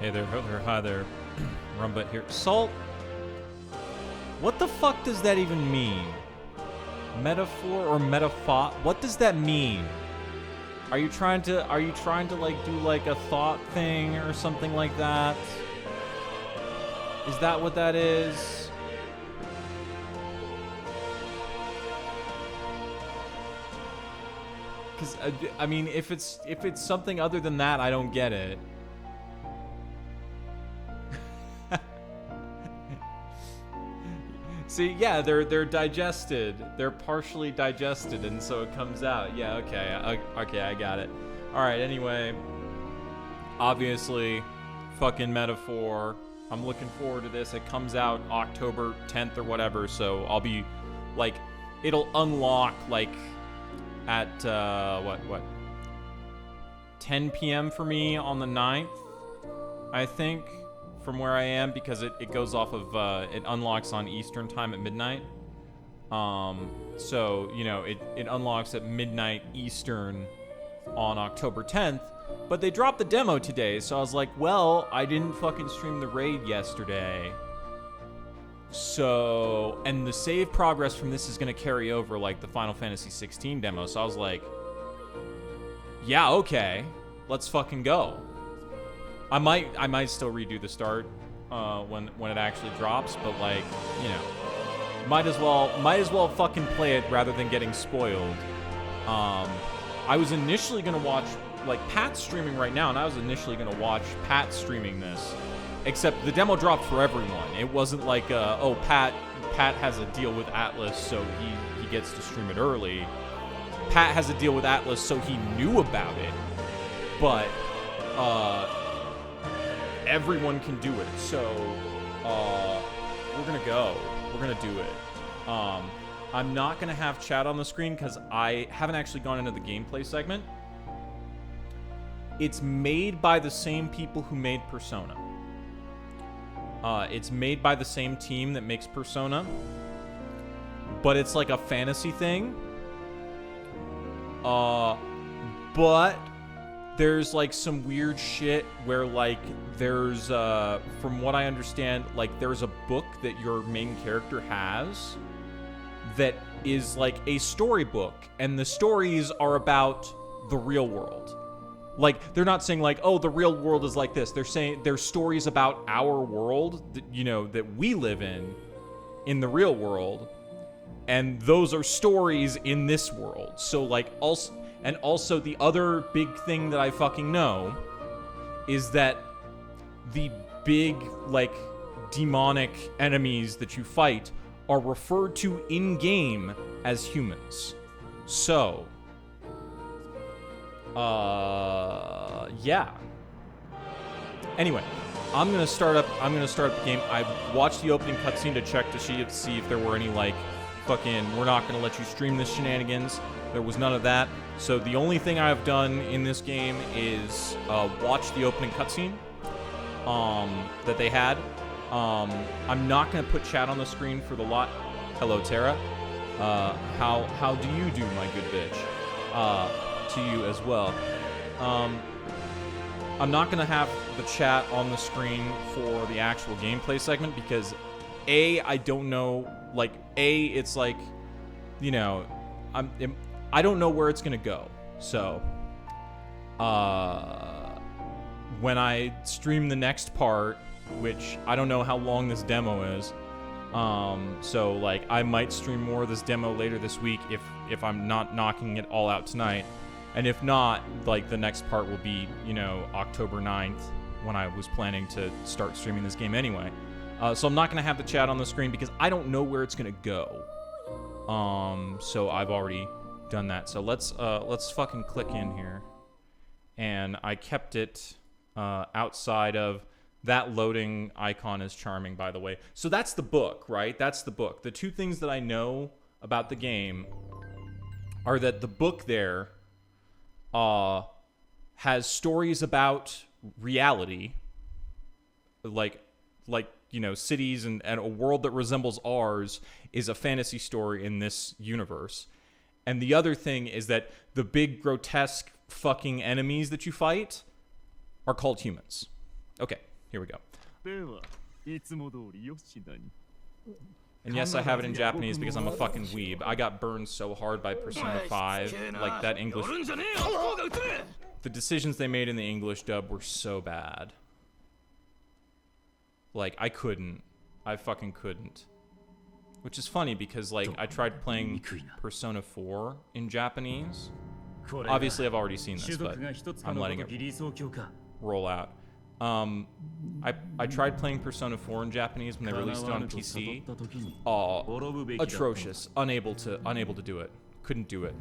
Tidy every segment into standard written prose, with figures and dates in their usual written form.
Hey there, hi there. Rumbutt here. Salt, what the fuck does that even mean? Metaphor or metaphor? What does that mean? Are you trying to like do like a thought thing or something like that? Is that what that is? Cuz I mean, if it's something other than that, I don't get it. See, yeah, they're digested. They're partially digested, and so it comes out. Yeah, okay, okay, I got it. All right. Anyway, obviously, fucking metaphor. I'm looking forward to this. It comes out October 10th or whatever, so I'll be like, it'll unlock like at what 10 p.m. for me on the 9th, I think. From where I am, because it goes off of it unlocks on Eastern time at midnight. So you know it unlocks at midnight Eastern on October 10th. But they dropped the demo today, so I was like, well, I didn't fucking stream the raid yesterday. So, and the save progress from this is gonna carry over like the Final Fantasy 16 demo. So I was like, yeah, okay, let's fucking go. I might still redo the start when it actually drops, but like, you know, might as well fucking play it rather than getting spoiled. I was initially gonna watch, like, Pat's streaming right now, and I was initially gonna watch Pat streaming this, except the demo dropped for everyone. It wasn't like oh, Pat has a deal with Atlas, so he gets to stream it early. Pat has a deal with Atlas, so he knew about it, but everyone can do it, so we're gonna do it. I'm not gonna have chat on the screen because I haven't actually gone into the gameplay segment. It's made by the same people who made Persona. It's made by the same team that makes Persona, but it's like a fantasy thing. But there's like some weird shit where like there's from what I understand, like there's a book that your main character has that is like a storybook, and the stories are about the real world. Like, they're not saying like, oh, the real world is like this. They're saying there's stories about our world that, you know, that we live in the real world, and those are stories in this world. So like also the other big thing that I fucking know is that the big, like, demonic enemies that you fight are referred to in-game as humans. So, yeah. Anyway, I'm gonna start the game. I watched the opening cutscene to check to see if there were any, like, fucking, we're not gonna let you stream this shenanigans. There was none of that. So the only thing I've done in this game is watch the opening cutscene that they had. I'm not gonna put chat on the screen for the lot. Hello, Tara. How do you do, my good bitch? To you as well. I'm not gonna have the chat on the screen for the actual gameplay segment because I don't know. Like, it's like, you know, I don't know where it's gonna go. So, when I stream the next part, which I don't know how long this demo is, so like I might stream more of this demo later this week if I'm not knocking it all out tonight, and if not, like the next part will be, you know, October 9th when I was planning to start streaming this game anyway. So I'm not gonna have the chat on the screen because I don't know where it's gonna go. So I've already done that. So let's fucking click in here, and I kept it outside of that loading icon. Is charming, by the way. So that's the book, right? That's the book. The two things that I know about the game are that the book there has stories about reality, like you know, cities and a world that resembles ours is a fantasy story in this universe. And the other thing is that the big grotesque fucking enemies that you fight are called humans. Okay, Here we go. And yes, I have it in Japanese because I'm a fucking weeb. I got burned so hard by Persona 5. Like, that English... The decisions they made in the English dub were so bad. Like, I couldn't. I fucking couldn't. Which is funny because, like, I tried playing Persona 4 in Japanese. Obviously, I've already seen this, but I'm letting it roll out. I tried playing Persona 4 in Japanese when they released it on PC. Oh, atrocious. Unable to do it. Couldn't do it.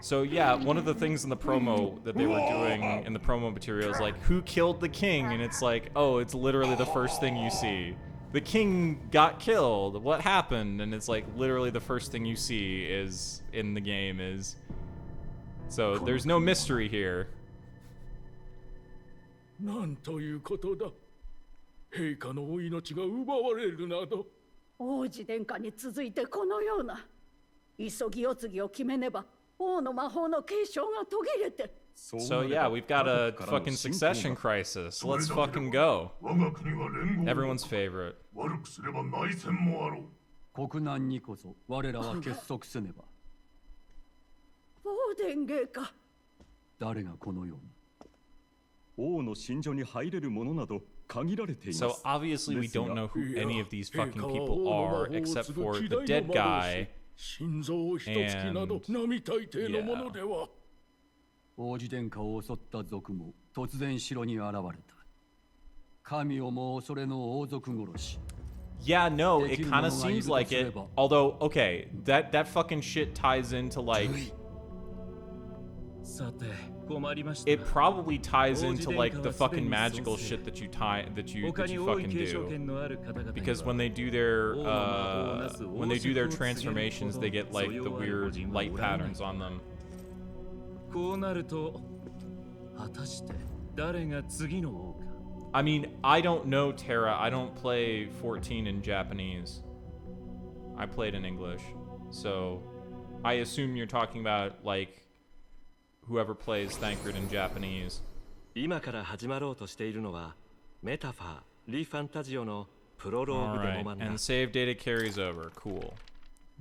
So yeah, one of the things in the promo that they were doing in the promo material is like, who killed the king? And it's like, oh, it's literally the first thing you see. The king got killed. What happened? And it's like literally the first thing you see is in the game is. So there's no mystery here. なんということだ。陛下のお命が奪われるなど。王子殿下に続いてこのような急ぎお次を決めねば王の魔法の継承が途切れて。So yeah, we've got a fucking succession crisis. Let's fucking go. Everyone's favorite. 国難にこそ我らは結束せねば。王殿下か。誰がこのように。王の信者に入れる者など限られています。 So obviously we don't know who any of these fucking people are except for the dead guy. And yeah. 王子殿下を襲った族も突然城に現れた。神をも恐れの王族殺し。 Yeah, no, it kind of seems like it. Although, okay, that fucking shit ties into like. It probably ties into like the fucking magical shit that you fucking do. Because when they do their transformations, they get like the weird light patterns on them. I mean, I don't know, Terra. I don't play 14 in Japanese. I played in English. So I assume you're talking about like whoever plays Thancred in Japanese. 今から始まろうとしているのはメタファー、リファンタジオのプロローグデモ版だ。 And save data carries over. Cool.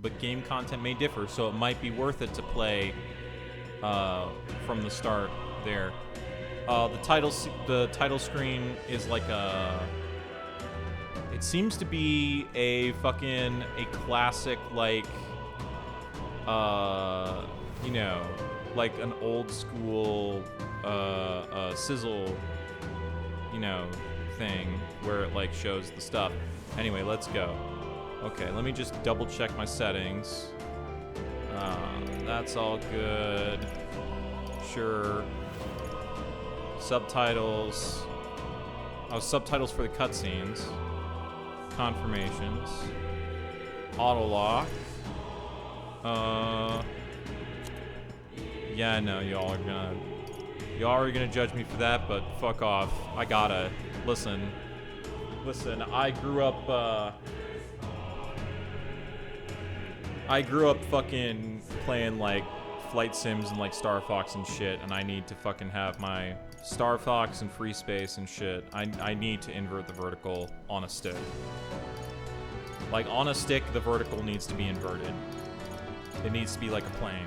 But game content may differ, so it might be worth it to play from the start there. The title screen is like a. It seems to be a classic like you know, like an old school sizzle, you know, thing where it like shows the stuff. Anyway, let's go. Okay, let me just double check my settings. That's all good. Sure. Subtitles. Oh, subtitles for the cutscenes. Confirmations. Auto lock. Yeah, I know y'all are gonna judge me for that, but fuck off. I gotta. Listen, I grew up fucking playing like flight sims and like Star Fox and shit, and I need to fucking have my Star Fox and free space and shit. I need to invert the vertical on a stick. Like on a stick, the vertical needs to be inverted. It needs to be like a plane.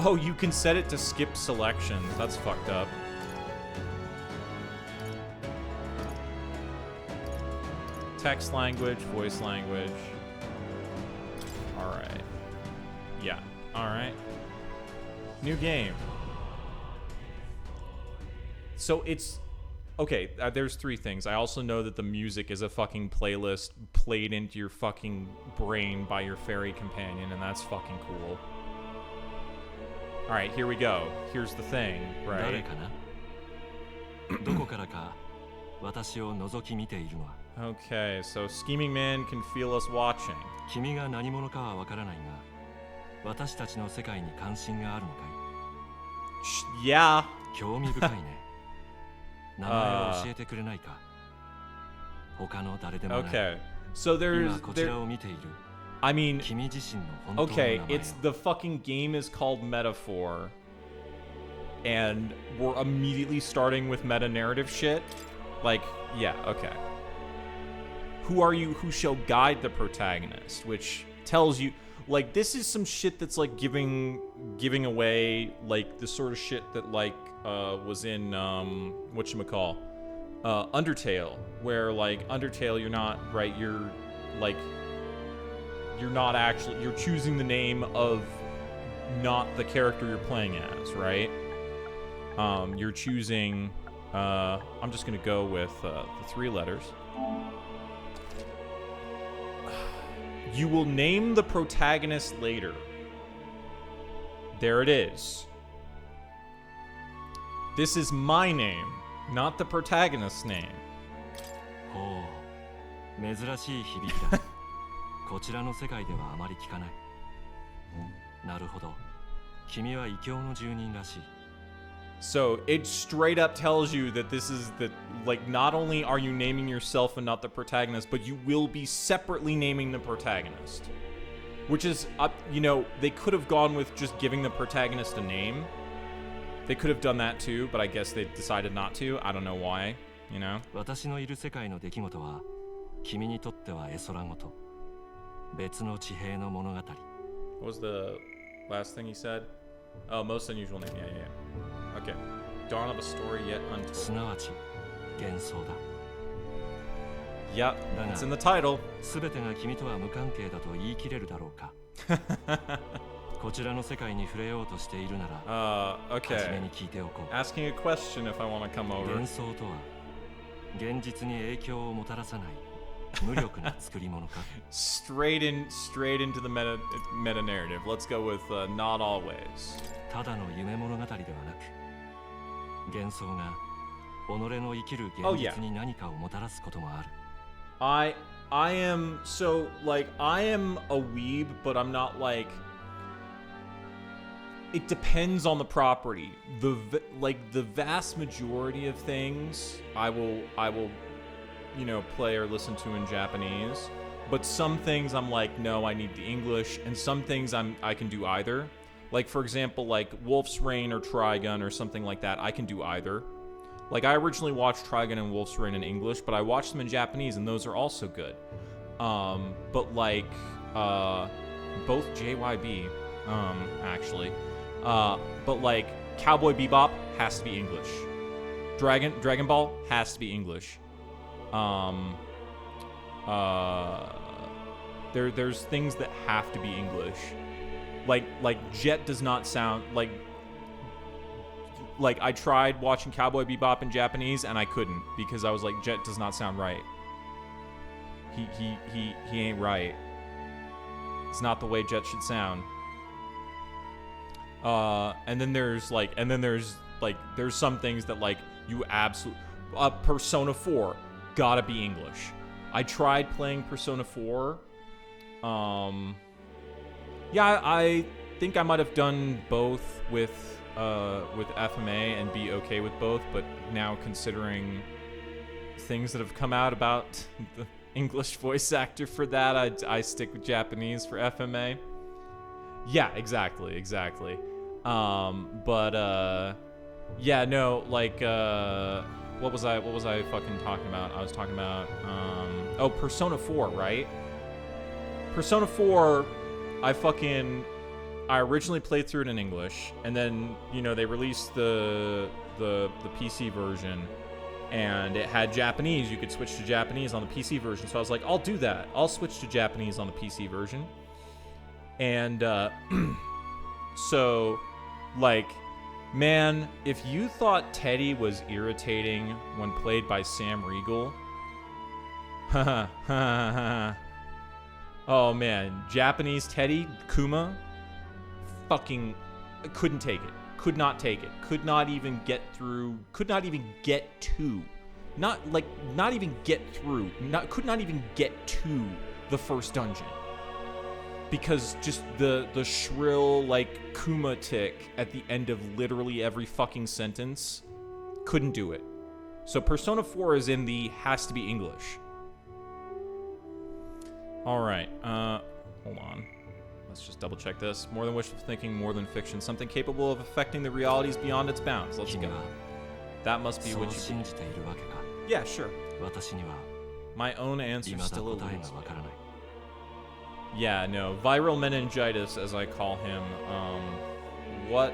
Oh, you can set it to skip selections. That's fucked up. Text language, voice language. Alright. Yeah, alright. New game. So it's... Okay, there's three things. I also know that the music is a fucking playlist played into your fucking brain by your fairy companion, and that's fucking cool. Alright, here we go. Here's the thing, right? Okay, so Scheming Man can feel us watching. Yeah. 名前を教えてくれないか。他の誰でもない Okay. So 今こちらを見ている I mean, 君自身の本当の名 okay, 前を it's the fucking game is called Metaphor, and we're immediately starting with meta narrative shit. Like, yeah, okay. Who are you who shall guide the protagonist? Which tells you, like, this is some shit that's like giving away like the sort of shit that like was in whatchamacall, Undertale, where like Undertale you're not right, you're like you're not actually, you're choosing the name of not the character you're playing as, right? You're choosing, I'm just gonna go with the 3 letters. You will name the protagonist later. There it is. This is my name, not the protagonist's name. ほう珍しい響きだこちらの世界ではあまり聞かないなるほど君は異教の住人らしい So it straight up tells you that this is the, like, not only are you naming yourself and not the protagonist, but you will be separately naming the protagonist. Which is, you know, they could have gone with just giving the protagonist a name. They could have done that too, but I guess they decided not to. I don't know why, you know? 私のいる世界の出来事は君にとっては絵空事別の地平の物語 What was the last thing he said? Oh, most unusual name. Yeah, yeah, yeah. Okay. Dawn of a story yet す untold. なわち幻想だ Yep, it's in the title. 全てが君とは無関係だと言い切れるだろうかこちらの世界に触れようとしているなら 初め Okay. に聞いておこう Asking a question if I want to come over. 幻想とは現実に影響をもたらさない無力な作り物か Straight into the meta narrative. Let's go with not always. ただの夢物語ではなく幻想が己の生きる Oh, 現 yeah. 実に何かをもたらすこともある I am so like I am a weeb, but I'm not like. It depends on the property. The vast majority of things I will you know play or listen to in Japanese, but some things I'm like no, I need the English, and some things I can do either. Like for example, like Wolf's Rain or Trigun or something like that, I can do either. Like I originally watched Trigun and Wolf's Rain in English, but I watched them in Japanese and those are also good. But like both JYB actually. But like Cowboy Bebop has to be English. Dragon Ball has to be English. There's things that have to be English. Like Jet does not sound like I tried watching Cowboy Bebop in Japanese and I couldn't because I was like Jet does not sound right. He ain't right. It's not the way Jet should sound. And then there's some things that like you absolutely Persona 4 gotta be English. I tried playing Persona 4. Yeah, I think I might have done both with FMA and be okay with both, but now considering things that have come out about the English voice actor for that, I stick with Japanese for FMA. Yeah, exactly. Yeah, no, like, what was I fucking talking about? I was talking about, Persona 4, right? Persona 4, I originally played through it in English, and then, you know, they released the PC version, and it had Japanese. You could switch to Japanese on the PC version, so I was like, I'll do that. I'll switch to Japanese on the PC version. And, so, like, man, if you thought Teddy was irritating when played by Sam Riegel, oh man, Japanese Teddy, Kuma, fucking couldn't take it. Could not take it. Could not even get through. Could not even get to. Not even get through. Could not even get to the first dungeon. Because just the shrill, like, Kuma tick at the end of literally every fucking sentence, couldn't do it. So Persona 4 is in the has to be English. All right. Hold on. Let's just double check this. More than wishful thinking, more than fiction. Something capable of affecting the realities beyond its bounds. Let's 君 go. は That must be そう what you... 信じているわけか。 Yeah, sure. 私には My own answer 未だ still 答え eludes がわ me. からない。 Yeah, no. Viral meningitis, as I call him. What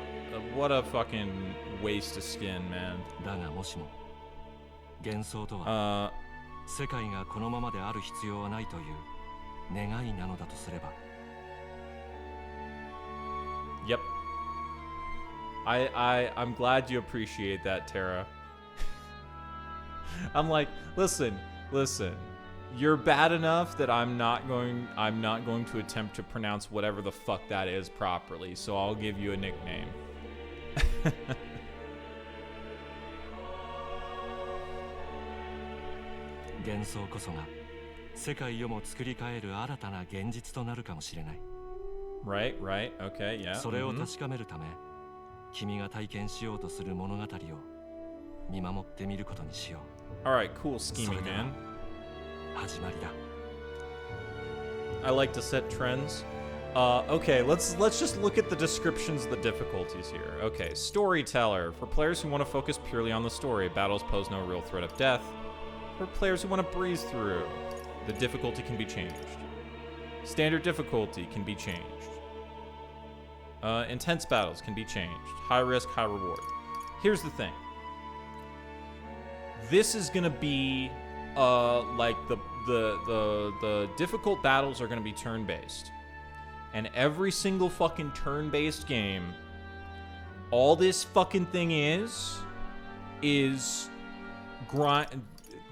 a fucking waste of skin, man. だがもしも幻想とは 世界がこのままである必要はないという願いなのだとすれば。 Yep. I'm glad you appreciate that, Tara. I'm like, listen. You're bad enough that I'm not going to attempt to pronounce whatever the fuck that is properly, so I'll give you a nickname. 幻想こそが世界をも作り変える新たな現実となるかもしれない。 Right, okay, yeah. それを確かめるため、君が体験しようとする物語を見守ってみることにしよう。 Alright, cool scheming, man. 始まりだ。 I like to set trends. Okay, let's just look at the descriptions of the difficulties here. Okay, storyteller. For players who want to focus purely on the story, battles pose no real threat of death. For players who want to breeze through, the difficulty can be changed. Standard difficulty can be changed. Intense battles can be changed. High risk, high reward. Here's the thing. This is gonna be like the difficult battles are gonna be turn-based. And every single fucking turn-based game, all this fucking thing is grind.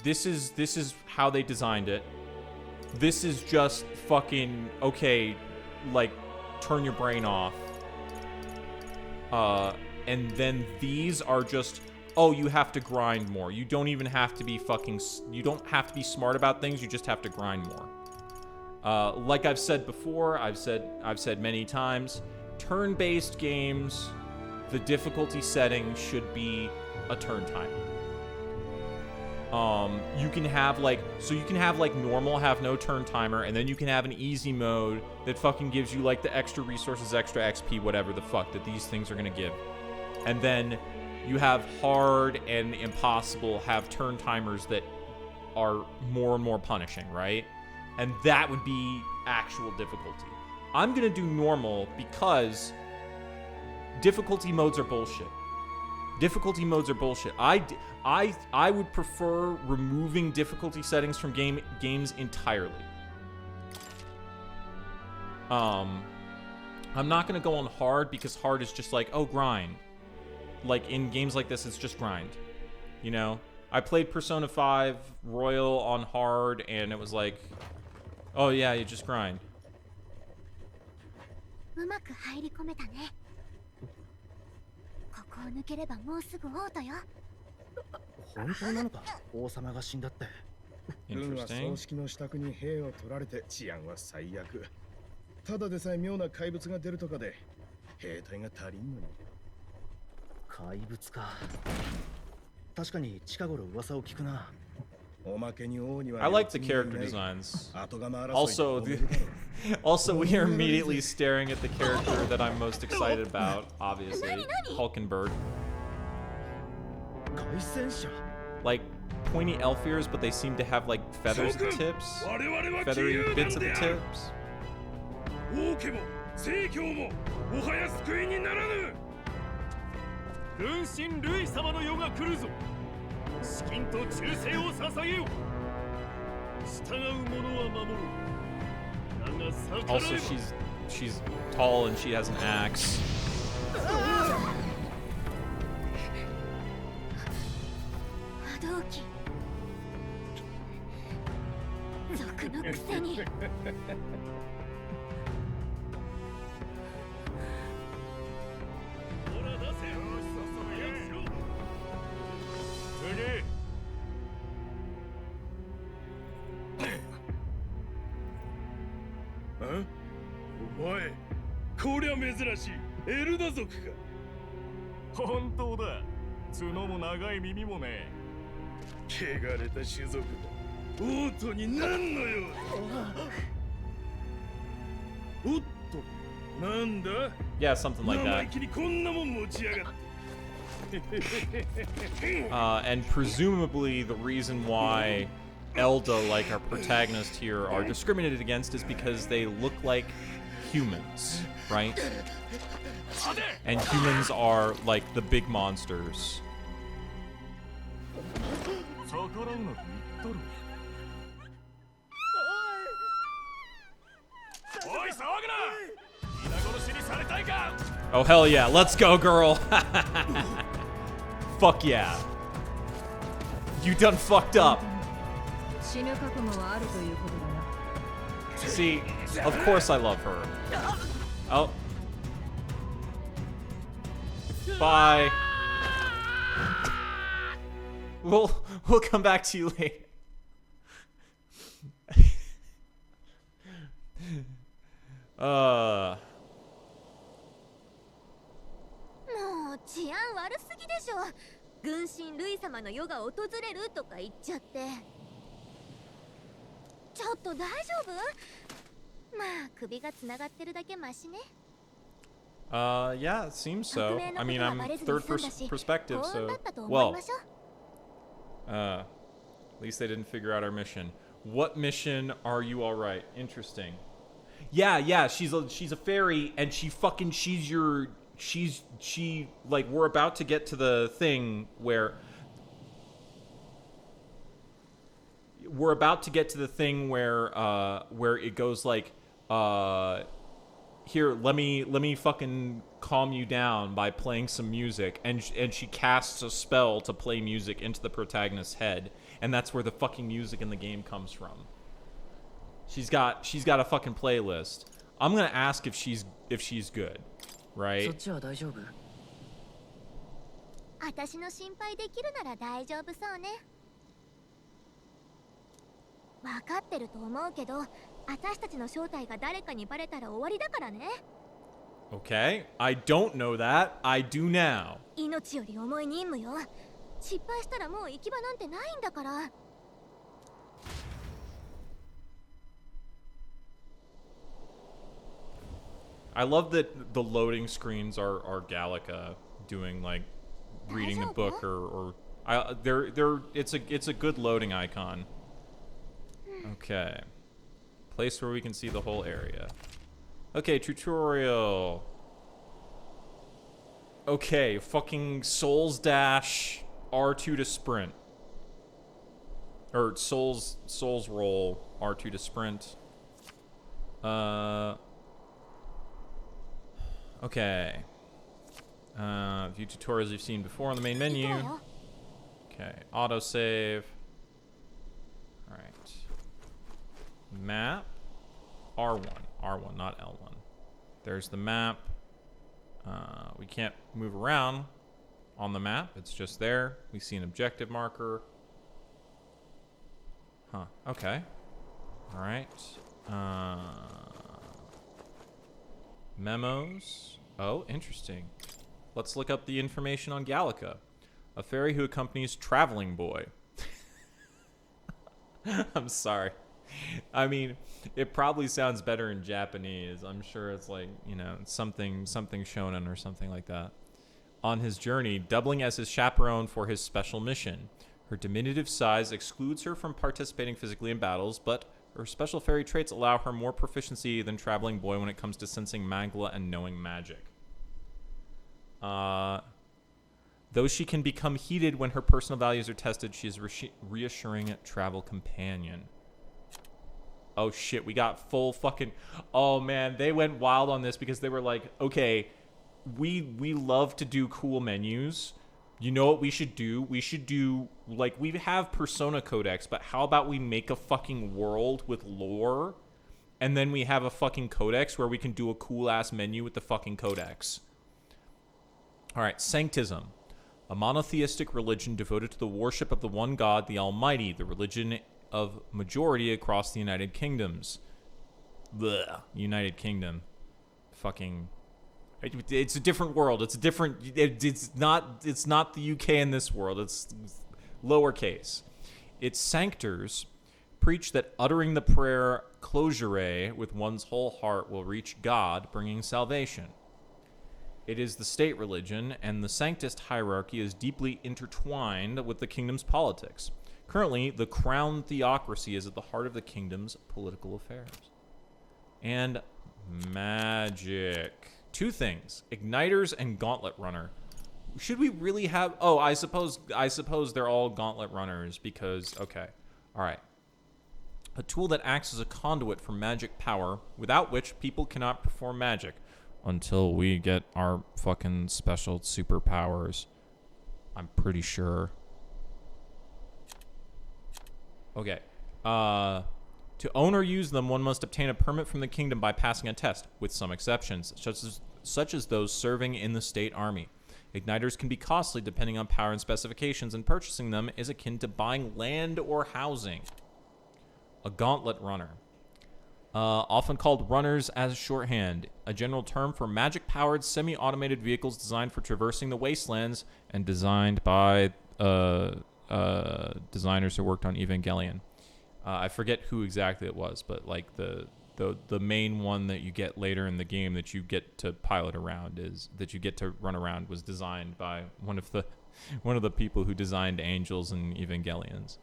This is how they designed it. This is just fucking okay, like turn your brain off. And then these are just, oh, you have to grind more. You don't even have to be fucking, you don't have to be smart about things. You just have to grind more. Like I've said before, I've said many times, turn-based games, the difficulty setting should be a turn timer. You can have like normal, have no turn timer, and then you can have an easy mode that fucking gives you like the extra resources, extra XP, whatever the fuck that these things are gonna give. And then you have hard and impossible have turn timers that are more and more punishing, right? And that would be actual difficulty. I'm gonna do normal because difficulty modes are bullshit. Difficulty modes are bullshit. I would prefer removing difficulty settings from games entirely. I'm not gonna go on hard because hard is just like, oh, grind. Like in games like this, it's just grind. You know? I played Persona 5 Royal on hard and it was like, oh yeah, you just grind. うまく入り込めたね。ここを抜ければもうすぐ王都よ。本当なのか、王様が死んだって。軍は葬式の支度に兵を取られて治安は最悪。ただでさえ妙な怪物が出るとかで兵隊が足りんのに。怪物か。確かに近頃噂を聞くな。おまけに王には I like the character designs. Also, we are immediately staring at the character that I'm most excited about, obviously, Hulkenberg. Like pointy elf ears, but they seem to have like feathers at the tips, feathery bits at the tips. 王家も聖教ももはや救いにならぬ。軍神ルイ様の世が来るぞ。資金と忠誠を捧げよ。従う者は守る。だが逆らえば。 Also, she's tall and she has an axe. 波動機。賊のくせに。お前、こりゃ珍しいエルダ族か。本当だ。角も長い耳もね。汚れた種族だ。王都に何の用だ。おっと、なんだ Yeah, something like 生 that. 意気にこんなもん持ちやがって And presumably the reason why Elda, like our protagonist here, are discriminated against is because they look like humans, right? And humans are like the big monsters. 逆らうなと言っとるおい騒ぐな皆殺しにされたいか Oh hell yeah, let's go girl! Fuck yeah. You done fucked up. 死ぬ覚悟はあるということだな。 See, of course I love her. Oh. Bye. We'll come back to you later. Uh. もう治安悪すぎでしょ。軍神ルイ様の世が訪れるとか言っちゃって。ちょっと大丈夫？まあ首がつながってるだけマシね。Yeah, it seems so. I mean, I'm third perspective, so well. At least they didn't figure out our mission. What mission are you all right? Interesting. Yeah, she's a fairy, and she like we're about to get to the thing where it goes like here, let me fucking calm you down by playing some music, and she casts a spell to play music into the protagonist's head, and that's where the fucking music in the game comes from. She's got a fucking playlist. I'm gonna ask if she's good, right? 私の心配できるなら大丈夫そうね。分かってると思うけど、私たちの正体が誰かにバレたら終わりだからね。Okay, I don't know that. I do now. 命より重い任務よ。失敗したらもう行き場なんてないんだから。I love that the loading screens are Gallica doing like reading a book it's a good loading icon. Okay. Place where we can see the whole area. Okay, tutorial. Okay, fucking Souls dash R2 to sprint. Or Souls roll R2 to sprint. Okay. View tutorials you've seen before on the main menu. Okay, autosave. Alright. Map. R1, not L1. There's the map. We can't move around on the map. It's just there. We see an objective marker. Huh, okay. Alright. Memos. Oh, interesting. Let's look up the information on Gallica. A fairy who accompanies Traveling Boy. I'm sorry. I mean, it probably sounds better in Japanese. I'm sure it's like, you know, something shonen or something like that. On his journey, doubling as his chaperone for his special mission. Her diminutive size excludes her from participating physically in battles, but her special fairy traits allow her more proficiency than Traveling Boy when it comes to sensing magla and knowing magic. Though she can become heated when her personal values are tested, she is reassuring travel companion. Oh shit, we got full fucking... Oh man, they went wild on this because they were like, okay, we love to do cool menus. You know what we should do? We should do, like, we have Persona Codex, but how about we make a fucking world with lore, and then we have a fucking codex where we can do a cool-ass menu with the fucking codex. Alright, Sanctism. A monotheistic religion devoted to the worship of the one God, the Almighty, the religion of majority across the United Kingdoms. Blech. United Kingdom. Fucking... It's a different world. It's a different... It's not the UK in this world. It's lowercase. Its sanctors preach that uttering the prayer closure with one's whole heart will reach God, bringing salvation. It is the state religion, and the sanctist hierarchy is deeply intertwined with the kingdom's politics. Currently, the crown theocracy is at the heart of the kingdom's political affairs. And magic. 2 things. Igniters and Gauntlet Runner. Should we really have... Oh, I suppose they're all Gauntlet Runners because... Okay. Alright. A tool that acts as a conduit for magic power, without which people cannot perform magic. Until we get our fucking special superpowers. I'm pretty sure. Okay. To own or use them, one must obtain a permit from the kingdom by passing a test, with some exceptions, such as those serving in the state army. Igniters can be costly depending on power and specifications, and purchasing them is akin to buying land or housing. A Gauntlet Runner. Often called runners as shorthand, a general term for magic-powered semi-automated vehicles designed for traversing the wastelands and designed by designers who worked on Evangelion. I forget who exactly it was, but like the main one that you get later in the game that you get to pilot around run around was designed by one of the people who designed Angels and Evangelions.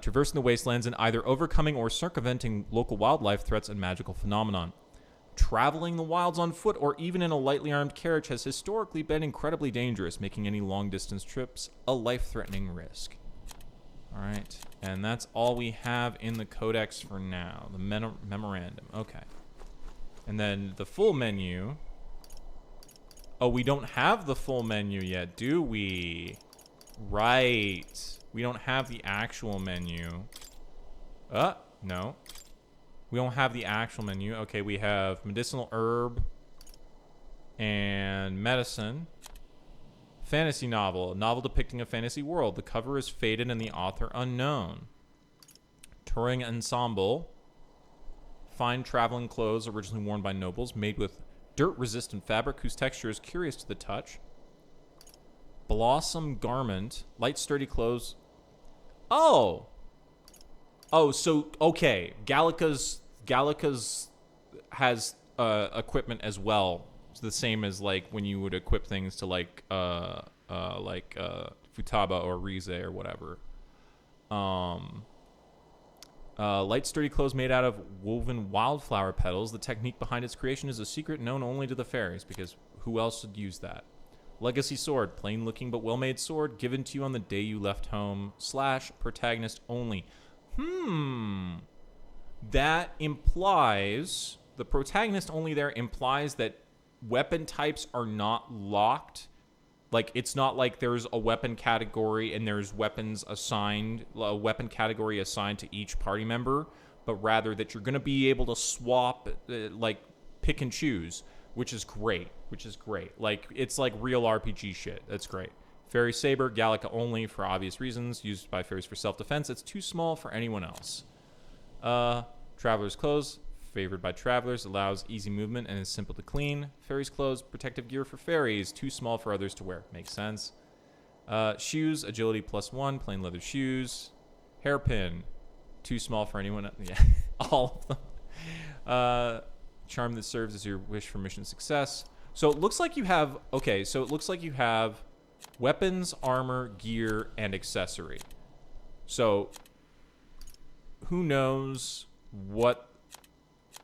Traversing the wastelands and either overcoming or circumventing local wildlife threats and magical phenomenon. Traveling the wilds on foot or even in a lightly armed carriage has historically been incredibly dangerous, making any long-distance trips a life-threatening risk. Alright, and that's all we have in the codex for now. The memorandum. Okay. And then the full menu. Oh, we don't have the full menu yet, do we? Right. We don't have the actual menu. No. We don't have the actual menu. Okay, we have medicinal herb and medicine. Fantasy novel. A novel depicting a fantasy world. The cover is faded and the author unknown. Touring ensemble. Fine traveling clothes originally worn by nobles, made with dirt-resistant fabric whose texture is curious to the touch. Blossom garment. Light, sturdy clothes. Oh, so, okay. Gallica's has equipment as well. It's the same as, like, when you would equip things to, like Futaba or Rize or whatever. Light, sturdy clothes made out of woven wildflower petals. The technique behind its creation is a secret known only to the fairies, because who else would use that? Legacy sword, plain looking but well-made sword, given to you on the day you left home, / protagonist only. That implies, the protagonist only there implies that weapon types are not locked. Like, it's not like there's a weapon category and there's weapons assigned, a weapon category assigned to each party member, but rather that you're going to be able to swap, like, pick and choose, which is great. Like, it's like real RPG shit. That's great. Fairy saber, Gallica only for obvious reasons, used by fairies for self-defense. It's too small for anyone else. Traveler's clothes, favored by travelers, allows easy movement and is simple to clean. Fairies clothes, protective gear for fairies, too small for others to wear. Makes sense. Shoes, agility +1, plain leather shoes. Hairpin, too small for anyone. Yeah, all of them. Charm that serves as your wish for mission success. So it looks like you have, weapons, armor, gear, and accessory. So who knows what,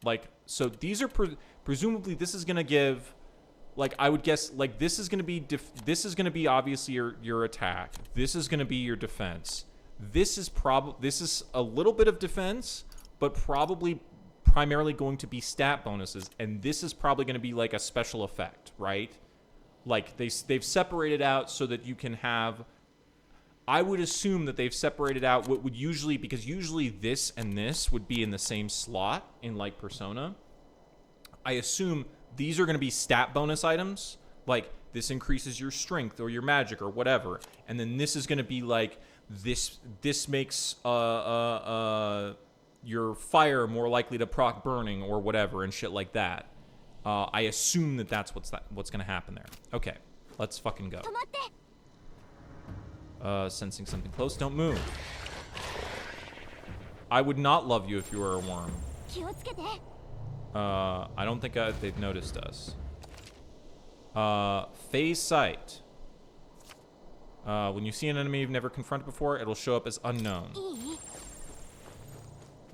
like, so these are presumably this is going to give, like, I would guess, like, this is going to be obviously your attack. This is going to be your defense. This is a little bit of defense, but probably primarily going to be stat bonuses, and this is probably going to be like a special effect, right? Like, they've separated out so that you can have, I would assume that they've separated out what would usually, because usually this and this would be in the same slot in, like, Persona. I assume these are going to be stat bonus items, like this increases your strength or your magic or whatever, and then this is going to be like this makes your fire more likely to proc burning or whatever and shit like that. I assume that's what's going to happen there. Okay, let's fucking go. Sensing something close, don't move. I would not love you if you were a worm. 気をつけて。 I don't think they've noticed us. Phase sight. When you see an enemy you've never confronted before, it'll show up as unknown. いい？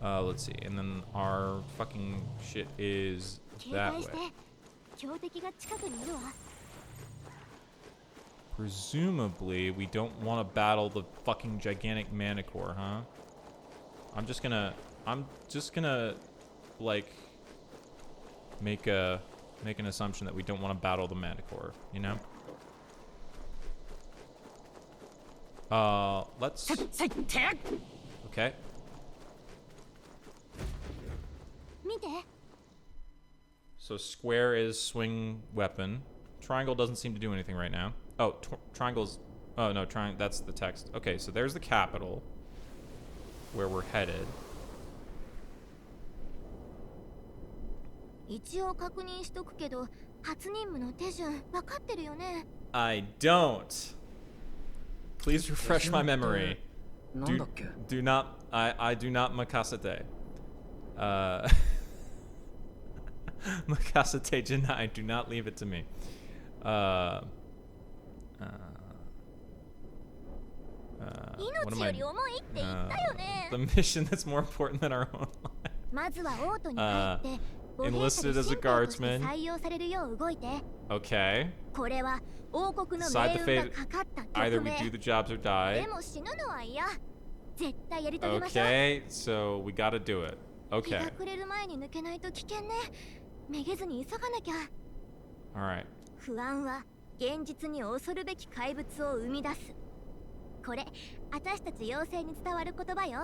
Let's see. And then our fucking shit is 警 that 戒して way.。強敵が近くにいるわ。 Presumably, we don't want to battle the fucking gigantic Manticore, huh? I'm just gonna, like, make an assumption that we don't want to battle the Manticore, you know? Let's... Okay. 見て。 So square is swing weapon. Triangle doesn't seem to do anything right now. Oh, triangle's... Oh, no, that's the text. Okay, so there's the capital, where we're headed. 一応確認しとくけど、初任務の手順分かってるよね。 I don't. Please refresh my memory. Do not... I do not makasete. Makasete Janai, do not leave it to me. What am 命より重いって言ったよね。 the mission that's more important than our own まずはオートに入って、歩兵者 enlisted で as a 新兵として guardsman. 採用されるよう動いて。 Okay. これは王国の Decide 命 the 運が fate. かかった Either 局 we 面。 do the jobs or die. でも死ぬのは嫌。絶対やり遂げましょう。 Okay, so we gotta do it. 日が Okay. 暮れる前に抜けないと危険ね。めげずに急がなきゃ。 Alright. 不安は現実に恐るべき怪物を生み出す。これ、私たち妖精に伝わる言葉よ。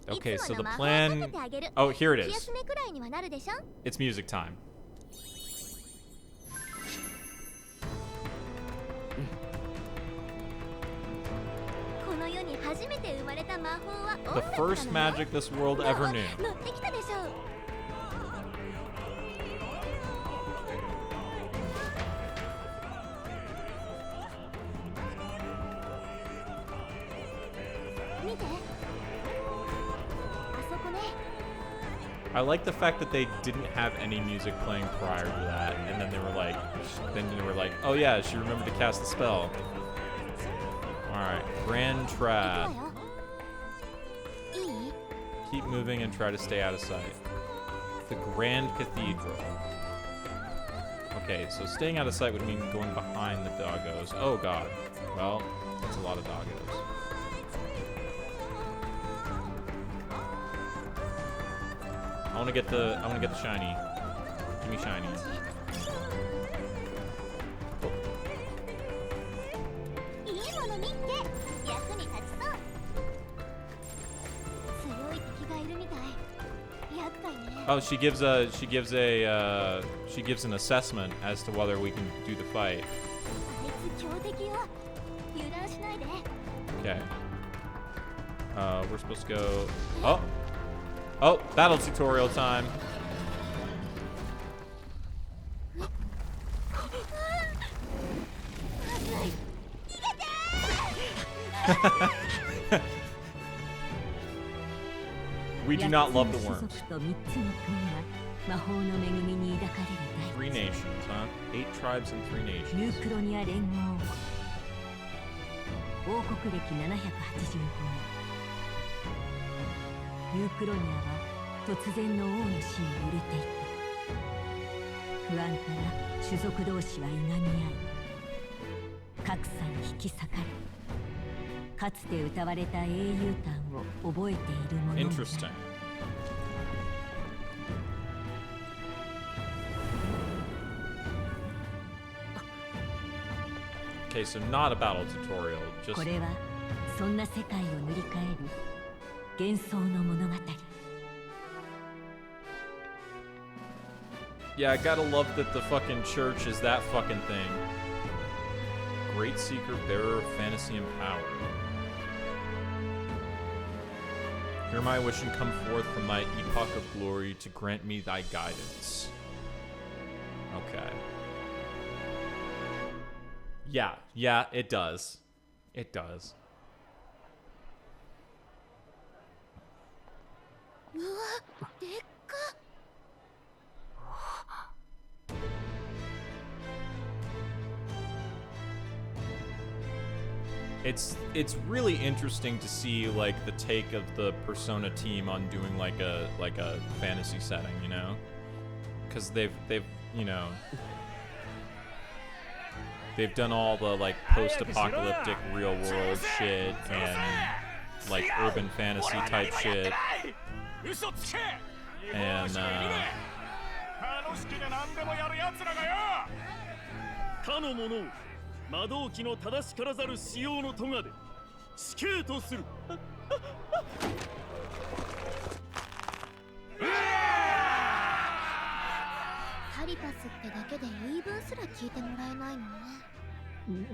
Okay, いつ so も the の魔法をか plan... けてあげる。 Oh, here it 気 is. 休めくらいにはなるでしょ。 It's music time. この世に初めて生まれた魔法は The 音楽な first のよ。 magic this world ever knew. 乗ってきたでしょ。見て。あそこね。 I like the fact that they didn't have any music playing prior to that, and then they were like, oh yeah, she remembered to cast the spell. Alright, Grand 行く Trap. わよ。いい？ Keep moving and try to stay out of sight. The Grand Cathedral. Okay, so staying out of sight would mean going behind the doggos. Oh god. Well, that's a lot of doggos. I wanna get the shiny. Give me shiny. いいもの見っけ。役に立ちそう。強い敵がいるみたい。厄介ね。 Oh, she gives an assessment as to whether we can do the fight. あいつ強敵よ。油断しないで。 Okay. We're supposed to go. Oh. Oh, battle tutorial time. We do not love the worms. 3 nations, huh? 8 tribes and 3 nations. ユークロニア連合王国歴785年ユークロニアは突然の王の死に揺れていた。不安から種族同士はいがみ合い格差に引き裂かれかつて歌われた英雄譚を覚えている者もいる。 Interesting. Okay, so not a battle tutorial, just これはそんな世界を塗り替える幻想の物語。 yeah, I gotta love that the fucking church is that fucking thing. Great seeker, bearer of fantasy and power. Hear my wish and come forth from thy epoch of glory to grant me thy guidance. Okay. Yeah, it does. It does. うわ、でっか。It's really interesting to see like the take of the Persona team on doing like a fantasy setting, you know? Because they've you know, they've done all the like post-apocalyptic real world shit and like urban fantasy type shit. And かの者を魔導機の正しからざる使用の咎で死刑とする。カリパスってだけで言い分すら聞いてもらえないのね。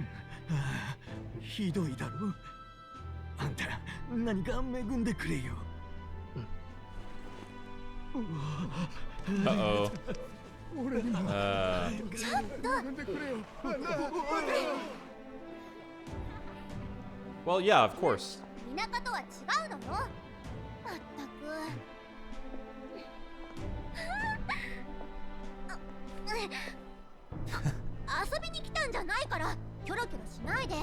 ひどいだろ。あんた何か恵んでくれよ。uh-oh. 俺にもちょっと。 Well, yeah, of course. 田舎とは違うのよ。まったく。遊びに来たんじゃないからキョロキョロしないで。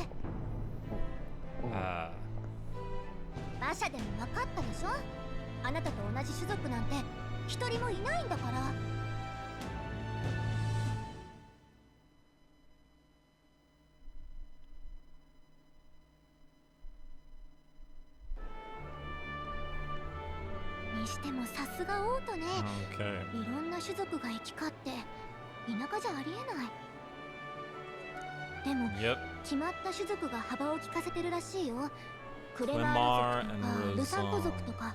馬車でも分かったでしょ。あなたと同じ種族なんて一人もいないんだから。にしてもさすが王都ね。いろんな種族が行き交って田舎じゃありえない。でも、決まった種族が幅を利かせてるらしいよ。クレマー族とかルサント族とか。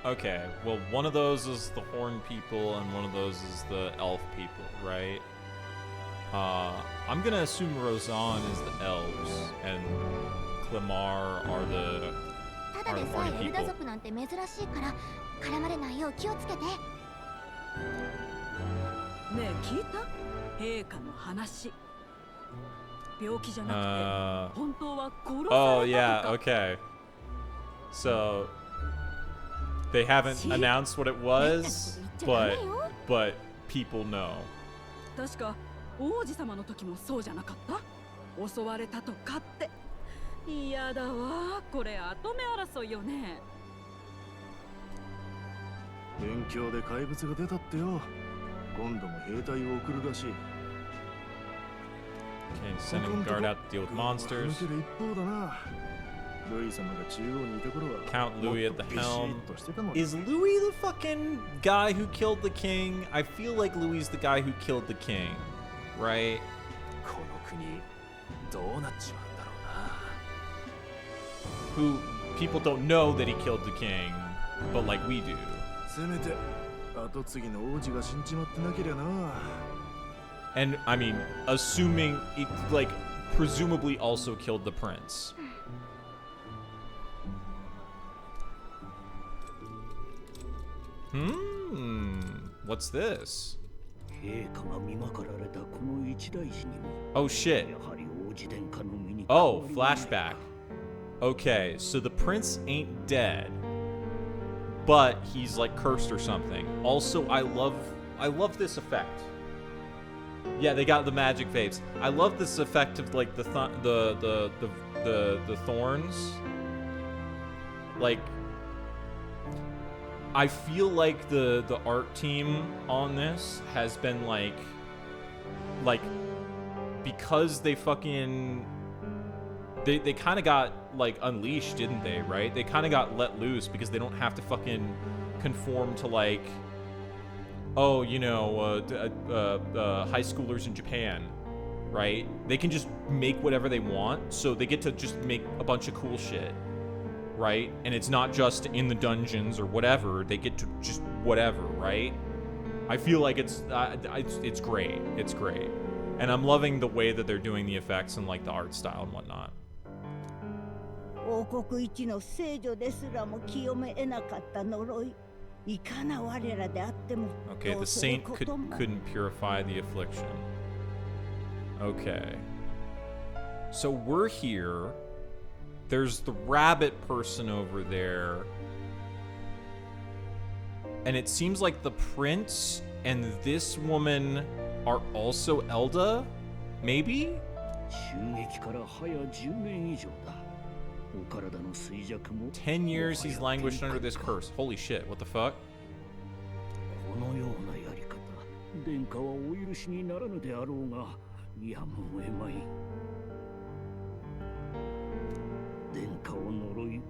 Okay, well, one of those is the Horn people, and one of those is the Elf people, right? I'm gonna assume Rozan is the Elves, and Clemar are the ただでさえエルダ族なんて珍しいから絡まれないよう気をつけて。ねえ、聞いた？陛下の話。病気じゃなくて本当は殺されたとか。Oh yeah, okay. So they haven't announced what it was, but people know. 確か王子様の時もそうじゃなかった？襲われたとかって。嫌だわ、これ後目争いよね。辺境で怪物が出たってよ。今度も兵隊を送るらしい。 Okay, sending guard out to deal with monsters. Count Louis at the helm. Is Louis the fucking guy who killed the king? I feel like Louis is the guy who killed the king, right? Who people don't know that he killed the king, but like we do. And I mean, assuming it, like, presumably also killed the prince. What's this? Oh shit. Oh, flashback. Okay, so the prince ain't dead, but he's like cursed or something. Also, I love this effect. Yeah, they got the magic vapes. I love this effect of like the thorns. Like, I feel like the art team on this has been like because they fucking they kind of got like unleashed, didn't they? Right? They kind of got let loose because they don't have to fucking conform to like, oh, you know, high schoolers in Japan, right? They can just make whatever they want, so they get to just make a bunch of cool shit, right? And it's not just in the dungeons or whatever. They get to just whatever, right? I feel like it's great. It's great, and I'm loving the way that they're doing the effects and like the art style and whatnot. 王国一の聖女ですらも清め得なかった呪い。いかな我らであっても。Okay, the saint couldn't purify the affliction. Okay. So we're here. There's the rabbit person over there. And it seems like the prince and this woman are also Elda? Maybe? 10 years he's languished under this curse. Holy shit, what the fuck? このようなやり方、殿下はお許しにならぬであろうが、やむを得まい。殿下を呪い、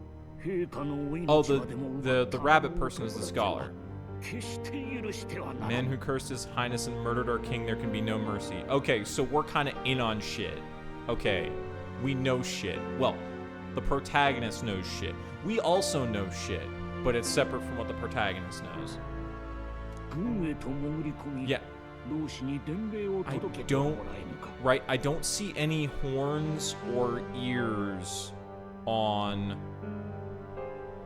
陛下のお命までも奪った。 The rabbit person is the scholar. Man who cursed his highness and murdered our king, there can be no mercy. Okay, so we're kind of in on shit. Okay, we know shit. Well, the protagonist knows shit. We also know shit, but it's separate from what the protagonist knows. Yeah. I don't see any horns or ears on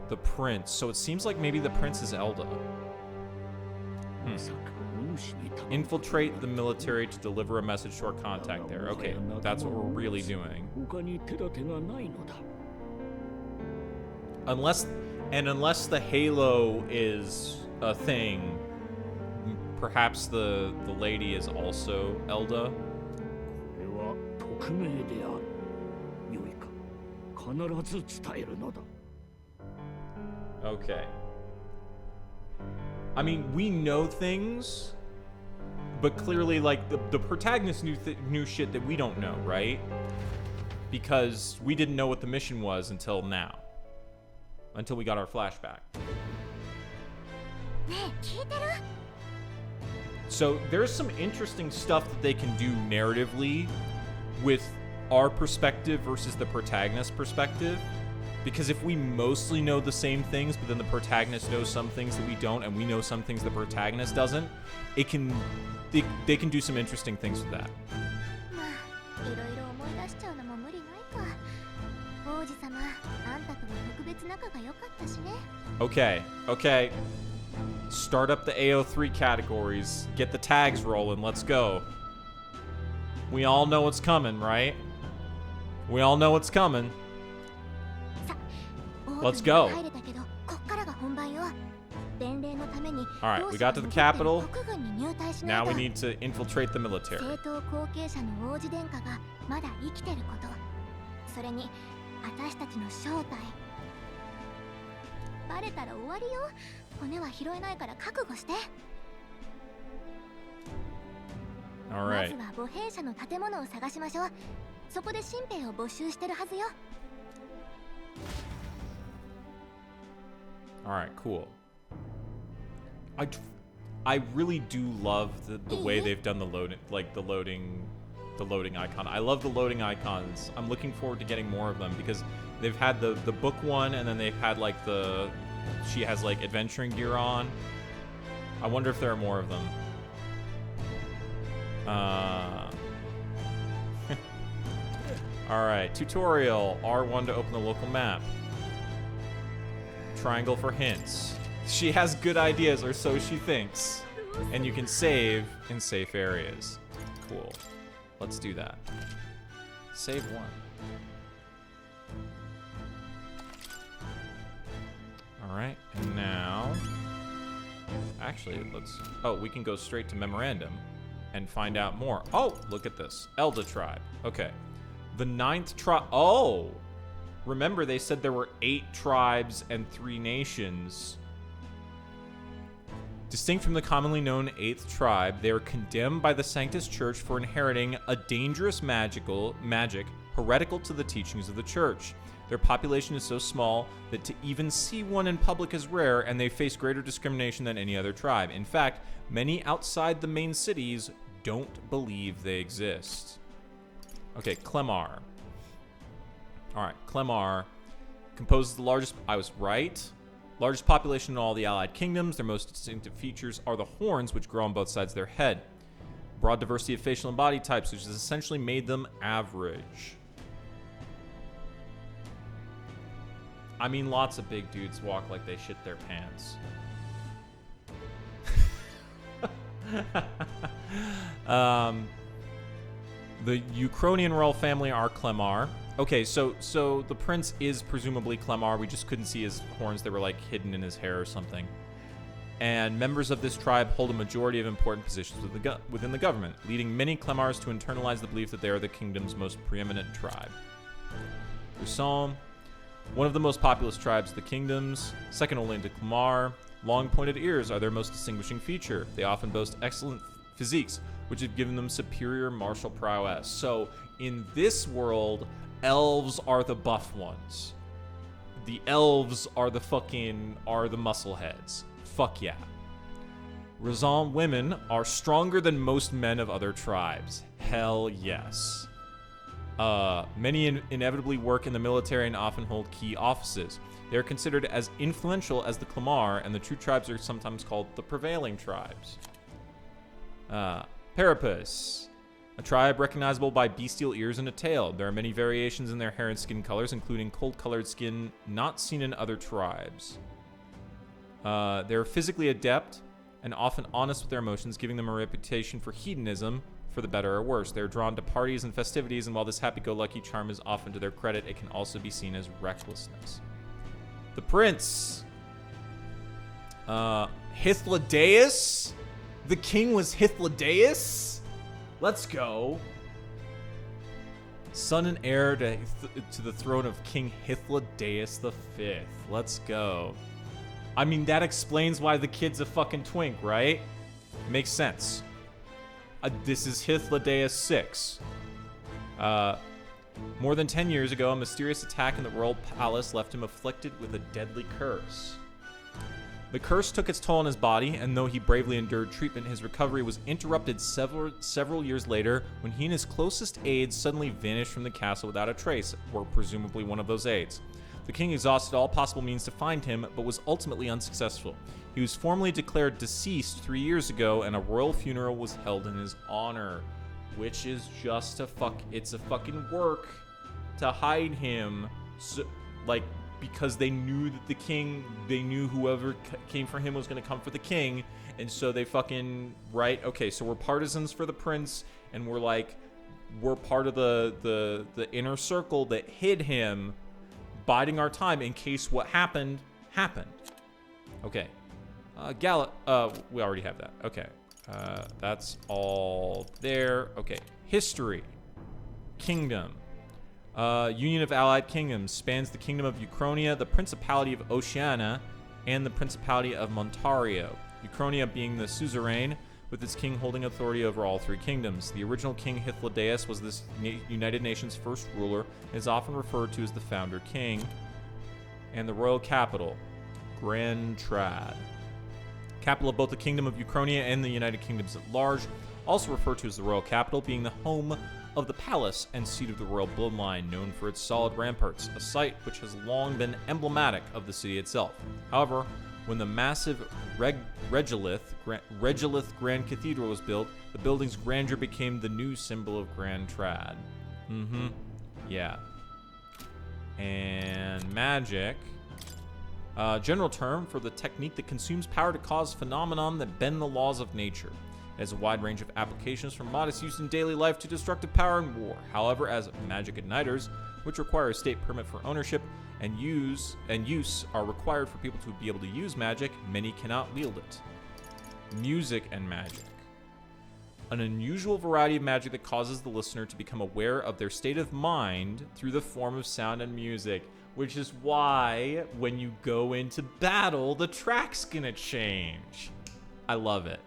the prince, so it seems like maybe the prince is Elda. Infiltrate the military to deliver a message to our contact there. Okay, that's what we're really doing. Unless the halo is a thing, perhaps the lady is also Elda. Okay. I mean, we know things, but clearly, like, the protagonist knew shit that we don't know, right? Because we didn't know what the mission was until now. Until we got our flashback. So there's some interesting stuff that they can do narratively with our perspective versus the protagonist's perspective. Because if we mostly know the same things, but then the protagonist knows some things that we don't, and we know some things the protagonist doesn't, they can do some interesting things with that. Okay. Start up the AO3 categories. Get the tags rolling. Let's go. We all know what's coming, right? We all know what's coming. Let's go. Alright, we got to the capital. Now we need to infiltrate the military. Alright. Alright, cool. I really do love the way they've done the loading, like the loading icon. I love the loading icons. I'm looking forward to getting more of them because they've had the book one, and then they've had like she has like adventuring gear on. I wonder if there are more of them. Alright, tutorial. R1 to open the local map. Triangle for hints. She has good ideas, or so she thinks. And you can save in safe areas. Cool. Let's do that. Save one. Alright, and now... Actually, we can go straight to Memorandum and find out more. Oh, look at this. Elda tribe. Okay. The 9th tribe... Oh! Remember, they said there were 8 tribes and 3 nations. Distinct from the commonly known 8th tribe, they are condemned by the Sanctus Church for inheriting a dangerous magic heretical to the teachings of the Church. Their population is so small that to even see one in public is rare, and they face greater discrimination than any other tribe. In fact, many outside the main cities don't believe they exist. Okay, Clemar. Alright, Clemar composes the largest... I was right. Largest population in all the allied kingdoms. Their most distinctive features are the horns, which grow on both sides of their head. Broad diversity of facial and body types, which has essentially made them average. I mean, lots of big dudes walk like they shit their pants. The Ukrainian royal family are Clemar. Okay, so the prince is presumably Clemar. We just couldn't see his horns. They were like hidden in his hair or something. and members of this tribe hold a majority of important positions within the government, leading many Clemars to internalize the belief that they are the kingdom's most preeminent tribe. Usom, one of the most populous tribes of the kingdoms, second only to Clemar. Long pointed ears are their most distinguishing feature. They often boast excellent physiques, which have given them superior martial prowess. So in this world, elves are the buff ones. The elves are the muscle heads. Fuck yeah. Razan women are stronger than most men of other tribes. Hell yes. Many inevitably work in the military and often hold key offices. They are considered as influential as the Clemar, and the true tribes are sometimes called the prevailing tribes. Parapus, a tribe recognizable by bestial ears and a tail. There are many variations in their hair and skin colors, including cold-colored skin not seen in other tribes. They're physically adept and often honest with their emotions, giving them a reputation for hedonism, for the better or worse. They're drawn to parties and festivities, and while this happy-go-lucky charm is often to their credit, it can also be seen as recklessness. The prince. Hythlodaeus? The king was Hythlodaeus? Let's go. Son and heir to the throne of King Hythlodaeus V. Let's go. I mean, that explains why the kid's a fucking twink, right? Makes sense. This is Hythlodaeus VI. More than 10 years ago, a mysterious attack in the royal palace left him afflicted with a deadly curse. The curse took its toll on his body, and though he bravely endured treatment, his recovery was interrupted several years later when he and his closest aides suddenly vanished from the castle without a trace, or presumably one of those aides. The king exhausted all possible means to find him, but was ultimately unsuccessful. He was formally declared deceased 3 years ago, and a royal funeral was held in his honor, which is just it's a fucking work to hide him, so, because they knew that they knew whoever came for him was going to come for the king, and so they fucking, right? Okay, so we're partisans for the prince, and we're part of the inner circle that hid him, biding our time in case what happened. Okay. We already have that. Okay. That's all there. Okay. History. Kingdom. Union of Allied Kingdoms spans the Kingdom of Uchronia, the Principality of Oceania, and the Principality of Montario. Uchronia being the suzerain, with its king holding authority over all three kingdoms. The original king Hythlodaeus was this United Nations' first ruler and is often referred to as the founder king. And the royal capital, Grand Trad. Capital of both the Kingdom of Uchronia and the United Kingdoms at large, also referred to as the royal capital, being the home of the palace and seat of the royal bloodline, known for its solid ramparts, a site which has long been emblematic of the city itself. However, when the massive Regolith Grand Cathedral was built, the building's grandeur became the new symbol of Grand Trad. Yeah. And magic. General term for the technique that consumes power to cause phenomenon that bend the laws of nature. It has a wide range of applications from modest use in daily life to destructive power in war. However, as magic igniters, which require a state permit for ownership and use are required for people to be able to use magic, many cannot wield it. Music and magic. An unusual variety of magic that causes the listener to become aware of their state of mind through the form of sound and music, which is why when you go into battle, the track's gonna change. I love it.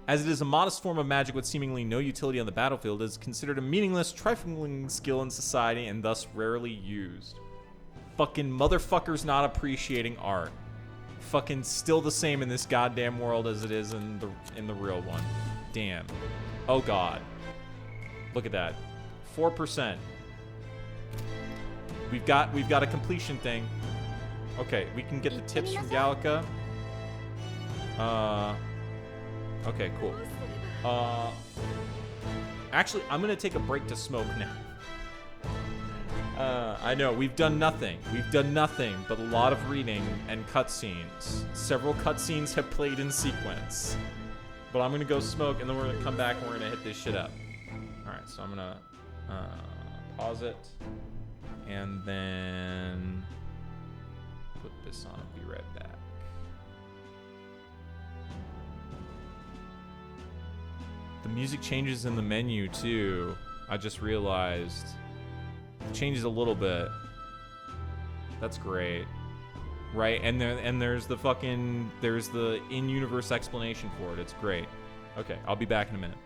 As it is a modest form of magic with seemingly no utility on the battlefield, it is considered a meaningless, trifling skill in society and thus rarely used. Fucking motherfuckers not appreciating art. Fucking still the same in this goddamn world as it is in the real one. Damn. Oh god. Look at that. 4%. We've got a completion thing. Okay, we can get the tips from Gallica. Okay, cool. Actually, I'm gonna take a break to smoke now. I know, we've done nothing. We've done nothing but a lot of reading and cutscenes. Several cutscenes have played in sequence. But I'm gonna go smoke, and then we're gonna come back and we're gonna hit this shit up. Alright, so I'm gonna pause it. And then put this on and be right back. The music changes in the menu too. I just realized. It changes a little bit. That's great. Right, and there's the in-universe explanation for it. It's great. Okay, I'll be back in a minute.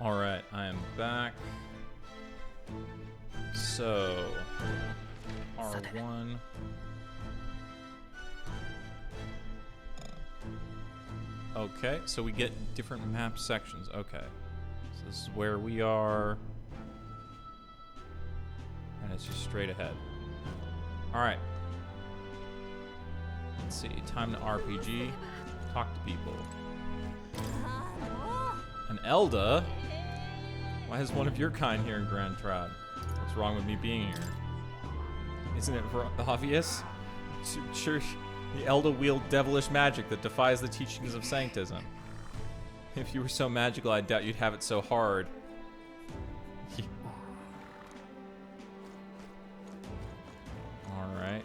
Alright, I am back. So, R1. Okay, so we get different map sections. Okay. So this is where we are. And it's just straight ahead. Alright. Let's see. Time to RPG. Talk to people. An Elda? Why is one of your kind here in Grand Trad? What's wrong with me being here? Isn't it obvious? Sure, the Elda wield devilish magic that defies the teachings of Sanctism. If you were so magical, I doubt you'd have it so hard. Alright.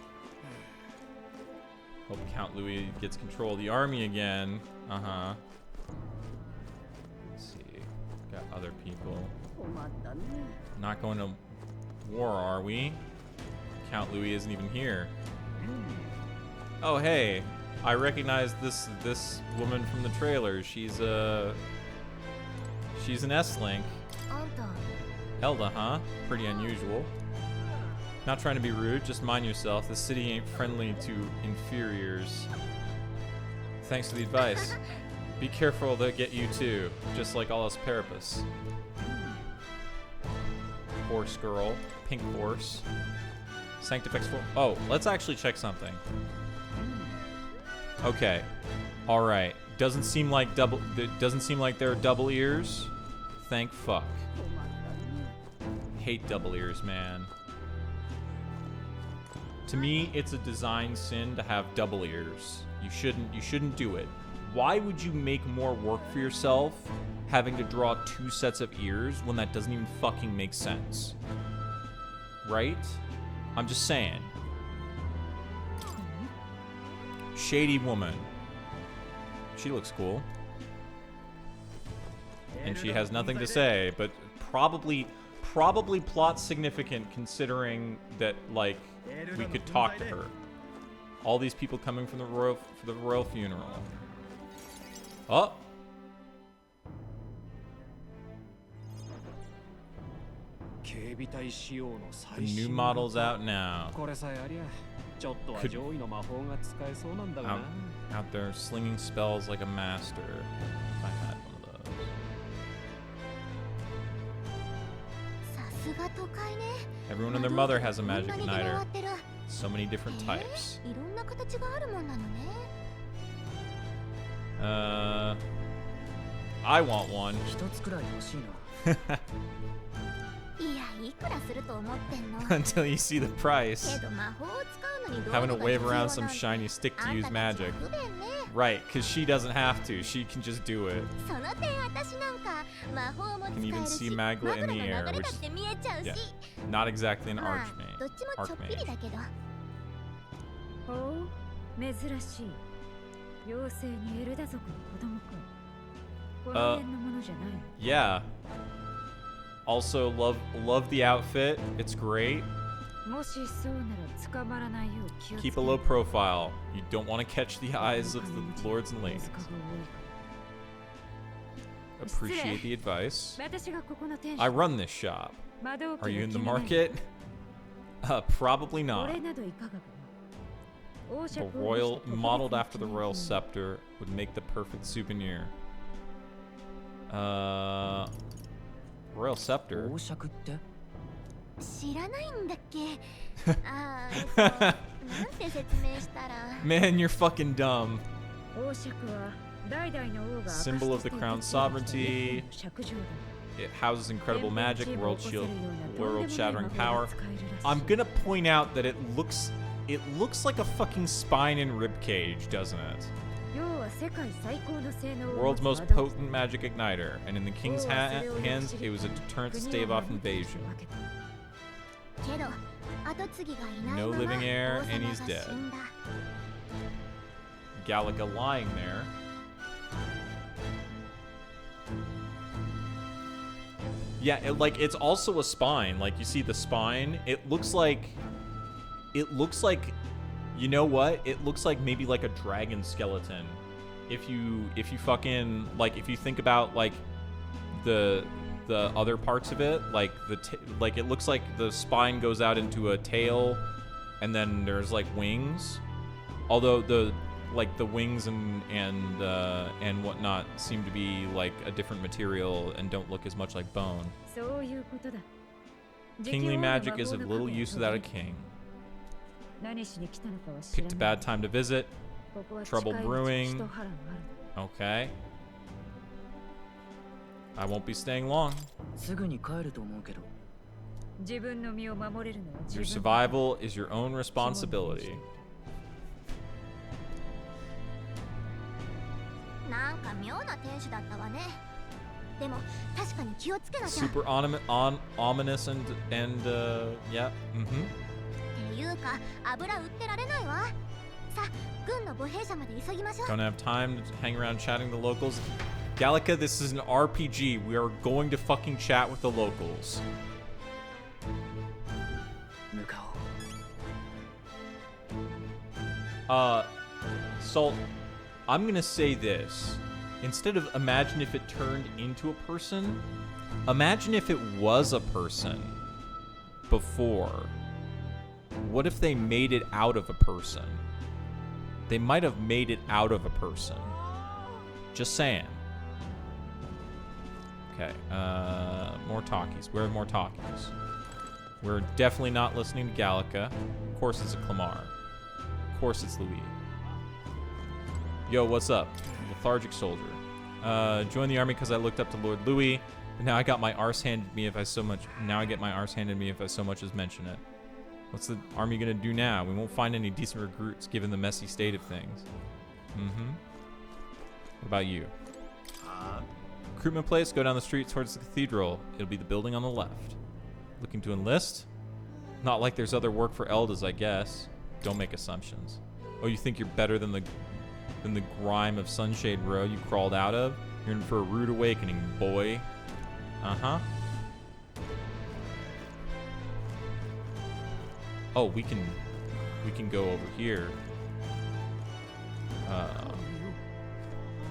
Hope Count Louis gets control of the army again. Uh-huh. Let's see. Got other people. Not going to war, are we? Count Louis isn't even here. Oh, hey. I recognize this woman from the trailer. She's an S-Link. Elda, huh? Pretty unusual. Not trying to be rude, just mind yourself. The city ain't friendly to inferiors. Thanks for the advice. Be careful, they'll get you too, just like all us Parapus. Horse girl, pink horse. Sanctifex 4. Oh, let's actually check something. Okay. Alright. Doesn't seem like there are double ears. Thank fuck. Hate double ears, man. To me, it's a design sin to have double ears. You shouldn't do it. Why would you make more work for yourself having to draw 2 sets of ears when that doesn't even fucking make sense? Right? I'm just saying. Shady woman. She looks cool. And she has nothing to say, but probably plot significant considering that, like, we could talk to her. All these people coming from for the royal funeral. Oh! The new model's out now. Out there slinging spells like a master. If I had one of those. Everyone and their mother has a magic igniter. So many different types. I want one. Until you see the price. Having to wave around some shiny stick-to-use magic. Right, because she doesn't have to. She can just do it. Can even see Magla in the air, which is, yeah, not exactly an archmage. Yeah. Also, love the outfit. It's great. Keep a low profile. You don't want to catch the eyes of the lords and ladies. Appreciate the advice. I run this shop. Are you in the market? Probably not. A royal, modeled after the royal scepter, would make the perfect souvenir. Royal scepter. Man, you're fucking dumb. Symbol of the crown's sovereignty. It houses incredible magic, world-shattering power. I'm gonna point out that it looks like a fucking spine and rib cage, doesn't it? World's most potent magic igniter, and in the king's hands, it was a deterrent to stave off invasion. No living heir, and he's dead. Galaga lying there. Yeah, it's also a spine. Like, you see the spine. It looks like, you know what? It looks like maybe like a dragon skeleton. If you fucking, like, if you think about, like, the the other parts of it, like like it looks like the spine goes out into a tail, and then there's like wings. Although the wings and whatnot seem to be like a different material and don't look as much like bone. Kingly magic is of little use without a king. Picked a bad time to visit. Trouble brewing. Okay. I won't be staying long. Your survival is your own responsibility. Super ominous and yeah. Don't have time to hang around chatting to locals. Gallica, this is an RPG. We are going to fucking chat with the locals. Salt, I'm gonna say this. Instead of imagine if it turned into a person, imagine if it was a person before. What if they made it out of a person? They might have made it out of a person. Just saying. Okay, more talkies. Where are more talkies? We're definitely not listening to Gallica. Of course it's a Clamar. Of course it's Louis. Yo, what's up? Lethargic soldier. Joined the army because I looked up to Lord Louis, but now I got my arse handed me if I so much. Now I get my arse handed me if I so much as mention it. What's the army gonna do now? We won't find any decent recruits given the messy state of things. What about you? Recruitment place, go down the street towards the cathedral. It'll be the building on the left. Looking to enlist? Not like there's other work for Eldas, I guess. Don't make assumptions. Oh, you think you're better than the grime of Sunshade Row you crawled out of? You're in for a rude awakening, boy. Uh-huh. Oh, we can go over here.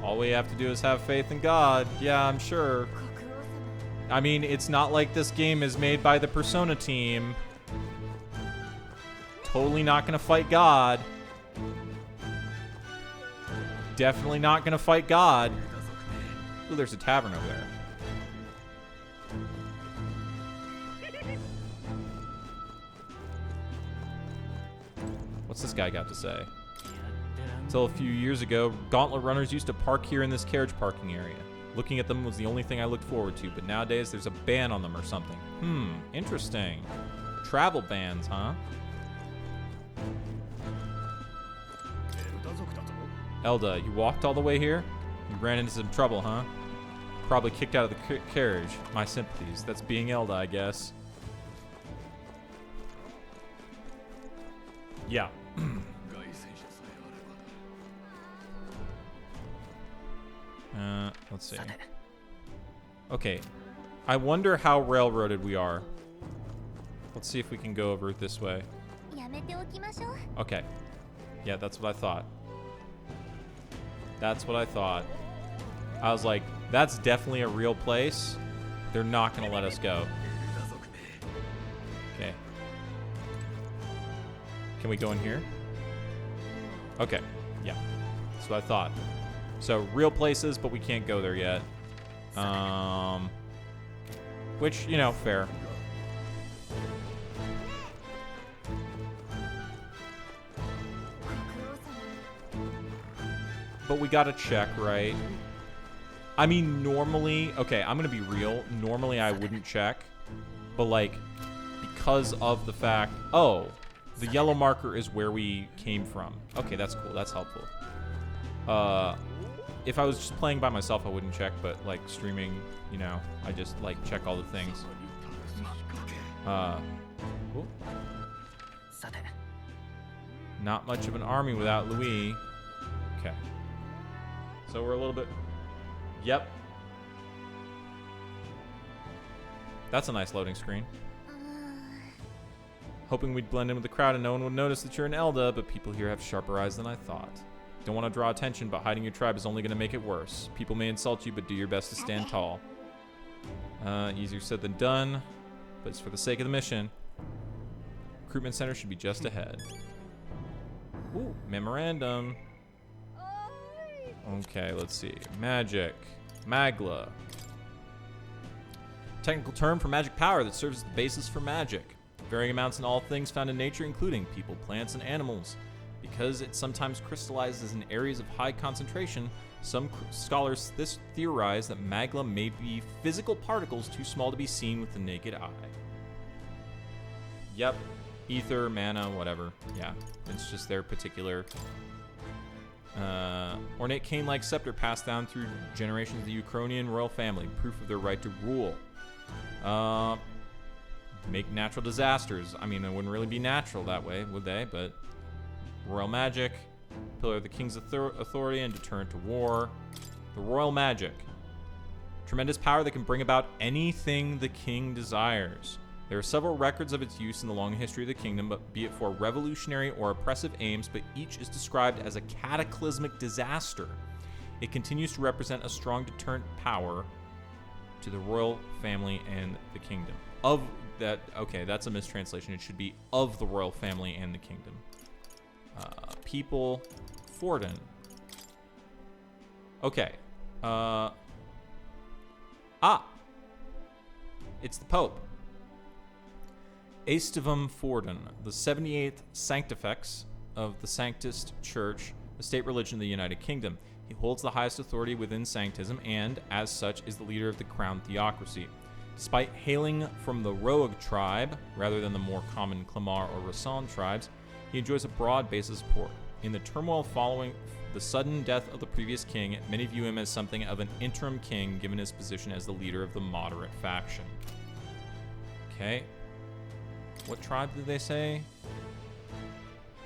All we have to do is have faith in God. Yeah, I'm sure. I mean, it's not like this game is made by the Persona team. Totally not gonna fight God. Definitely not gonna fight God. Ooh, there's a tavern over there. What's this guy got to say? Until a few years ago, Gauntlet runners used to park here in this carriage parking area. Looking at them was the only thing I looked forward to, but nowadays there's a ban on them or something. Interesting. Travel bans, huh? Elda, you walked all the way here? You ran into some trouble, huh? Probably kicked out of the carriage. My sympathies. That's being Elda, I guess. Yeah. Let's see. Okay. I wonder how railroaded we are. Let's see if we can go over this way. Okay. Yeah, that's what I thought. That's what I thought. I was like, that's definitely a real place. They're not going to let us go. Okay. Can we go in here? Okay. Yeah. That's what I thought. So, real places, but we can't go there yet. Which, you know, fair. But we gotta check, right? I mean, normally... Okay, I'm gonna be real. Normally, I wouldn't check. But, like, because of the fact... Oh, the yellow marker is where we came from. Okay, that's cool. That's helpful. If I was just playing by myself, I wouldn't check. But, like, streaming, you know, I just, like, check all the things. Ooh. Not much of an army without Louis. Okay. So we're a little bit... Yep. That's a nice loading screen. Hoping we'd blend in with the crowd and no one would notice that you're an Elda, but people here have sharper eyes than I thought. Don't want to draw attention, but hiding your tribe is only going to make it worse. People may insult you, but do your best to stand tall. Easier said than done, but it's for the sake of the mission. Recruitment center should be just ahead. Ooh, memorandum. Okay, let's see. Magic. Magla. Technical term for magic power that serves as the basis for magic. Varying amounts in all things found in nature, including people, plants, and animals. Because it sometimes crystallizes in areas of high concentration, some scholars theorize that magla may be physical particles too small to be seen with the naked eye. Yep. Ether, mana, whatever. Yeah, it's just their particular ornate cane-like scepter passed down through generations of the Ukrainian royal family, proof of their right to rule. Make natural disasters. I mean, it wouldn't really be natural that way, would they? But royal magic, pillar of the king's authority and deterrent to war. The royal magic. Tremendous power that can bring about anything the king desires. There are several records of its use in the long history of the kingdom, but be it for revolutionary or oppressive aims, but each is described as a cataclysmic disaster. It continues to represent a strong deterrent power to the royal family and the kingdom. Of that, okay, that's a mistranslation. It should be of the royal family and the kingdom. People, Forden. Okay. It's the Pope. Aestivum Forden, the 78th Sanctifex of the Sanctist Church, the state religion of the United Kingdom. He holds the highest authority within Sanctism and, as such, is the leader of the crown theocracy. Despite hailing from the Roag tribe, rather than the more common Clamar or Rasan tribes, he enjoys a broad base of support. In the turmoil following the sudden death of the previous king, many view him as something of an interim king given his position as the leader of the moderate faction. Okay. What tribe did they say?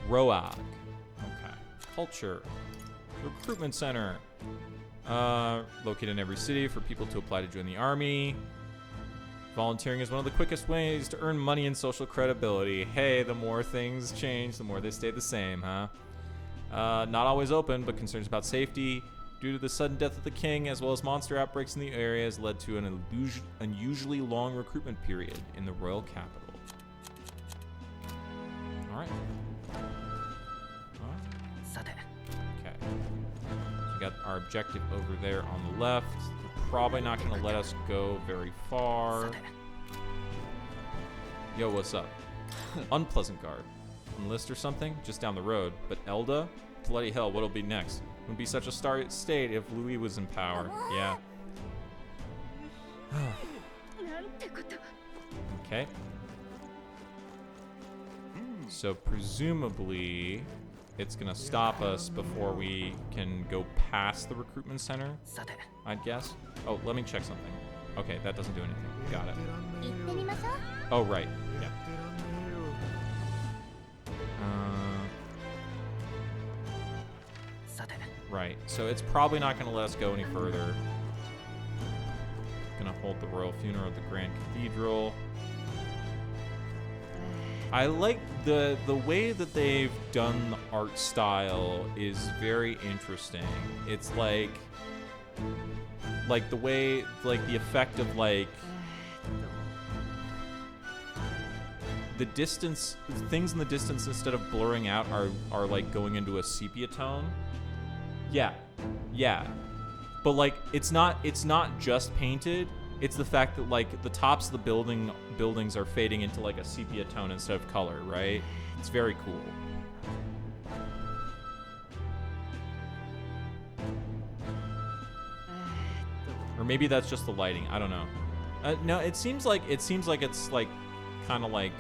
Roag. Okay. Culture. Recruitment center. Located in every city for people to apply to join the army. Volunteering is one of the quickest ways to earn money and social credibility. Hey, the more things change, the more they stay the same, huh? Not always open, but concerns about safety due to the sudden death of the king, as well as monster outbreaks in the area, has led to an unusually long recruitment period in the royal capital. Alright. Okay. We got our objective over there on the left. They're probably not going to let us go very far. Yo, what's up? Unpleasant guard. Enlist or something? Just down the road. But Elda? Bloody hell, what'll be next? It would be such a state if Louis was in power. Yeah. Okay. So presumably, it's gonna stop us before we can go past the recruitment center, I'd guess. Oh, let me check something. Okay, that doesn't do anything. Got it. Oh, right. Yeah. Right. So it's probably not going to let us go any further. Gonna hold the royal funeral at the Grand Cathedral. I like the way that they've done the art style is very interesting. It's like the way, like the effect of like the distance, things in the distance instead of blurring out are like going into a sepia tone. Yeah. But like it's not just painted. It's the fact that like the tops of the buildings are fading into like a sepia tone instead of color, right? It's very cool. Or maybe that's just the lighting. I don't know. No, it seems like it's like kind of like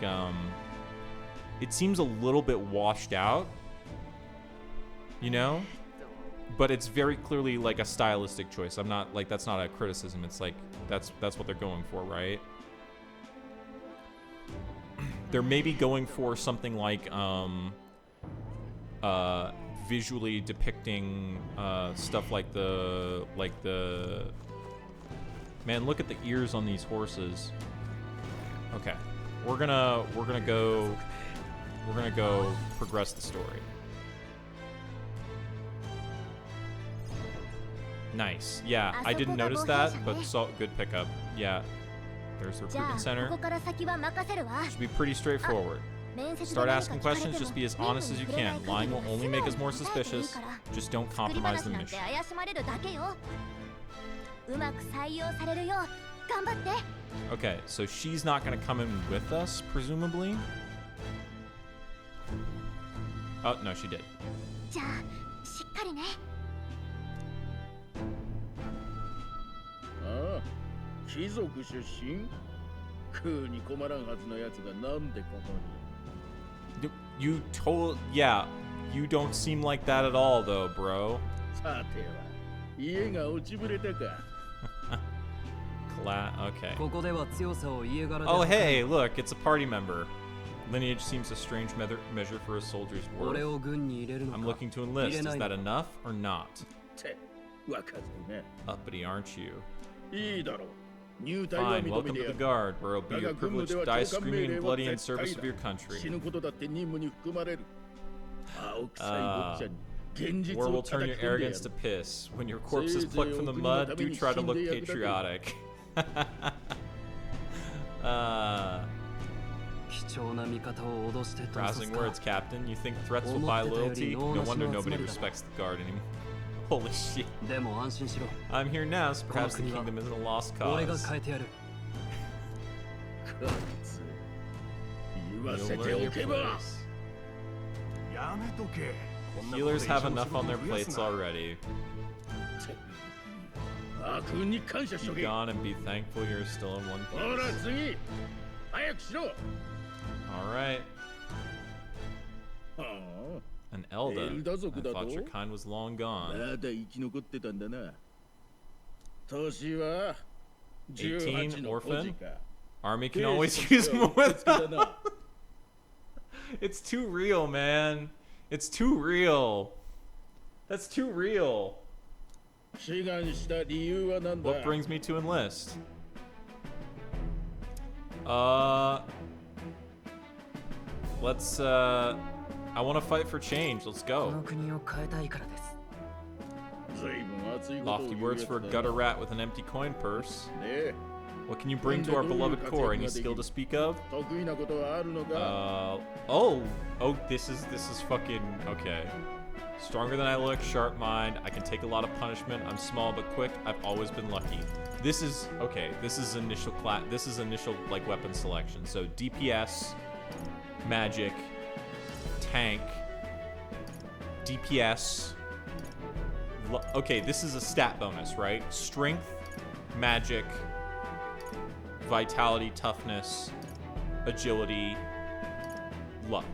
it seems a little bit washed out, you know? But it's very clearly like a stylistic choice. I'm not like, that's not a criticism. It's like that's what they're going for, right? They're maybe going for something like visually depicting stuff like the man, look at the ears on these horses. Okay. We're gonna go progress the story. Nice. Yeah, I didn't notice that, but good pickup. Yeah. There's the recruitment center. Should be pretty straightforward. Start asking questions, just be as honest as you can. Lying will only make us more suspicious. Just don't compromise the mission. Okay, so she's not gonna come in with us, presumably? Oh, no, she did. じゃあしっかりね。ああ、貴族出身？食うに困らんはずのやつがなんでここに？ Yeah, you don't seem like that at all, though, bro. さては、家が落ちぶれたか。Okay. ここでは強さを家柄で。 Oh, hey, look, it's a party member. Lineage seems a strange measure for a soldier's worth. I'm looking to enlist. Is that enough or not? Uppity, aren't you? Fine, welcome to the guard, where it'll be your privilege to die screaming and bloody in service of your country. War will turn your arrogance to piss. When your corpse is plucked from the mud, do try to look patriotic. Rousing words, Captain. You think threats will buy loyalty? No wonder nobody respects the guard anymore. Holy shit. I'm here now, so perhaps the kingdom isn't a lost cause. Healers have enough on their plates already. Be gone and be thankful you're still in one piece. Alright. An Elda. I thought your kind was long gone. 18, orphan? Army can always use more than them. It's too real, man. It's too real. That's too real. What brings me to enlist? Let's, I want to fight for change. Let's go. Lofty words for a gutter rat with an empty coin purse. What can you bring to our beloved corps? Any skill to speak of? This is fucking okay. Stronger than I look, sharp mind. I can take a lot of punishment. I'm small but quick. I've always been lucky. This is okay. This is initial class. This is initial like weapon selection. So DPS, magic, tank, DPS. Okay, this is a stat bonus, right? Strength, magic, vitality, toughness, agility, luck.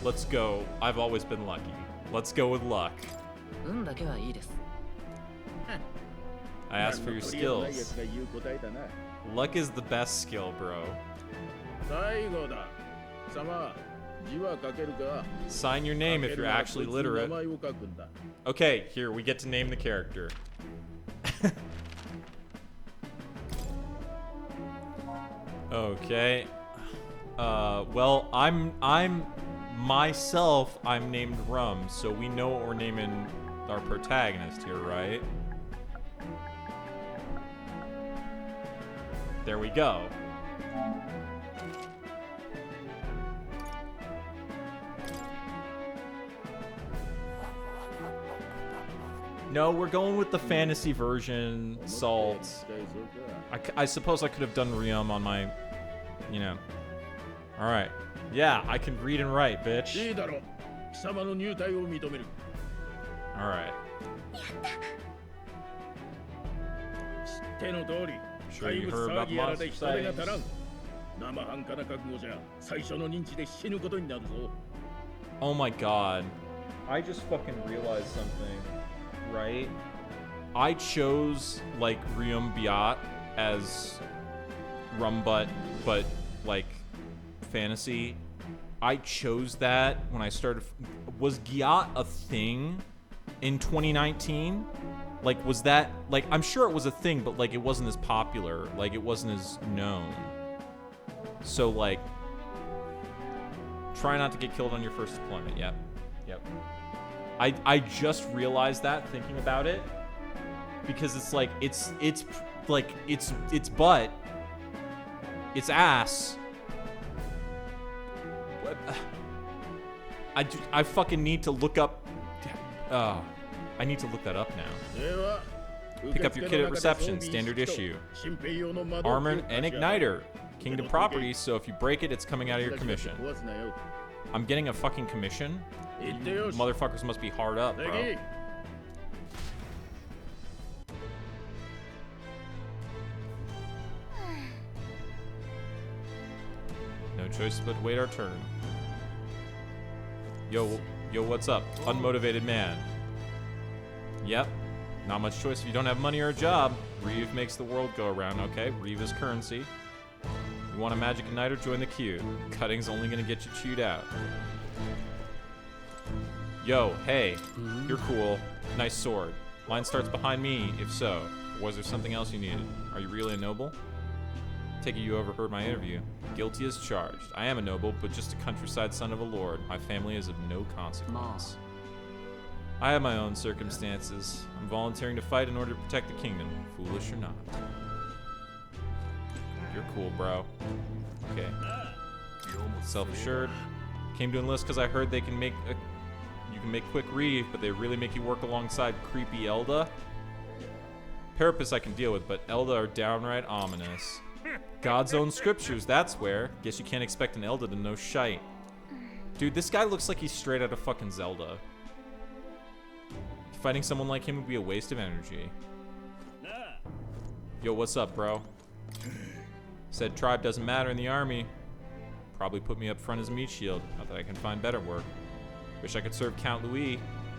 Let's go. I've always been lucky. Let's go with luck. I asked for your skills. Luck is the best skill, bro. Sign your name if you're actually literate. Okay, here, we get to name the character. Okay. Well, I'm myself, I'm named Rum, so we know what we're naming our protagonist here, right? There we go. No, we're going with the fantasy version, Salt. I suppose I could have done Riom on my, you know. Alright. Yeah, I can read and write, bitch. Alright. Sure you heard about the monster sightings? Oh my god. I just fucking realized something, right? I chose, like, Riom Biat as Rumbutt, but, like, fantasy. I chose that when I started. Was Giat a thing in 2019? Like, was that, like, I'm sure it was a thing, but, like, it wasn't as popular. Like, it wasn't as known. So, like, try not to get killed on your first deployment. Yep. I just realized that thinking about it. because it's like it's butt, it's ass. What? I fucking need to look up. I need to look that up now. Pick up your kit at reception, standard issue. Armor and igniter. Kingdom property, so if you break it, it's coming out of your commission. I'm getting a fucking commission? You motherfuckers must be hard up, bro. No choice but to wait our turn. Yo, what's up? Unmotivated man. Yep. Not much choice if you don't have money or a job. Reeve makes the world go around, okay? Reeve is currency. You want a magic igniter? Join the queue. Cutting's only gonna get you chewed out. Yo, hey, you're cool. Nice sword. Line starts behind me, if so. Was there something else you needed? Are you really a noble? Take it you overheard my interview. Guilty as charged. I am a noble, but just a countryside son of a lord. My family is of no consequence. I have my own circumstances. I'm volunteering to fight in order to protect the kingdom, foolish or not. You're cool, bro. Okay. Self-assured. Came to enlist because I heard they can make you can make quick Reeve, but they really make you work alongside creepy Elda. Parapus I can deal with, but Elda are downright ominous. God's own scriptures, that's where. Guess you can't expect an Elda to know shite. Dude, this guy looks like he's straight out of fucking Zelda. Fighting someone like him would be a waste of energy. Yo, what's up, bro? Said tribe doesn't matter in the army. Probably put me up front as meat shield. Not that I can find better work. Wish I could serve Count Louis.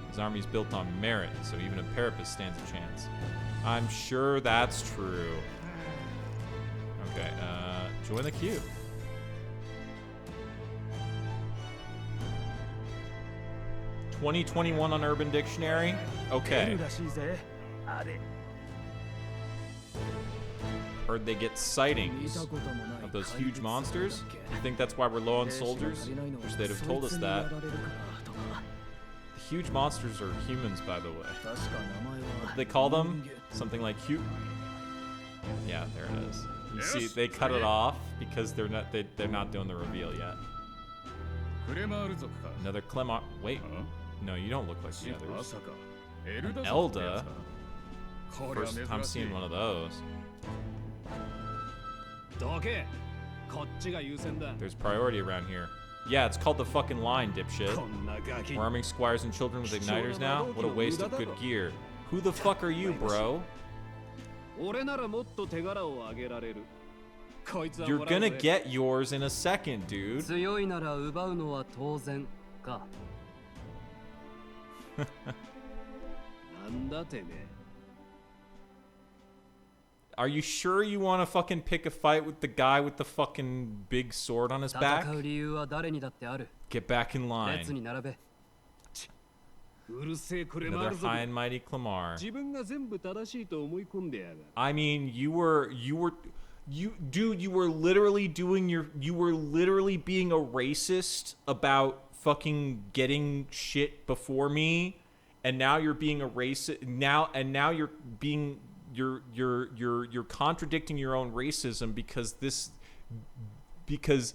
His army's built on merit, so even a Parapus stands a chance. I'm sure that's true. Okay, join the queue. $2021 on Urban Dictionary? Okay. Heard they get sightings of those huge monsters. You think that's why we're low on soldiers? Wish they'd have told us that. The huge monsters are humans, by the way. What do they call them? Something like cute. Yeah, there it is. You see, they cut it off because they're not doing the reveal yet. Another Clemar. Wait. No, you don't look like the others. An Elda? First time seeing one of those. There's priority around here. Yeah, it's called the fucking line, dipshit. We're arming squires and children with igniters now? What a waste of good gear. Who the fuck are you, bro? You're gonna get yours in a second, dude. Are you sure you want to fucking pick a fight with the guy with the fucking big sword on his back? Get back in line. Another high and mighty Clemar. I mean, you were literally being a racist about fucking getting shit before me, and now you're being a racist now you're being you're contradicting your own racism because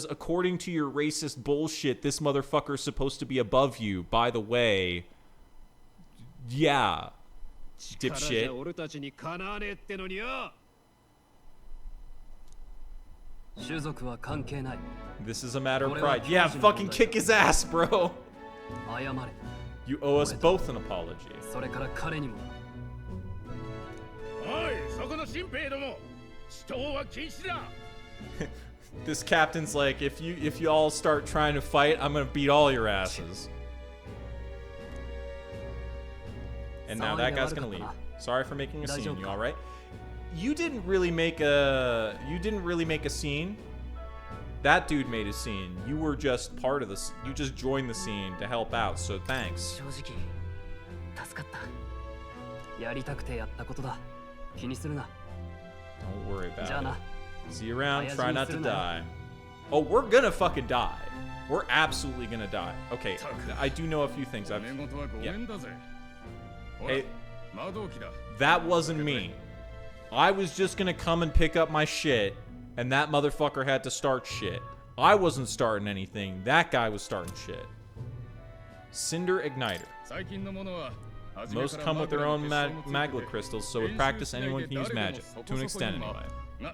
according to your racist bullshit, this motherfucker's supposed to be above you. By the way, yeah, dipshit. This is a matter of pride. Yeah, fucking kick his ass, bro. You owe us both an apology. This captain's like, if you all start trying to fight, I'm gonna beat all your asses. And now that guy's gonna leave. Sorry for making a scene. You all right? You didn't really make a scene. That dude made a scene. You were just part of this. You just joined the scene to help out. So thanks. Don't worry about it. See you around. Try not to die. Oh, we're gonna fucking die. We're absolutely gonna die. Okay, I do know a few things. Yeah. Hey, That wasn't me. I was just gonna come and pick up my shit, and that motherfucker had to start shit. I wasn't starting anything. That guy was starting shit. Cinder Igniter. Most come with their own magma crystals, so with practice anyone can use magic. To an extent anyway.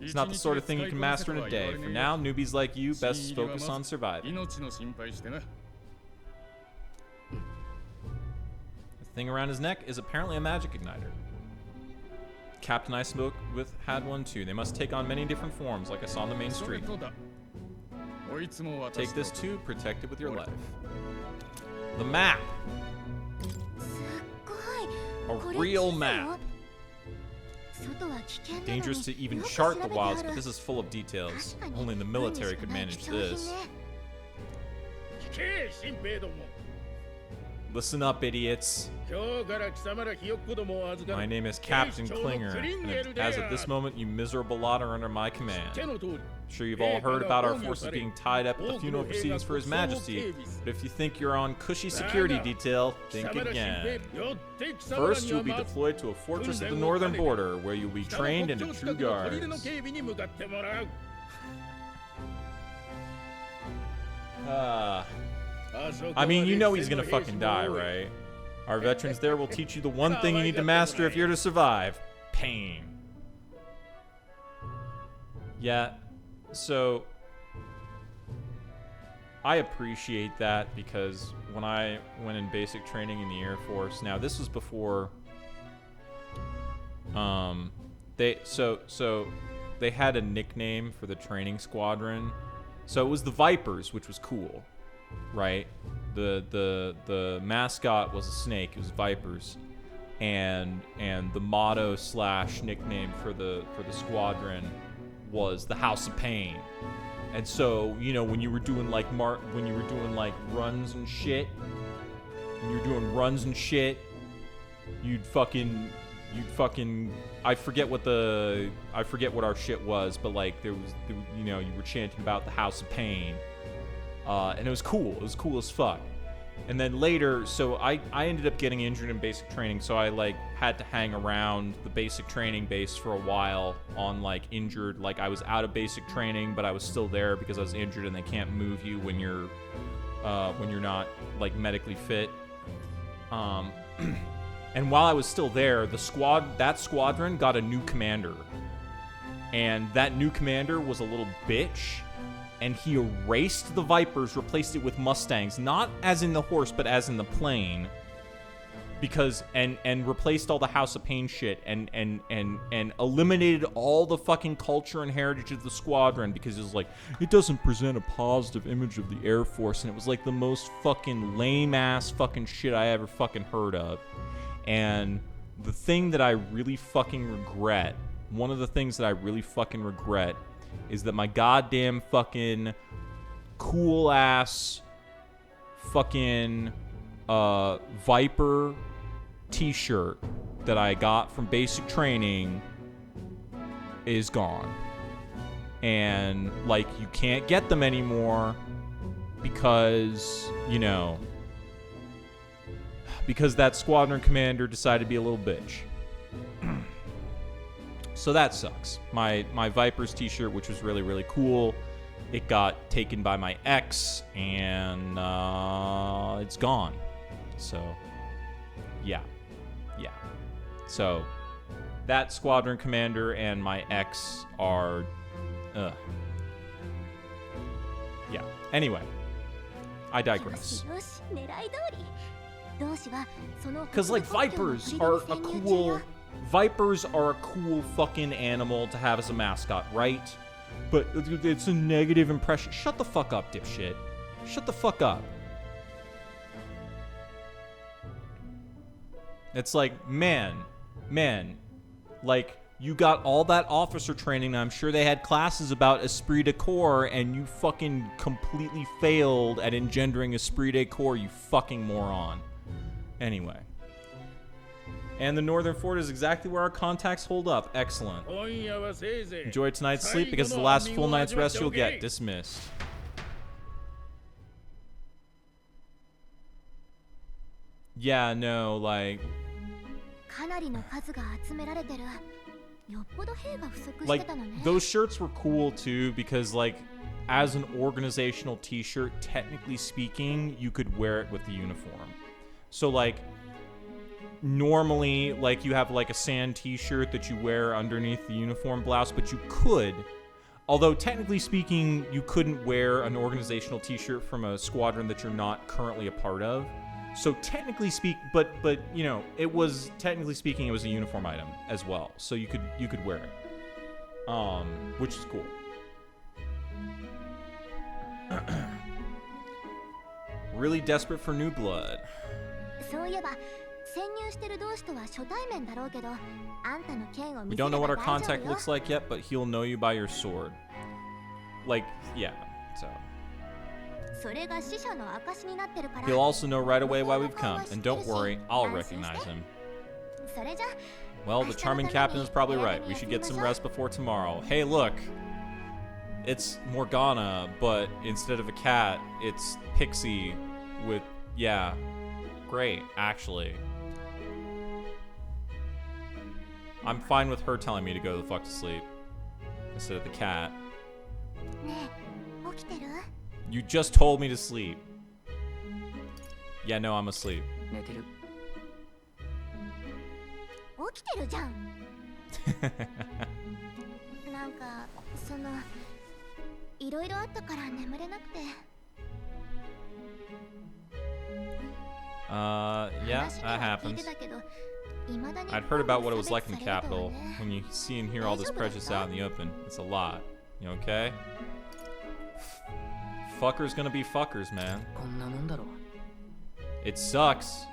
It's not the sort of thing you can master in a day. For now, newbies like you best focus on surviving. The thing around his neck is apparently a magic igniter. Captain I spoke with had one too. They must take on many different forms, like I saw on the main street. Take this too, protect it with your life. The map! A real map! Dangerous to even chart the wilds, but this is full of details. Only the military could manage this. Listen up, idiots. My name is Captain Klinger, and as of this moment, you miserable lot are under my command. I'm sure you've all heard about our forces being tied up at the funeral proceedings for His Majesty, but if you think you're on cushy security detail, think again. First, you'll be deployed to a fortress at the northern border, where you'll be trained into true guards. I mean, you know he's gonna fucking die, right? Our veterans there will teach you the one thing you need to master if you're to survive. Pain. Yeah, so I appreciate that, because when I went in basic training in the Air Force, now this was before they had a nickname for the training squadron. So it was the Vipers, which was cool, right? The mascot was a snake. It was Vipers, and the motto / nickname for the squadron was the House of Pain. And so, you know, when you were doing like runs and shit, you'd fucking I forget what our shit was, but like you were chanting about the House of Pain. And it was cool. It was cool as fuck. And then later, so I ended up getting injured in basic training, so I like had to hang around the basic training base for a while on like injured. Like I was out of basic training, but I was still there because I was injured, and they can't move you when you're not like medically fit. And while I was still there, that squadron got a new commander, and that new commander was a little bitch. And he erased the Vipers, replaced it with Mustangs, not as in the horse, but as in the plane, because and replaced all the House of Pain shit, and eliminated all the fucking culture and heritage of the squadron, because it was like, it doesn't present a positive image of the Air Force, and it was like the most fucking lame ass fucking shit I ever fucking heard of. And the thing that I really fucking regret, one of the things that I really fucking regret, is that my goddamn fucking cool ass fucking Viper t-shirt that I got from basic training is gone. And like, you can't get them anymore because, you know, because that squadron commander decided to be a little bitch. So that sucks. My Vipers t-shirt, which was really, really cool, it got taken by my ex, and it's gone. So, yeah. So, that squadron commander and my ex are, yeah. Anyway, I digress. Because, like, Vipers are a cool fucking animal to have as a mascot, right? But it's a negative impression. Shut the fuck up, dipshit. Shut the fuck up. It's like, man, like, you got all that officer training, and I'm sure they had classes about esprit de corps, and you fucking completely failed at engendering esprit de corps, you fucking moron. Anyway. And the northern fort is exactly where our contacts hold up. Excellent. Enjoy tonight's sleep, because it's the last full night's rest you'll get. Dismissed. Yeah, no, like, Like, those shirts were cool too because, like, as an organizational t-shirt, technically speaking, you could wear it with the uniform. So, like, normally, like, you have, like, a sand t-shirt that you wear underneath the uniform blouse, but you could, although technically speaking, you couldn't wear an organizational t-shirt from a squadron that you're not currently a part of. So technically but you know, it was, technically speaking, it was a uniform item as well. So you could wear it. Which is cool. Really desperate for new blood. We don't know what our contact looks like yet, but he'll know you by your sword. Like, yeah, so. He'll also know right away why we've come, and don't worry, I'll recognize him. Well, the charming captain is probably right. We should get some rest before tomorrow. Hey, look. It's Morgana, but instead of a cat, it's Pixie with, yeah. Great, actually. I'm fine with her telling me to go the fuck to sleep instead of the cat. You just told me to sleep. Yeah, no, I'm asleep. Yeah, that happens. I'd heard about what it was like in the capital. When you see and hear all this prejudice out in the open, it's a lot. You okay? Fuckers gonna be fuckers, man. It sucks.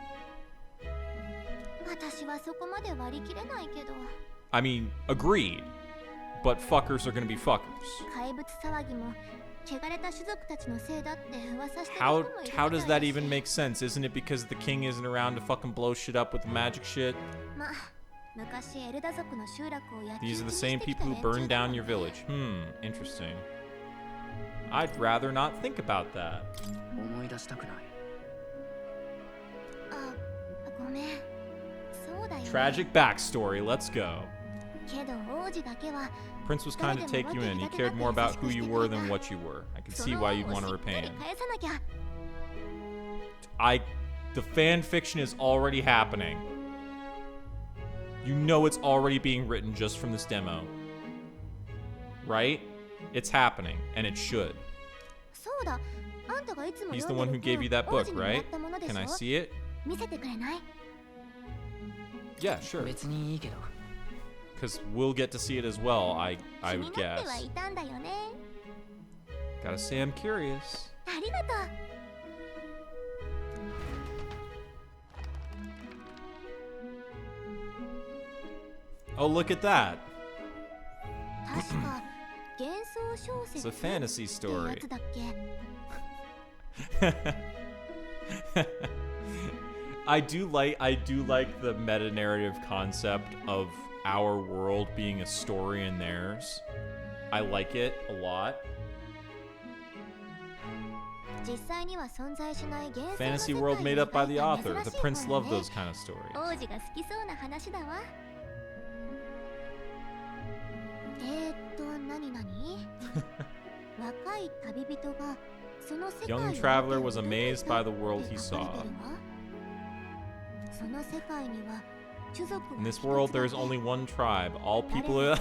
I mean, agreed. But fuckers are gonna be fuckers. How does that even make sense? Isn't it because the king isn't around to fucking blow shit up with the magic shit? These are the same people who burned down your village. Interesting. I'd rather not think about that. Tragic backstory, let's go. Prince was kind to take you in. He cared more about who you were than what you were. I can see why you'd want to repay him. The fan fiction is already happening. You know it's already being written just from this demo. Right? It's happening, and it should. He's the one who gave you that book, right? Can I see it? Yeah, sure. Because we'll get to see it as well, I would guess. Gotta say I'm curious. Oh, look at that. It's a fantasy story. I do like the meta-narrative concept of our world being a story in theirs. I like it a lot. Fantasy world made up by the author. The prince loved those kind of stories. Young traveler was amazed by the world he saw. In this world, there is only one tribe. All people are...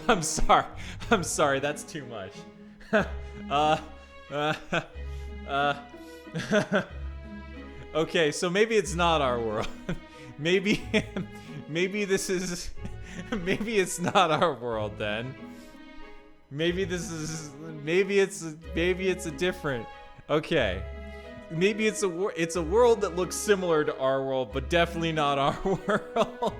I'm sorry, that's too much. Okay, so maybe it's not our world. maybe this is... Maybe it's not our world then. Maybe it's a different. Okay. Maybe it's a world that looks similar to our world, but definitely not our world.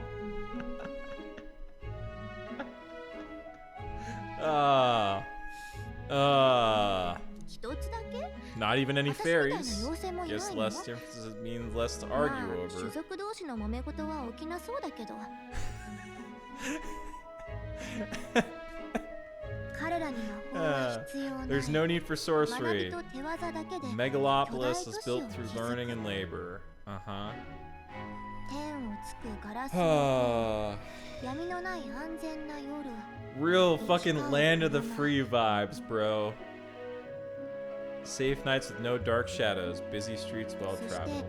Not even any fairies. Guess less differences means less to argue over. There's no need for sorcery. Megalopolis is built through learning and labor. Uh-huh. Real fucking land of the free vibes, bro. Safe nights with no dark shadows, busy streets well traveled.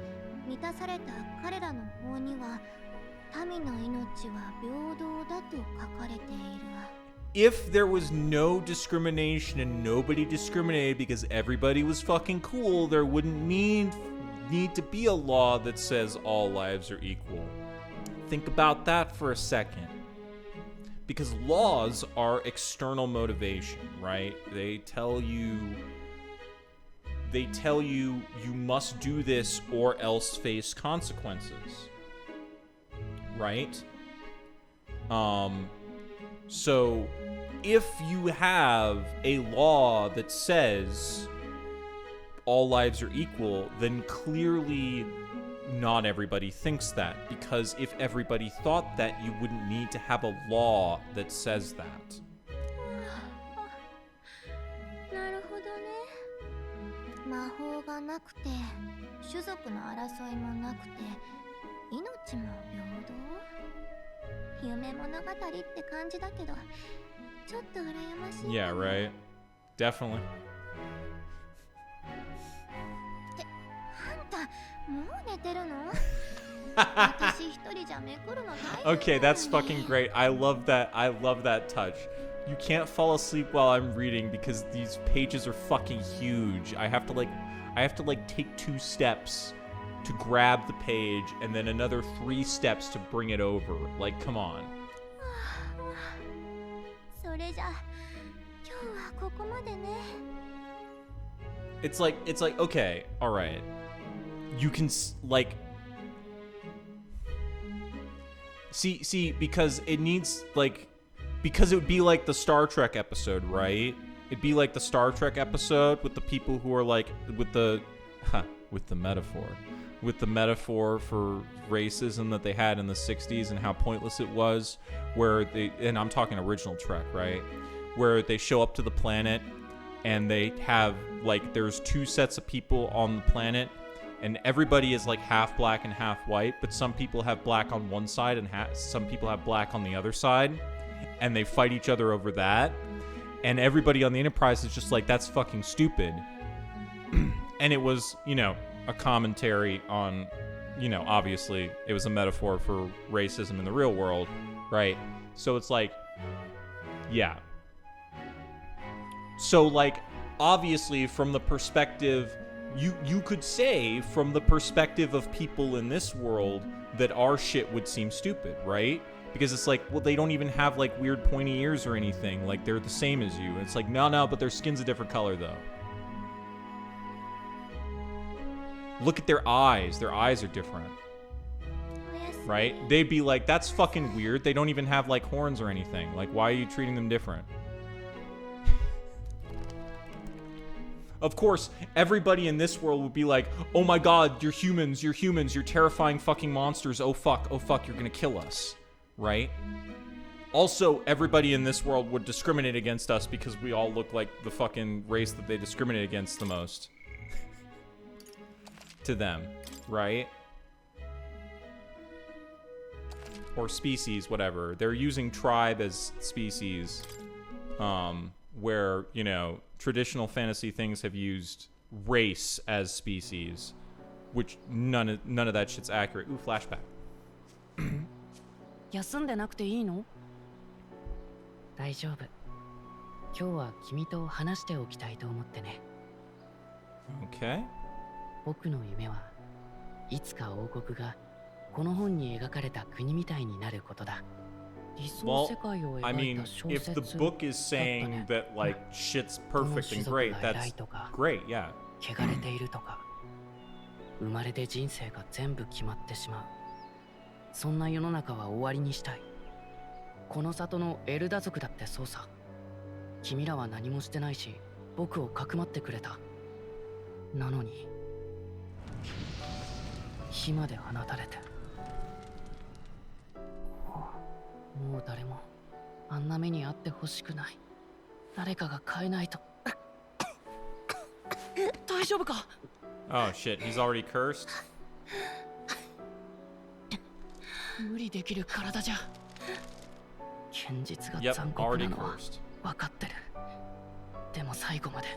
If there was no discrimination and nobody discriminated because everybody was fucking cool, there wouldn't need to be a law that says all lives are equal. Think about that for a second. Because laws are external motivation, right? They tell you you must do this or else face consequences. Right? So if you have a law that says all lives are equal, then clearly not everybody thinks that, because if everybody thought that, you wouldn't need to have a law that says that. Yeah, right. Definitely. Okay, that's fucking great. I love that touch. You can't fall asleep while I'm reading because these pages are fucking huge. I have to take 2 steps to grab the page and then another 3 steps to bring it over. Like, come on. It's like okay, all right. You can like see because it needs because it would be like the Star Trek episode, right? It'd be like the Star Trek episode with the people who are like with the metaphor for racism that they had in the 60s and how pointless it was, where and I'm talking original Trek, right? Where they show up to the planet and they have there's 2 sets of people on the planet and everybody is half black and half white, but some people have black on one side and some people have black on the other side, and they fight each other over that, and everybody on the Enterprise is just that's fucking stupid. And it was, a commentary on, obviously it was a metaphor for racism in the real world, right? So it's yeah. So obviously from the perspective, you could say from the perspective of people in this world that our shit would seem stupid, right? Because it's well, they don't even have weird pointy ears or anything. They're the same as you. And it's no, but their skin's a different color though. Look at their eyes. Their eyes are different. Right? They'd be that's fucking weird. They don't even have horns or anything. Why are you treating them different? Of course, everybody in this world would be oh my god, you're humans, you're terrifying fucking monsters, oh fuck, you're gonna kill us, right? Also, everybody in this world would discriminate against us because we all look like the fucking race that they discriminate against the most. To them, right? Or species, whatever. They're using tribe as species, where, traditional fantasy things have used race as species, which none of that shit's accurate. Ooh, flashback. 休んでなくていいの？大丈夫。今日は君と話しておきたいと思ってね。Okay. 僕の夢はいつか王国がこの本に描かれた国みたいになることだ。Well, I mean, if the book is saying that shit's perfect and great, that's great, yeah. 汚れているとか、生まれて人生が全部決まってしまう。そんな世の中は終わりにしたい。この里のエルダ族だってそうさ。君らは何もしてないし、僕をかくまってくれた。なのに、火まで放たれて。もう誰もあんな目にあってほしくない。誰かが変えないと。大丈夫か? Oh shit, he's already cursed? 無理できる体じゃ。現実が残酷なのは分かってる。でも最後まで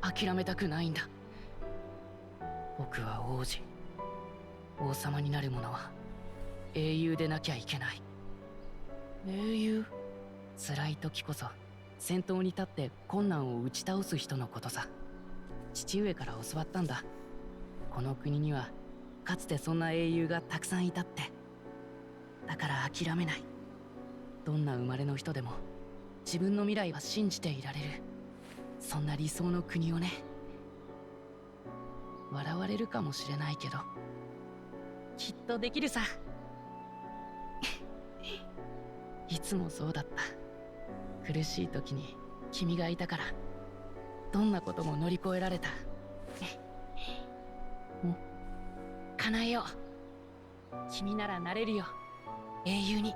諦めたくないんだ。僕は王子。王様になる者は英雄でなきゃいけない。英雄？辛い時こそ先頭に立って困難を打ち倒す人のことさ。父上から教わったんだ。この国にはかつてそんな英雄がたくさんいたって。だから諦めない。どんな生まれの人でも自分の未来は信じていられる。そんな理想の国をね。笑われるかもしれないけど、きっとできるさ。いつもそうだった。苦しい時に君がいたから、どんなことも乗り越えられた。叶えよう。君ならなれるよ、英雄に。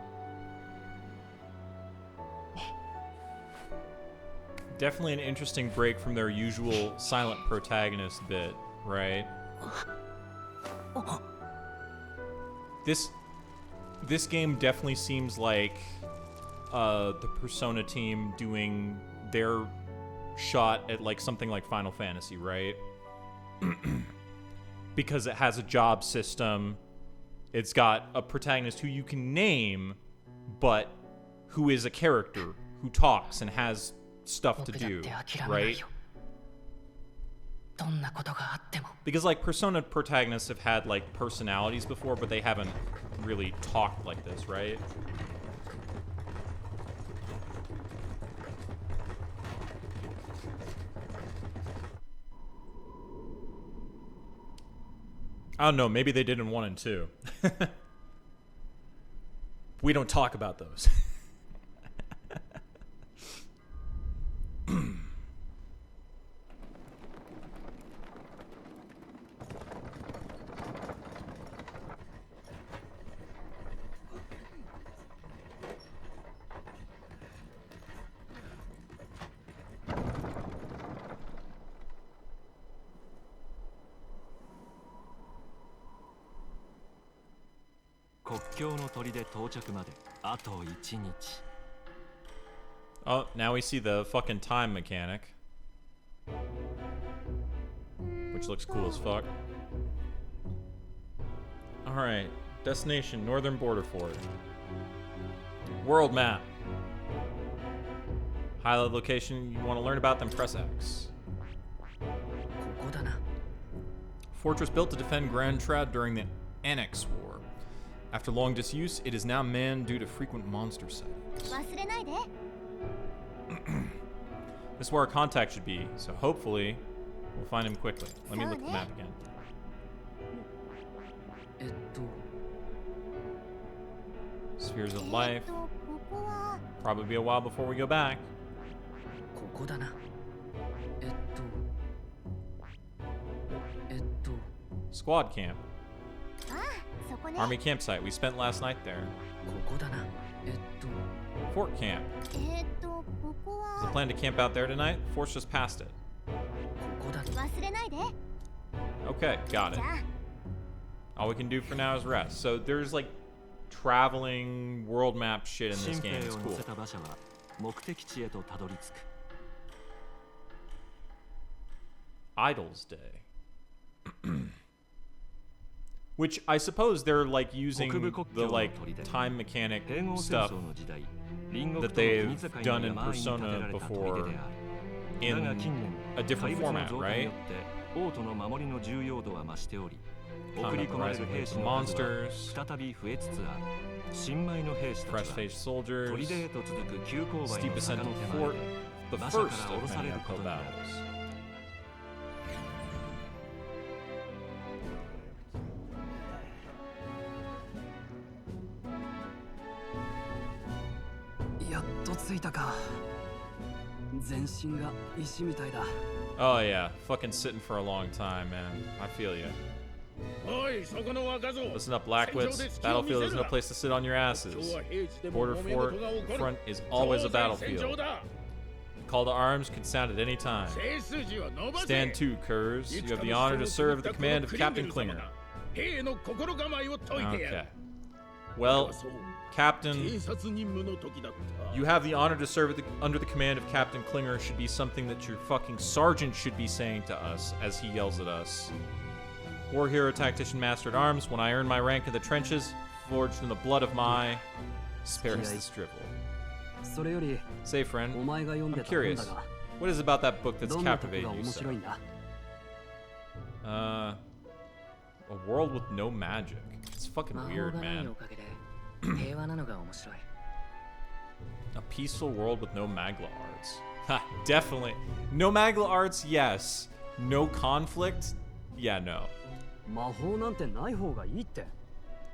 Definitely an interesting break from their usual silent protagonist bit, right? This game definitely seems like the Persona team doing their shot at like something like Final Fantasy, right? Because it has a job system. It's got a protagonist who you can name, but who is a character who talks and has stuff to do, right? Because like Persona protagonists have had like personalities before, but they haven't really talked like this, right? I don't know, maybe they did in 1 and 2. We don't talk about those. Oh, now we see the fucking time mechanic, which looks cool as fuck. Alright, destination, Northern Border Fort. World map. Highlight location you want to learn about, then press X. Fortress built to defend Grand Trad during the Annex War. After long disuse, it is now manned due to frequent monster sightings. This is where our contact should be, so hopefully we'll find him quickly. Let me look at the map again. Spheres of life. Probably be a while before we go back. Squad camp. Army campsite. We spent last night there. Fort camp. Is the plan to camp out there tonight? Force just passed it. Okay, got it. All we can do for now is rest. So there's like traveling world map shit in this game. It's cool. Idol's Day. Which I suppose they're like using the like time mechanic stuff that they've done in Persona before in a different format, right? Monsters, fresh-faced soldiers, steep ascent to the fort, the first of many uphill battles. Oh yeah, fucking sitting for a long time, man. I feel you. Listen up, Blackwits. Battlefield is no place to sit on your asses. Border fort front is always a battlefield. Call to arms could sound at any time. Stand to, Kurz. You have the honor to serve at the command of Captain Klinger. Okay. Well, Captain, you have the honor to serve under the command of Captain Klinger should be something that your fucking sergeant should be saying to us as he yells at us. War hero, tactician, master at arms. When I earn my rank in the trenches, forged in the blood of my... Spares this drivel. Say, friend, I'm curious. What is it about that book that's captivated you so? A world with no magic. It's fucking weird, man. A peaceful world with no Magla arts. Ha, definitely. No Magla arts, yes. No conflict? Yeah, no.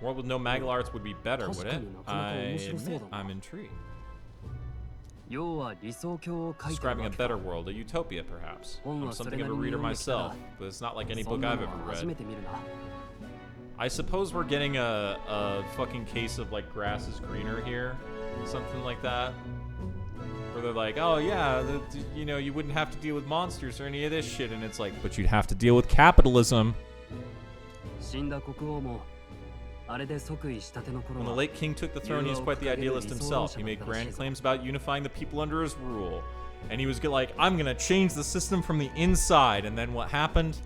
World with no Magla arts would be better, would it? I'm intrigued. Describing a better world, a utopia perhaps. I'm something of a reader myself, but it's not like any book I've ever read. I suppose we're getting a fucking case of like grass is greener here, something like that. Where they're like, oh yeah, you know, you wouldn't have to deal with monsters or any of this shit, and it's like, but you'd have to deal with capitalism. When the late king took the throne, he was quite the idealist himself. He made grand claims about unifying the people under his rule. And he was like, I'm gonna change the system from the inside. And then what happened?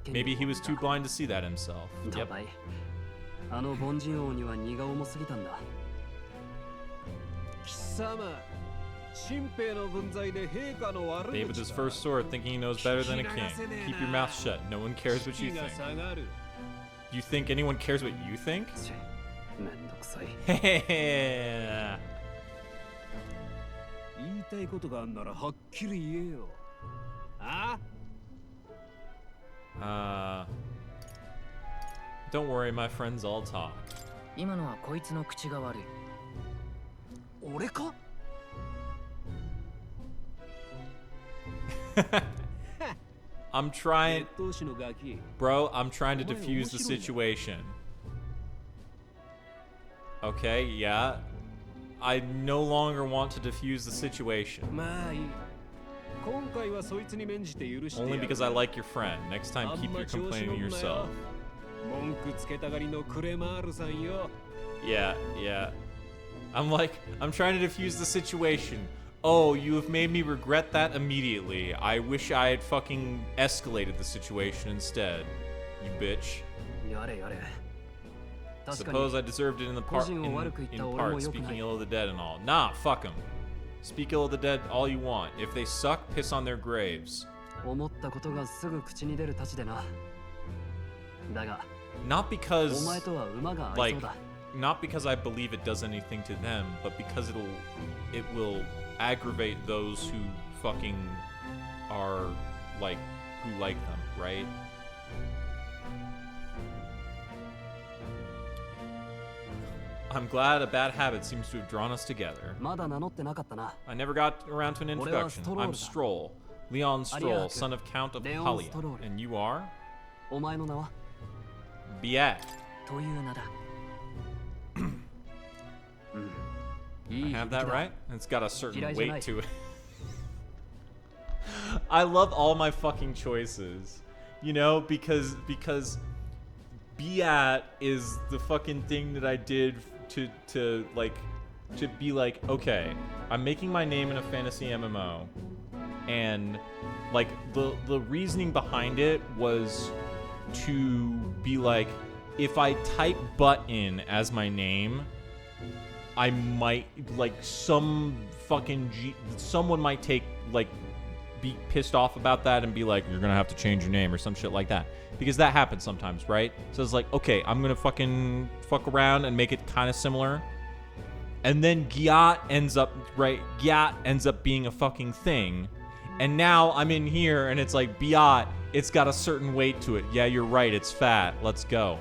Maybe he was too blind to see that himself. Yep. Babe with his first sword, thinking he knows better than a king. Keep your mouth shut. No one cares what you think. You think anyone cares what you think? Don't worry, my friends all talk. I'm trying, bro, I'm trying to defuse the situation. Okay, yeah. I no longer want to defuse the situation. Only because I like your friend. Next time, keep your complaining to yourself. Yeah. I'm trying to defuse the situation. Oh, you have made me regret that immediately. I wish I had fucking escalated the situation instead. You bitch. Suppose I deserved it in part, speaking ill of the dead and all. Nah, fuck them. Speak ill of the dead all you want. If they suck, piss on their graves. Not because, like, not because I believe it does anything to them, but because it will aggravate those who fucking are, like, who like them, right? I'm glad a bad habit seems to have drawn us together. I never got around to an introduction. I'm Stroll. Leon Stroll, son of Count of Halia. And you are? Biat. I have that right? It's got a certain weight to it. I love all my fucking choices. You know, because Biat is the fucking thing that I did to be like, okay, I'm making my name in a fantasy MMO, and like the reasoning behind it was to be like, if I type butt in as my name, I might, like, someone might take, like, be pissed off about that and be like, you're gonna have to change your name or some shit like that. Because that happens sometimes, right? So it's like, okay, I'm gonna fucking fuck around and make it kind of similar. And then Gyat ends up being a fucking thing. And now I'm in here and it's like, Biat, it's got a certain weight to it. Yeah, you're right, it's fat. Let's go.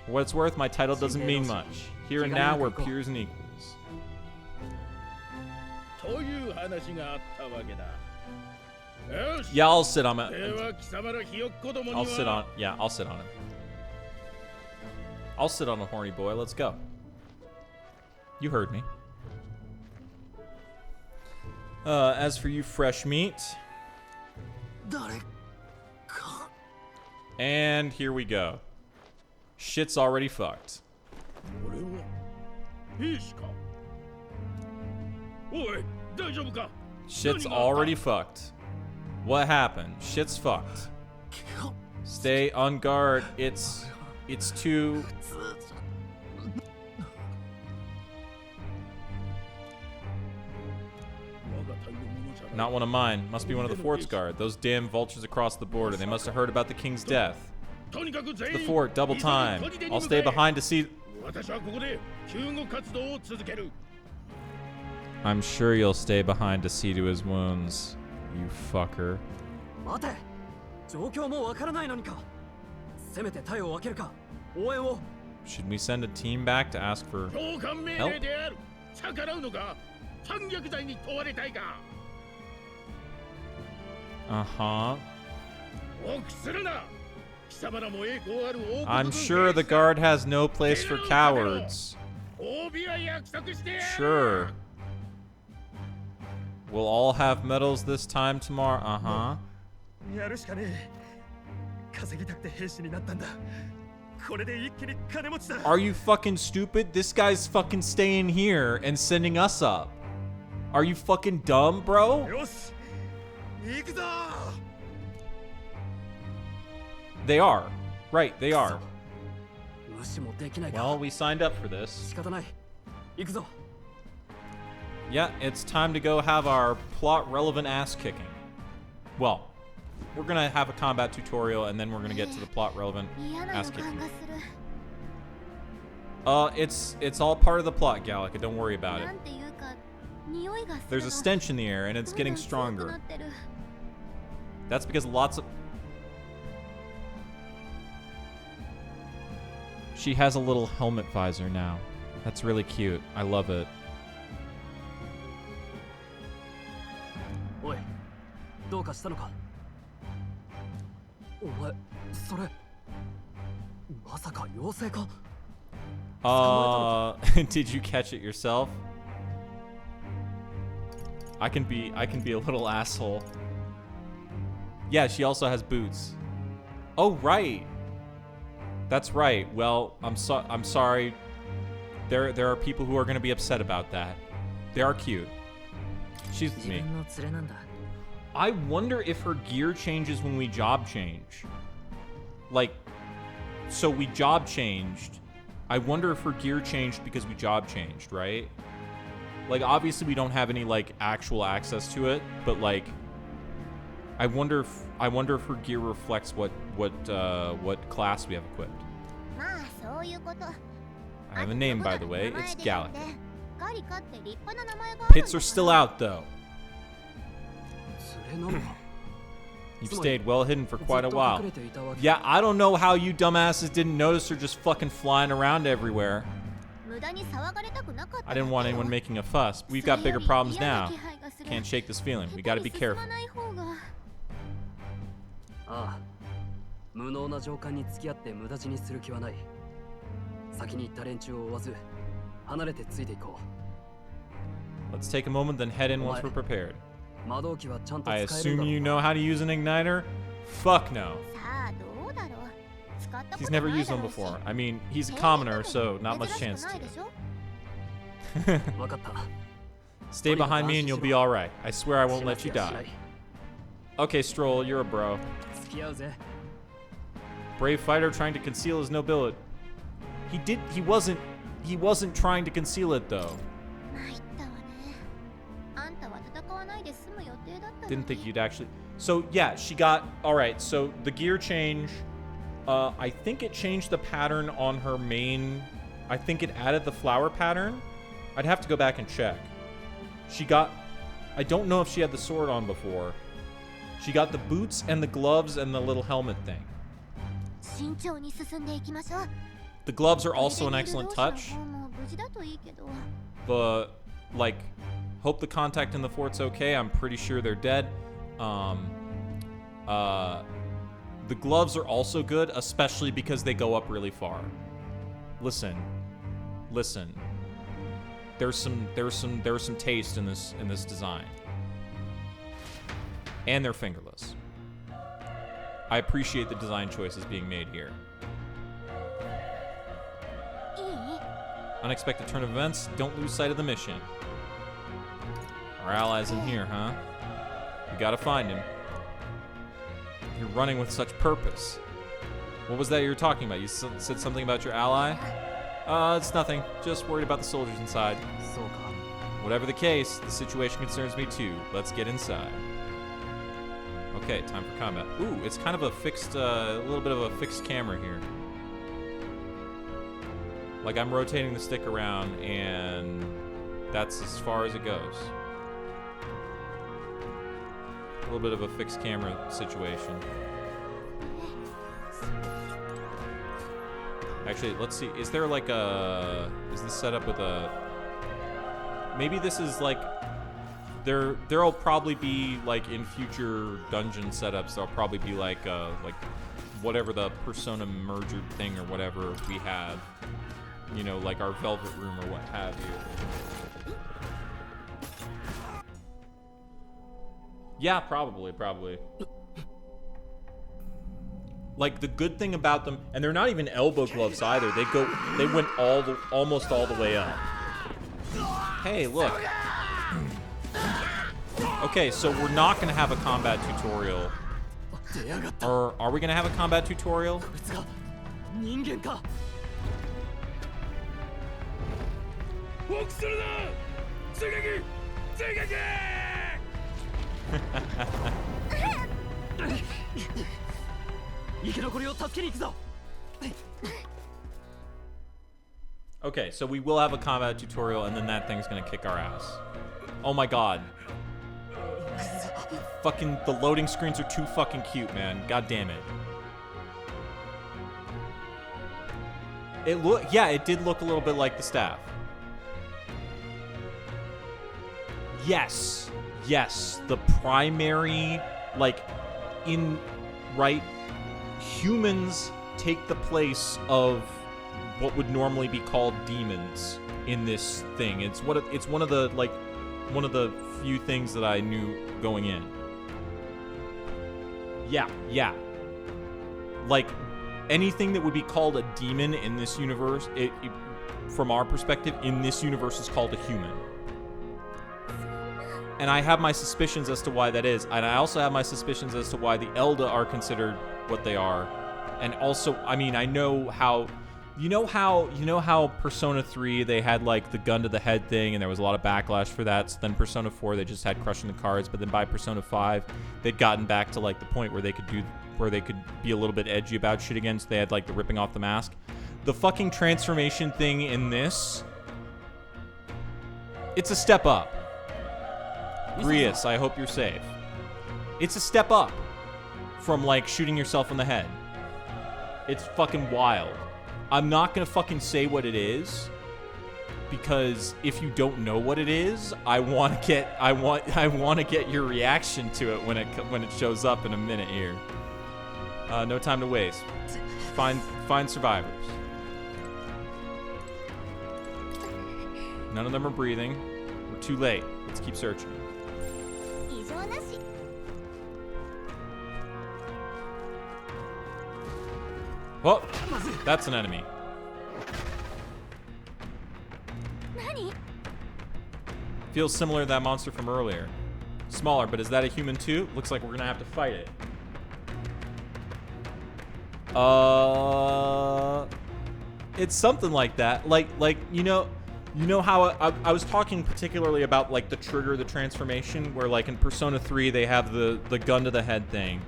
What it's worth, my title doesn't mean much. Here and now, we're peers and equals. Yeah, I'll sit on it. I'll sit on it. I'll sit on a horny boy. Let's go. You heard me. As for you, fresh meat. And here we go. Shit's already fucked. Shit's already fucked. What happened? Shit's fucked. Stay on guard. It's too... Not one of mine. Must be one of the fort's guard. Those damn vultures across the border. They must have heard about the king's death. The fort, double time. I'll stay behind to see... I'm sure you'll stay behind to see to his wounds, you fucker. Should we send a team back to ask for help? Uh-huh. I'm sure the guard has no place for cowards. Sure. We'll all have medals this time tomorrow. Uh-huh. Are you fucking stupid? This guy's fucking staying here and sending us up. Are you fucking dumb, bro? They are. Right, they are. Well, we signed up for this. Yeah, it's time to go have our plot-relevant ass-kicking. Well, we're gonna have a combat tutorial, and then we're gonna get to the plot-relevant ass-kicking. It's all part of the plot, Gallica. Don't worry about it. There's a stench in the air, and it's getting stronger. That's because lots of... She has a little helmet visor now. That's really cute. I love it. Did you catch it yourself? I can be a little asshole. Yeah, she also has boots. Oh, right. That's right. Well, I'm sorry. There are people who are going to be upset about that. They are cute. She's with me. I wonder if her gear changes when we job change. Like, so we job changed. I wonder if her gear changed because we job changed, right? Like, obviously we don't have any, like, actual access to it, but, like, I wonder if her gear reflects what class we have equipped. I have a name, by the way. It's Gallic. Pits are still out, though. You've stayed well hidden for quite a while. Yeah, I don't know how you dumbasses didn't notice her just fucking flying around everywhere. I didn't want anyone making a fuss. We've got bigger problems now. Can't shake this feeling. We gotta be careful. Let's take a moment, then head in once we're prepared. I assume you know how to use an igniter? Fuck no. He's never used one before. I mean, he's a commoner, so not much chance to. Stay behind me and you'll be alright. I swear I won't let you die. Okay, Stroll, you're a bro. Brave fighter trying to conceal his nobility. He wasn't trying to conceal it though. Didn't think you'd actually... So yeah, she got... Alright, so the gear change... I think it changed the pattern on her main... I think it added the flower pattern. I'd have to go back and check. She got... I don't know if she had the sword on before. She got the boots and the gloves and the little helmet thing. The gloves are also an excellent touch. But, like... Hope the contact in the fort's okay. I'm pretty sure they're dead. The gloves are also good, especially because they go up really far. Listen. there's some taste in this design. And they're fingerless. I appreciate the design choices being made here. Unexpected turn of events. Don't lose sight of the mission. Our ally's in here, huh? We gotta find him. You're running with such purpose. What was that you were talking about? You said something about your ally? It's nothing. Just worried about the soldiers inside. Whatever the case, the situation concerns me too. Let's get inside. Okay, time for combat. Ooh, it's kind of a fixed, a little bit of a fixed camera here. Like I'm rotating the stick around and that's as far as it goes. A little bit of a fixed camera situation. Actually, let's see. Is there like a... Is this set up with a... Maybe this is like... There'll probably be like in future dungeon setups, there'll probably be like whatever the Persona merger thing or whatever we have. You know, like our Velvet Room or what have you. Yeah, probably. Like the good thing about them, and they're not even elbow gloves either. They went almost all the way up. Hey, look. Okay, so we're not gonna have a combat tutorial. Or are we gonna have a combat tutorial? Okay, so we will have a combat tutorial and then that thing's gonna kick our ass. Oh my god. Fucking, the loading screens are too fucking cute, man. God damn it. Yeah, it did look a little bit like the staff. Yes, the primary, like, humans take the place of what would normally be called demons in this thing. It's one of the few things that I knew going in. Yeah. Like, anything that would be called a demon in this universe, from our perspective, in this universe is called a human. And I have my suspicions as to why that is. And I also have my suspicions as to why the Elda are considered what they are. And also, I mean, I know how... You know how Persona 3, they had, like, the gun to the head thing, and there was a lot of backlash for that. So then Persona 4, they just had crushing the cards. But then by Persona 5, they'd gotten back to, like, the point where they could be a little bit edgy about shit again. So they had, like, the ripping off the mask. The fucking transformation thing in this... It's a step up. Grius, I hope you're safe. It's a step up from, like, shooting yourself in the head. It's fucking wild. I'm not gonna fucking say what it is, because if you don't know what it is, I want to get your reaction to it when it shows up in a minute here. No time to waste. Find survivors. None of them are breathing. We're too late. Let's keep searching. Oh, that's an enemy. Feels similar to that monster from earlier. Smaller, but is that a human too? Looks like we're gonna have to fight it. It's something like that. Like you know how I was talking particularly about like the trigger, the transformation, where like in Persona 3 they have the gun to the head thing.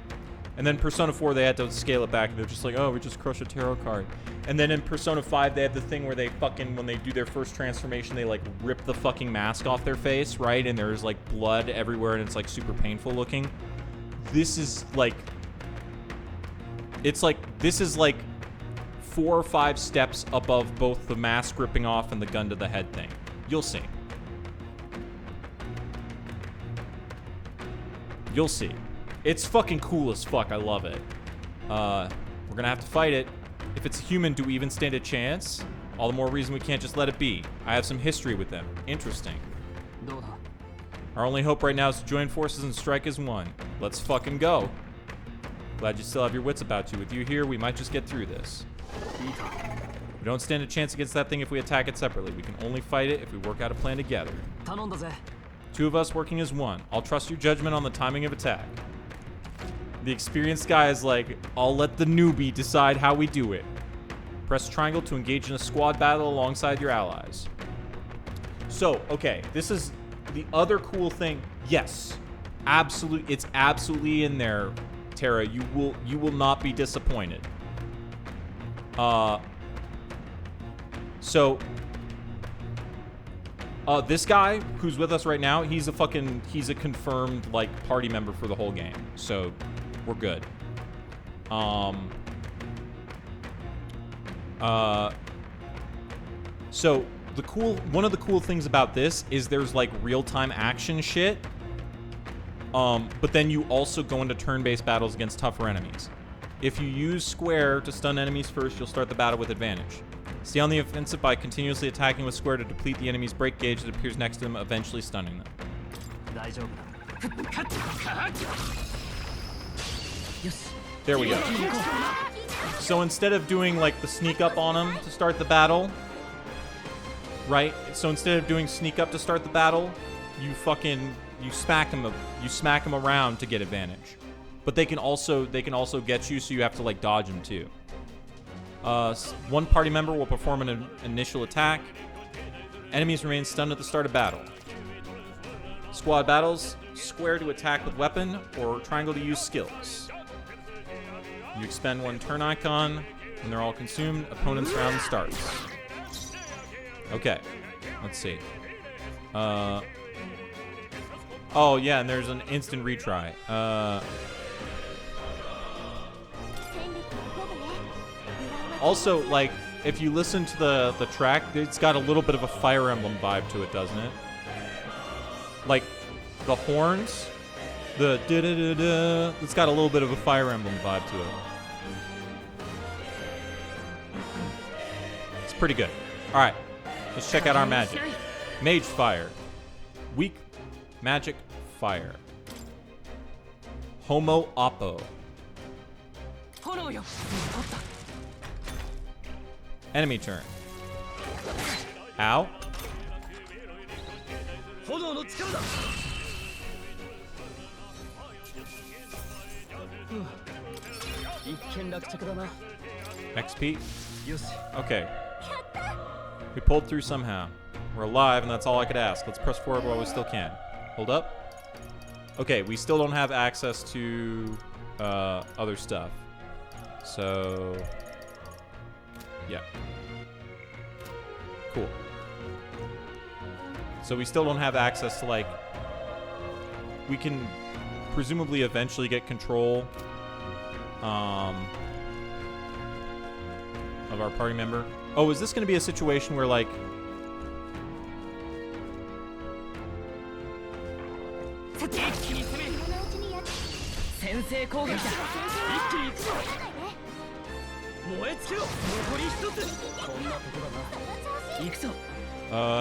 And then Persona 4, they had to scale it back, and they're just like, oh, we just crushed a tarot card. And then in Persona 5, they have the thing where they fucking, when they do their first transformation, they, like, rip the fucking mask off their face, right? And there's, like, blood everywhere, and it's, like, super painful looking. This is, like... This is, like, 4 or 5 steps above both the mask ripping off and the gun to the head thing. You'll see. You'll see. It's fucking cool as fuck. I love it. We're gonna have to fight it. If it's human, do we even stand a chance? All the more reason we can't just let it be. I have some history with them. Interesting. Our only hope right now is to join forces and strike as one. Let's fucking go. Glad you still have your wits about you. With you here, we might just get through this. We don't stand a chance against that thing if we attack it separately. We can only fight it if we work out a plan together. 2 of us working as one. I'll trust your judgment on the timing of attack. The experienced guy is like, I'll let the newbie decide how we do it. Press triangle to engage in a squad battle alongside your allies. So, okay, this is the other cool thing. Yes, it's absolutely in there, Tara. You will not be disappointed. So this guy who's with us right now, he's a confirmed like party member for the whole game. So we're good. So one of the cool things about this is there's like real-time action shit. But then you also go into turn-based battles against tougher enemies. If you use square to stun enemies first, you'll start the battle with advantage. Stay on the offensive by continuously attacking with square to deplete the enemy's break gauge that appears next to them, eventually stunning them. There we go. So instead of doing like the sneak up on them to start the battle, right? So instead of doing sneak up to start the battle, you smack them around to get advantage. But they can also get you, so you have to like dodge them too. One party member will perform an initial attack. Enemies remain stunned at the start of battle. Squad battles, square to attack with weapon, or triangle to use skills. You expend 1 turn icon. When they're all consumed, opponent's round starts. Okay, let's see. Oh yeah, and there's an instant retry. Also, like, if you listen to the track, it's got a little bit of a Fire Emblem vibe to it, doesn't it? Like, the horns, the da-da-da-da, it's got a little bit of a Fire Emblem vibe to it. It's pretty good. All right, let's check out our magic. Mage Fire. Weak magic fire. Homo Oppo. Enemy turn. Ow. XP. Okay. We pulled through somehow. We're alive, and that's all I could ask. Let's press forward while we still can. Hold up. Okay, we still don't have access to other stuff. So, yeah. Cool. So we still don't have access to, like... We can presumably eventually get control of our party member. Oh, is this going to be a situation where, like...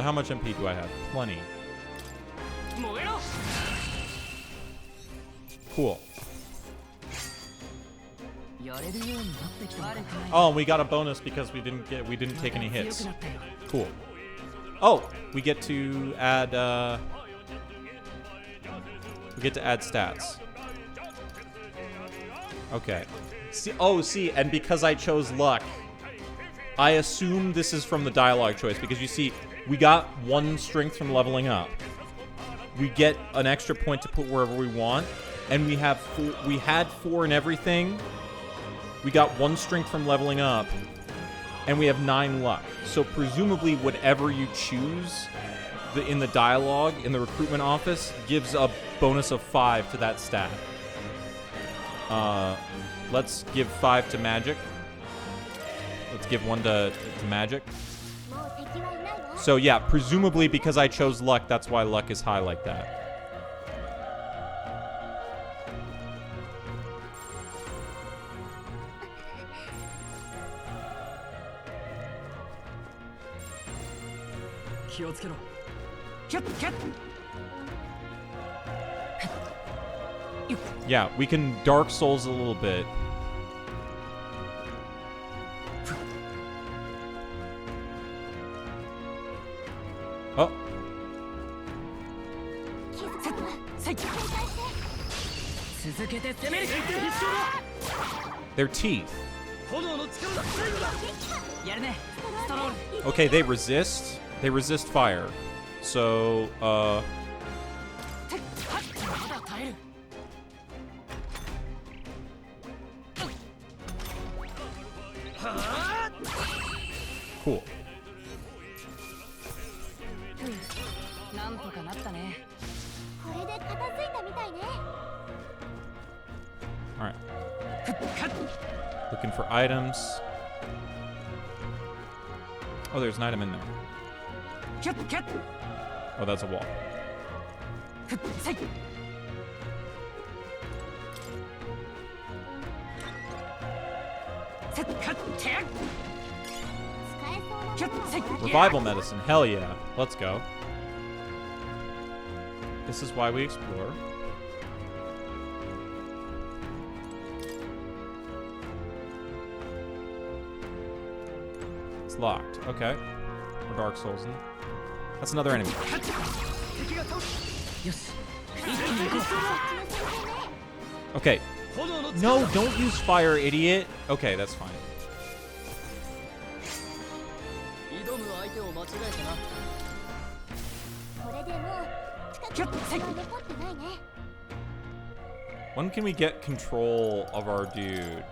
how much MP do I have? Plenty. Cool. Oh, we got a bonus because we didn't take any hits. Cool. Oh, we get to add stats. Okay. See, and because I chose luck, I assume this is from the dialogue choice, because you see, we got 1 strength from leveling up. We get an extra point to put wherever we want, and we had 4 in everything. We got 1 strength from leveling up, and we have 9 luck. So presumably whatever you choose in the dialogue in the recruitment office gives a bonus of 5 to that stat. Let's give 5 to magic. Let's give 1 to magic. So yeah, presumably because I chose luck, that's why luck is high like that. Yeah, we can Dark Souls a little bit. Oh. Their teeth. Okay, they resist. They resist fire. So, cool. Alright. Looking for items. Oh, there's an item in there. Oh, that's a wall. Revival medicine. Hell yeah. Let's go. This is why we explore. It's locked. Okay. We're Dark Souls. That's another enemy. Okay. No, don't use fire, idiot. Okay, that's fine. When can we get control of our dude?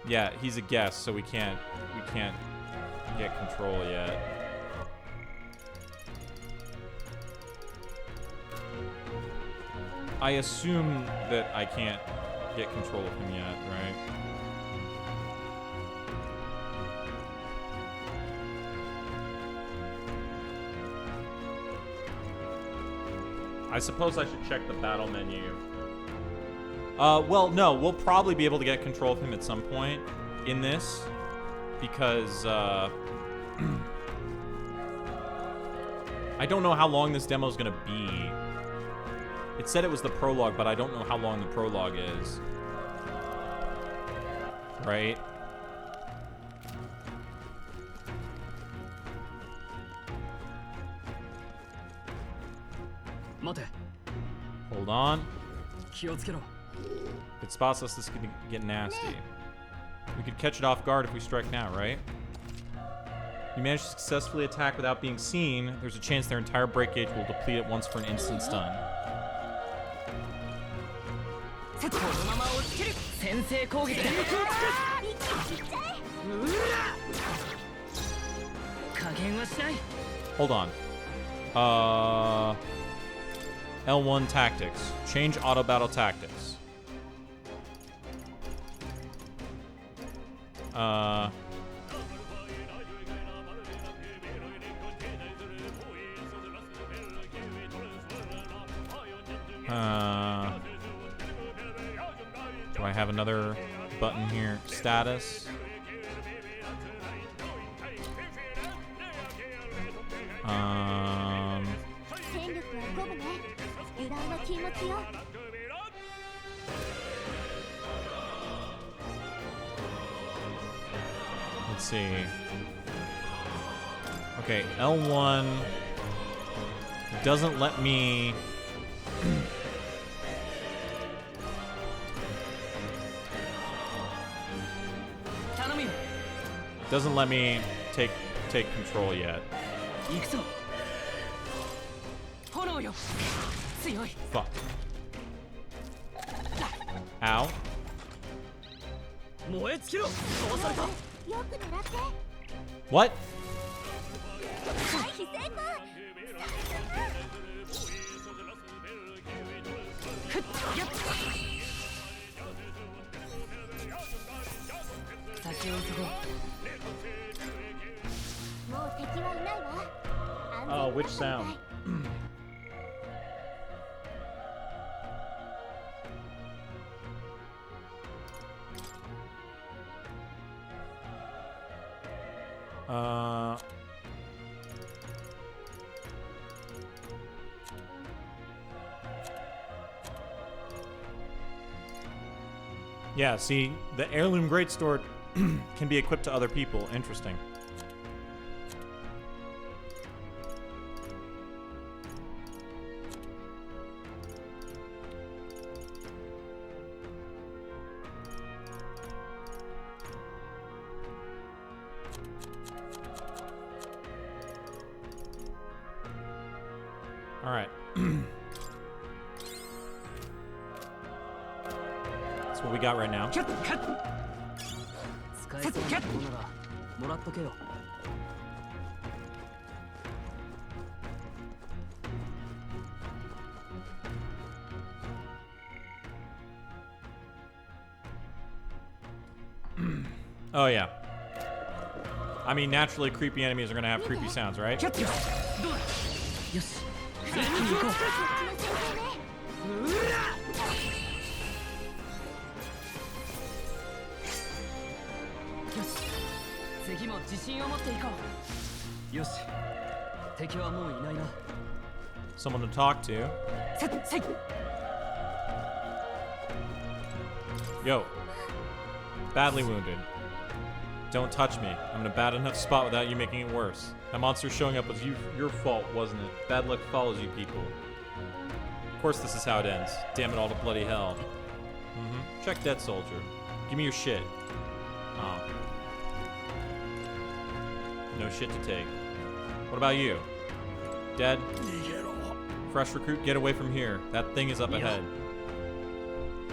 Yeah, he's a guest, so we can't get control yet. I assume that I can't get control of him yet, right? I suppose I should check the battle menu. Well, no, we'll probably be able to get control of him at some point in this, because, I don't know how long this demo is gonna be. It said it was the prologue, but I don't know how long the prologue is. Right? Hold on. If it spots us, this is gonna get nasty. We could catch it off guard if we strike now, right? You manage to successfully attack without being seen. There's a chance their entire break gauge will deplete at once for an instant stun. Hold on. L1 tactics. Change auto battle tactics. Do I have another button here? Status. Let's see. Okay, L1 doesn't let me. Doesn't let me take control yet. Fuck. Ow. What? Oh, which sound? Yeah, see, the heirloom greatsword can be equipped to other people. Interesting. All right. That's what we got right now. Oh yeah. I mean, naturally, creepy enemies are gonna have creepy sounds, right? Someone to talk to. Yo. Badly wounded. Don't touch me. I'm in a bad enough spot without you making it worse. That monster showing up was your fault, wasn't it? Bad luck follows you people. Of course this is how it ends. Damn it all to bloody hell. Check dead soldier. Give me your shit. Oh. No shit to take. What about you? Dead? Fresh recruit, get away from here. That thing is up ahead.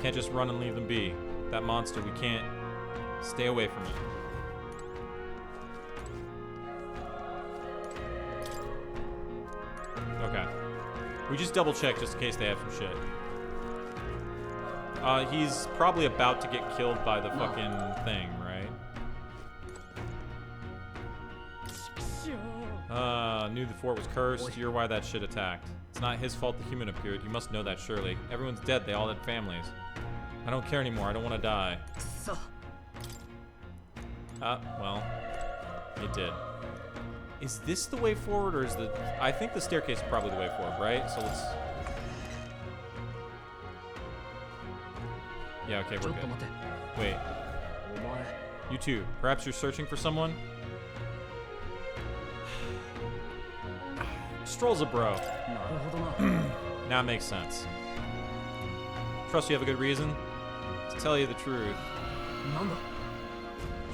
Can't just run and leave them be. That monster, we can't. Stay away from it. Okay. We just double check just in case they have some shit. He's probably about to get killed by the fucking thing, right? Knew the fort was cursed. You're why that shit attacked. It's not his fault the human appeared. You must know that surely. Everyone's dead. They all had families. I don't care anymore. I don't want to die. Well, it did. Is this the way forward, or is the... I think the staircase is probably the way forward, right? So let's... Yeah, okay, we're good. Wait. You two, perhaps you're searching for someone? Stroll's a bro. Now it makes sense. Trust you have a good reason? To tell you the truth.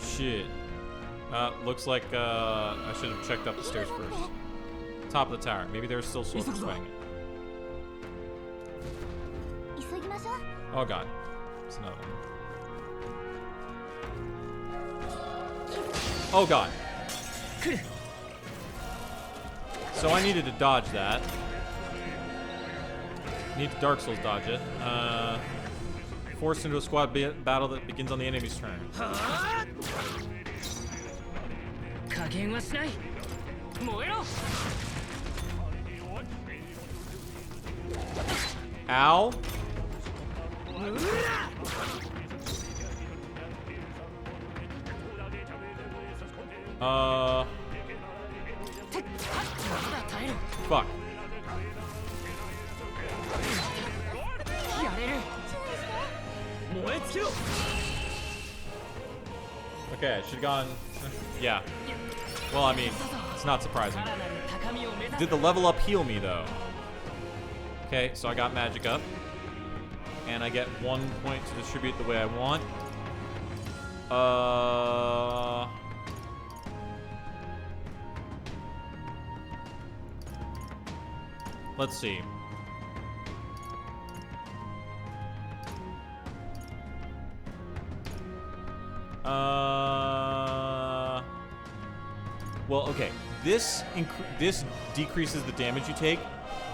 Shit. Looks like I should have checked up the stairs first. Top of the tower. Maybe there's still soldiers fighting it. Oh god. It's another one. Oh god. So I needed to dodge that. Need to Dark Souls dodge it. Forced into a squad battle that begins on the enemy's turn. Ow. Fuck. Okay, I should have gone... Yeah. Well, I mean, it's not surprising. Did the level up heal me, though? Okay, so I got magic up. And I get 1 point to distribute the way I want. Let's see. Well, okay. This decreases the damage you take.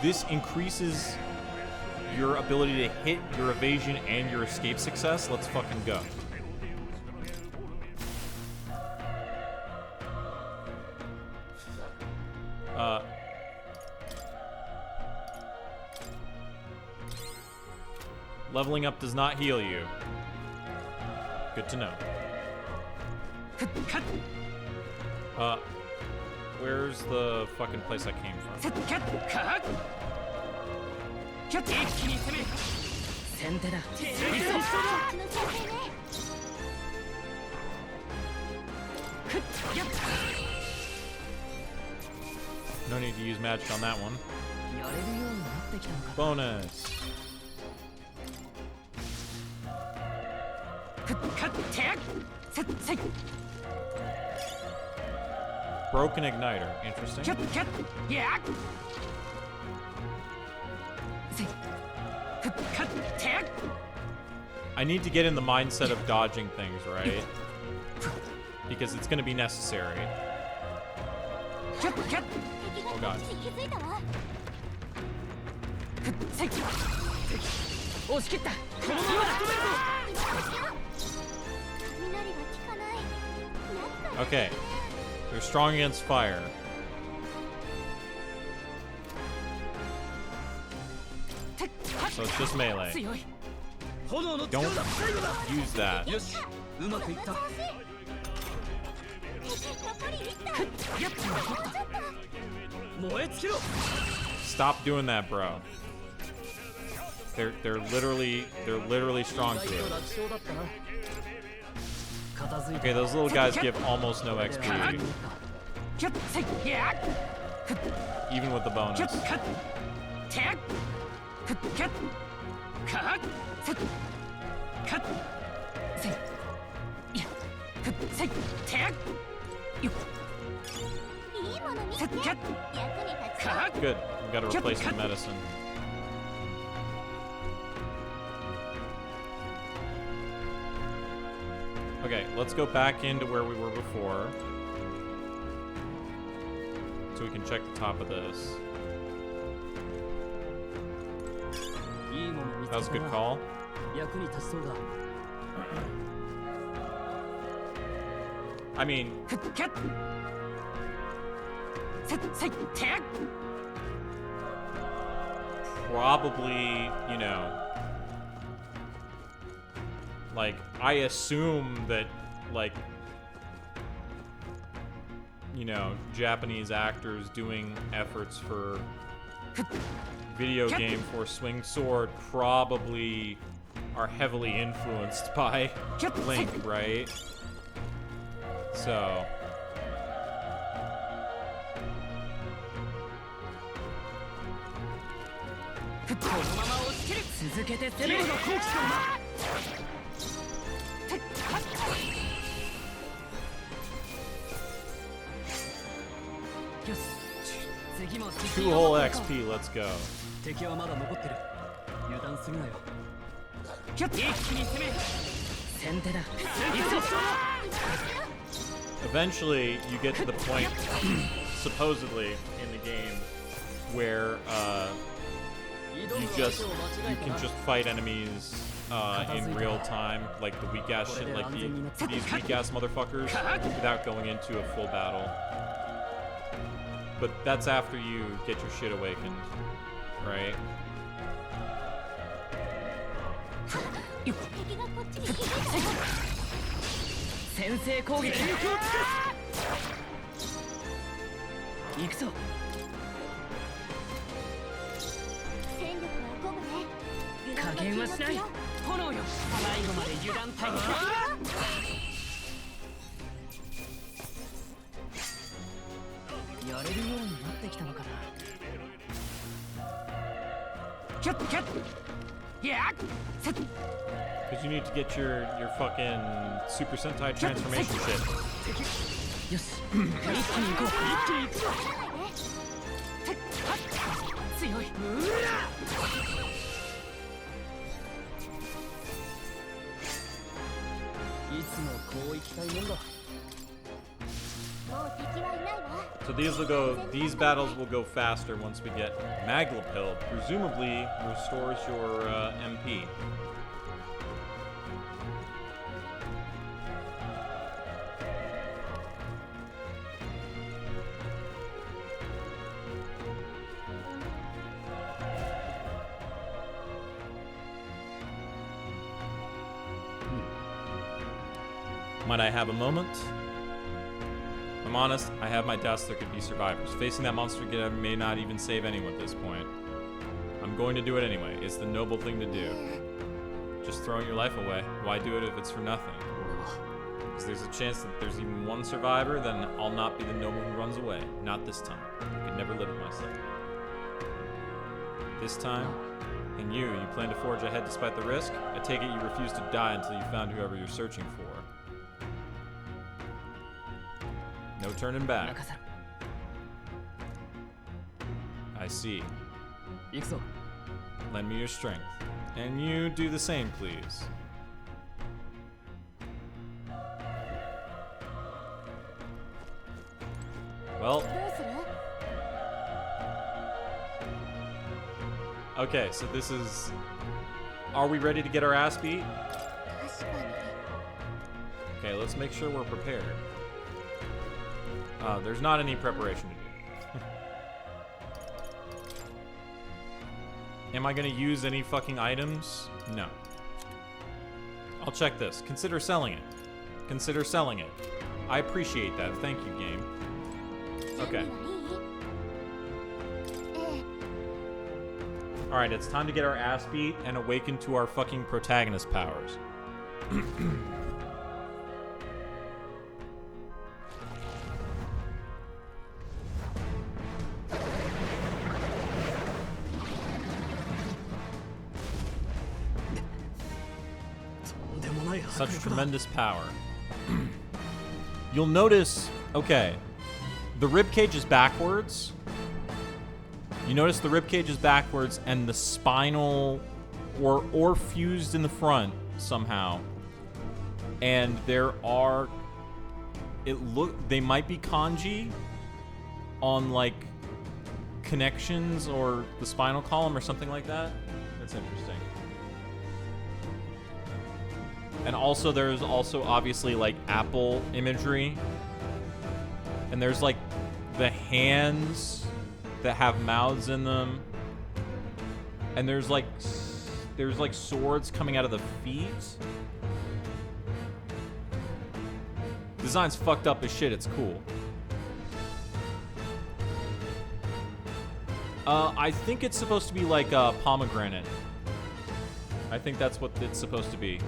This increases your ability to hit, your evasion, and your escape success. Let's fucking go. Leveling up does not heal you. Good to know. Where's the fucking place I came from? No need to use magic on that one. Bonus. Broken igniter. Interesting. I need to get in the mindset of dodging things, right? Because it's going to be necessary. Oh god. Okay. They're strong against fire. So it's just melee. Don't use that. Stop doing that, bro. They're literally strong to it. Okay, those little guys give almost no XP. Even with the bonus. Good. We gotta replace the medicine. Okay, let's go back into where we were before. So we can check the top of this. That was a good call. I mean... Probably, you know... Like, I assume that, like... You know, Japanese actors doing efforts for... video game for Swing Sword probably are heavily influenced by Link, right? So... Two whole XP, let's go. Eventually, you get to the point, supposedly, in the game, where you can just fight enemies in real time, like the weak ass shit, like these weak ass motherfuckers, without going into a full battle. But that's after you get your shit awakened, right? Because you need to get your fucking Super Sentai transformation shit. So these battles will go faster once we get Maglapil, presumably restores your MP. Might I have a moment? I'm honest, I have my doubts there could be survivors. Facing that monster may not even save anyone at this point. I'm going to do it anyway. It's the noble thing to do. Just throwing your life away. Why do it if it's for nothing? Because there's a chance that there's even one survivor, then I'll not be the noble who runs away. Not this time. I could never live with myself. This time, and you plan to forge ahead despite the risk? I take it you refuse to die until you found whoever you're searching for. No turning back. I see. Lend me your strength. And you do the same, please. Well. Okay, so this is... Are we ready to get our ass beat? Okay, let's make sure we're prepared. There's not any preparation to do. Am I gonna use any fucking items? No. I'll check this. Consider selling it. Consider selling it. I appreciate that. Thank you, game. Okay. Alright, it's time to get our ass beat and awaken to our fucking protagonist powers. Such tremendous power. You'll notice, okay, the ribcage is backwards. You notice the ribcage is backwards and the spinal or fused in the front somehow. And there are, they might be kanji on like connections or the spinal column or something like that. That's interesting. And also there's also obviously like apple imagery. And there's like the hands that have mouths in them. And there's like swords coming out of the feet. Design's fucked up as shit, it's cool. I think it's supposed to be like a pomegranate. I think that's what it's supposed to be.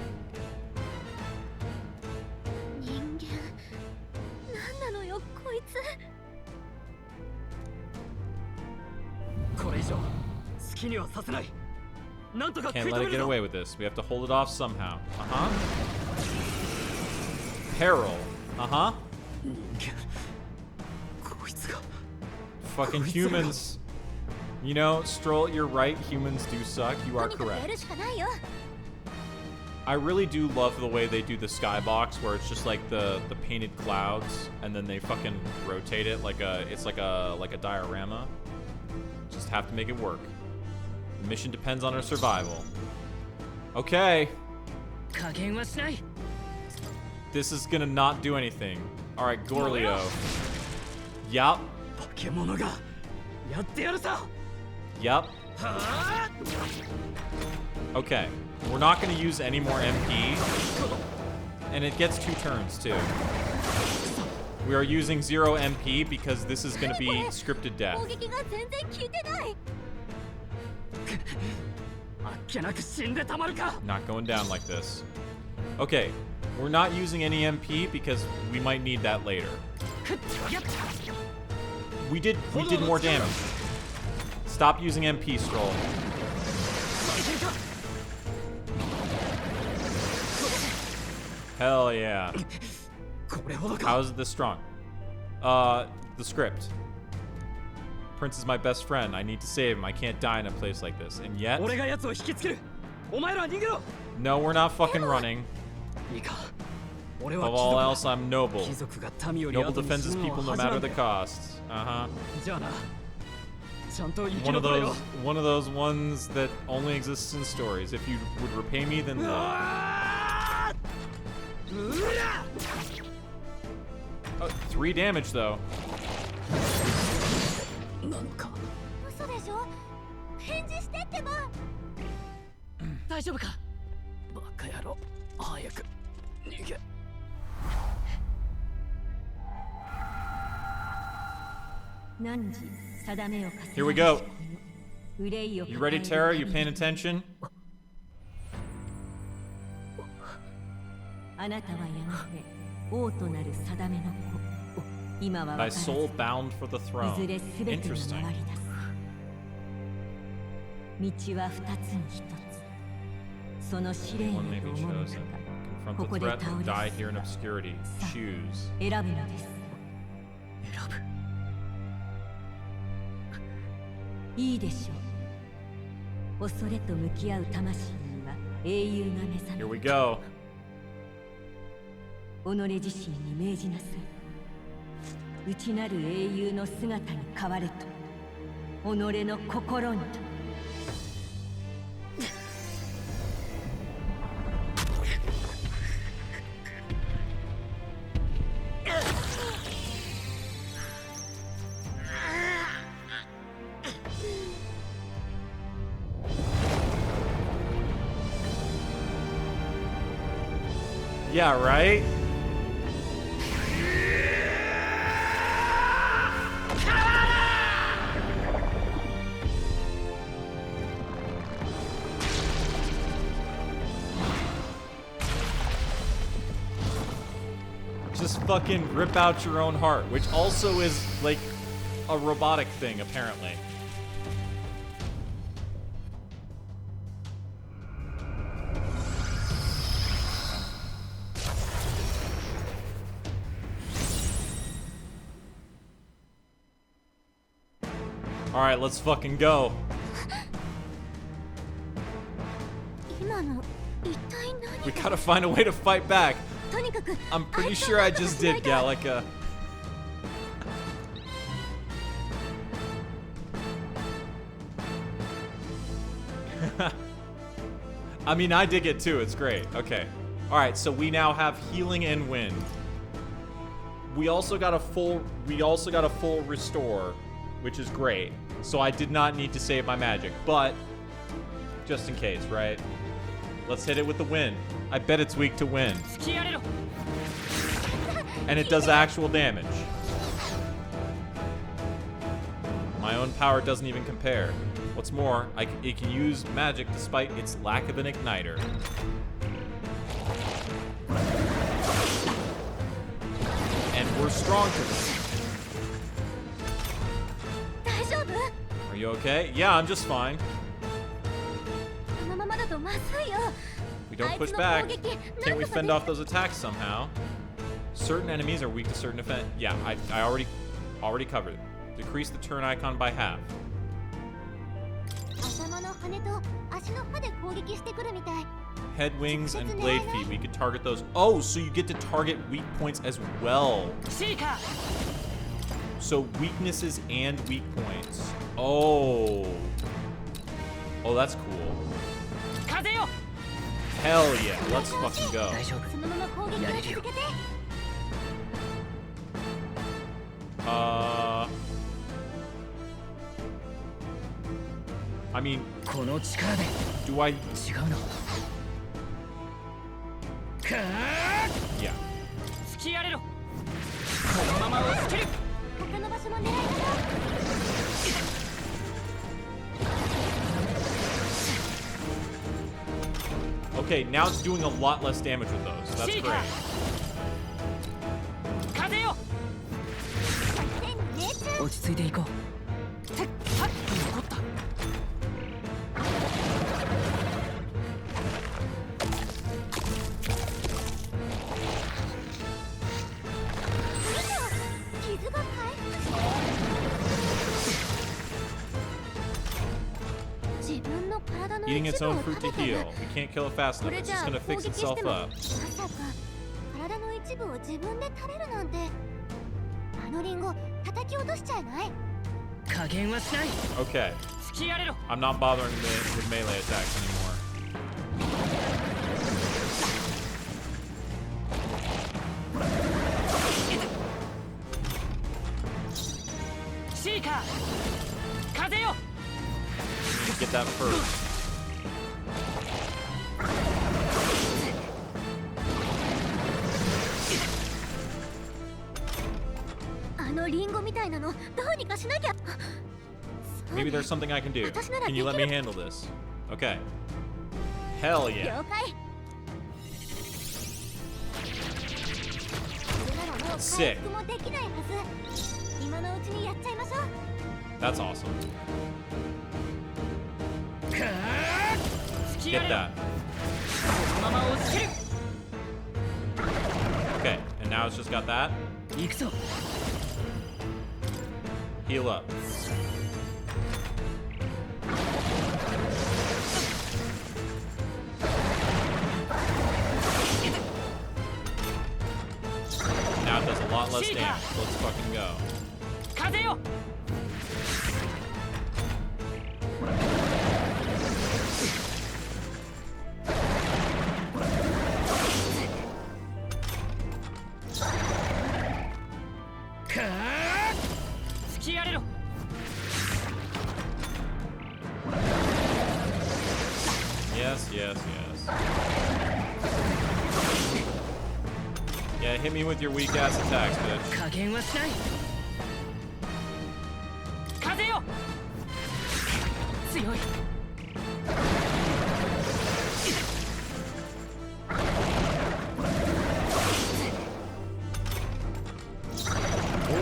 Can't let it get away with this. We have to hold it off somehow. Peril. Fucking humans. You know, Stroll, you're right. Humans do suck. You are correct. I really do love the way they do the skybox, where it's just like the painted clouds, and then they fucking rotate it like it's like a diorama. Just have to make it work. The mission depends on our survival. Okay. This is gonna not do anything. Alright, Gorlio. Yup. Yup. Okay. We're not gonna use any more MP. And it gets 2 turns, too. We are using 0 MP because this is gonna be scripted death. Not going down like this. Okay, we're not using any MP because we might need that later. We did more damage. Stop using MP, Stroll. Hell yeah. How is it this strong? The script. Prince is my best friend. I need to save him. I can't die in a place like this. And yet... No, we're not fucking running. Above all else, I'm noble. Noble defends his people no matter the cost. One of those ones that only exists in stories. If you would repay me, then no. 3 damage though. Here we go. You ready, Tara? You paying attention? あなたはやがて王となる定めの子。今は分から Thy ず soul bound for the い throne. ずれすべてが Interesting. 回り出す。道は二つに一つ。その試練へ One may と be 思う chosen. か。 Confront こ the こで threat 倒 or れ die here in obscurity. さあ Choose. 選ぶのです。選ぶ。いいでしょう。恐れと向き合う魂には英雄が目覚 Here め we go. 己自身に命じなさい。内なる英雄の姿に変われと。己の心にと。Yeah, right? Just fucking rip out your own heart, which also is like a robotic thing, apparently. Alright, let's fucking go. 今の一体何？ We gotta find a way to fight back. とにかく I'm pretty sure I just did, Gallica. I mean, I dig it too. It's great. Okay. Alright, so we now have healing and wind. We also got a full restore, which is great. So I did not need to save my magic, but just in case, right? Let's hit it with the wind. I bet it's weak to wind. And it does actual damage. My own power doesn't even compare. What's more, it can use magic despite its lack of an igniter. And we're strong to this. Are you okay? Yeah, I'm just fine. We don't push back. Can't we fend off those attacks somehow? Certain enemies are weak to certain defense. Yeah, I already covered it. Decrease the turn icon by half. Head, wings, and blade feet. We could target those. Oh, so you get to target weak points as well. So weaknesses and weak points. Oh. Oh, that's cool. Hell yeah. Let's fucking go. I mean, do I? Yeah. Okay, now it's doing a lot less damage with those. That's great. Eating its own fruit to heal. We can't kill it fast enough. It's just gonna fix itself up. Okay. I'm not bothering with melee attacks anymore. Get that first. Maybe there's something I can do. Can you let me handle this? Okay. Hell yeah. Sick. That's awesome. Get that. Okay, and now it's just got that. Heal up. Now it does a lot less damage. Let's fucking go. Yes, yes, yes. Yeah, hit me with your weak ass attacks, bitch.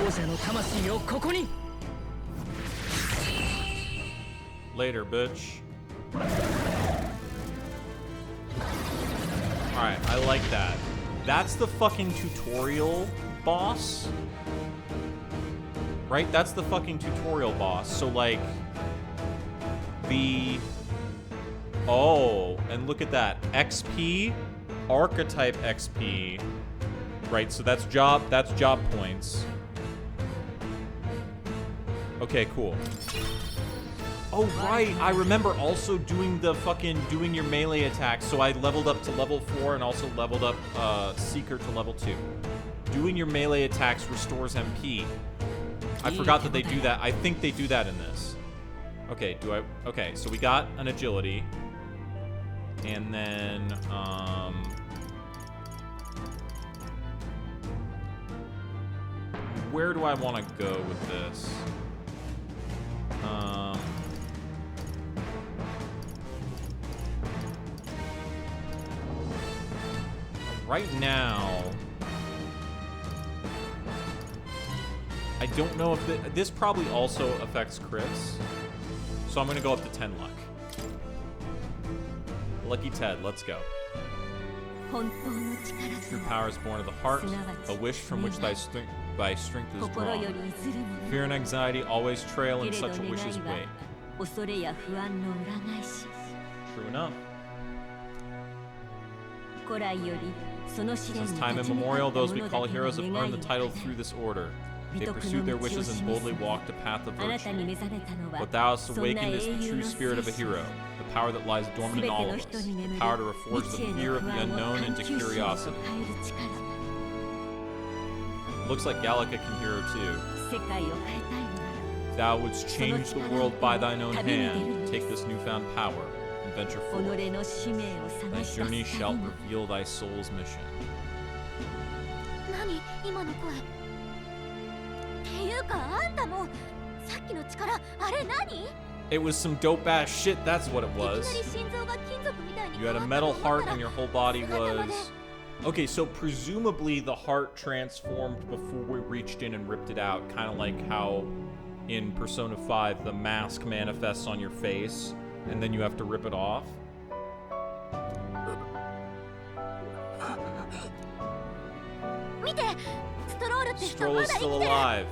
王者の魂をここに Later, bitch. Alright, I like that. That's the fucking tutorial boss. Right? That's the fucking tutorial boss. So, like, the... Oh, and look at that. XP, archetype XP. Right, so that's job points. Okay, cool. Oh, right. I remember also doing your melee attacks. So I leveled up to level 4 and also leveled up Seeker to level 2. Doing your melee attacks restores MP. I forgot that they do that. I think they do that in this. Okay, okay, so we got an agility. And then, where do I want to go with this? Right now, I don't know if this probably also affects crits, so I'm gonna go up to 10 luck. Lucky Ted, let's go. Your power is born of the heart, a wish from which thy strength is drawn. Fear and anxiety always trail in such a wish's wake. True enough. Since time immemorial, those we call heroes have earned the title through this order. They pursued their wishes and boldly walked a path of virtue. What thou hast awakened is the true spirit of a hero, the power that lies dormant in all of us, the power to reforge the fear of the unknown into curiosity. Looks like Gallica can hear her too. Thou wouldst change the world by thine own hand, take this newfound power, and venture forward. Thy journey shall reveal thy soul's mission. It was some dope ass shit, that's what it was. You had a metal heart and your whole body was... Okay, so presumably the heart transformed before we reached in and ripped it out, kind of like how in Persona 5 the mask manifests on your face and then you have to rip it off. Stroll is still alive.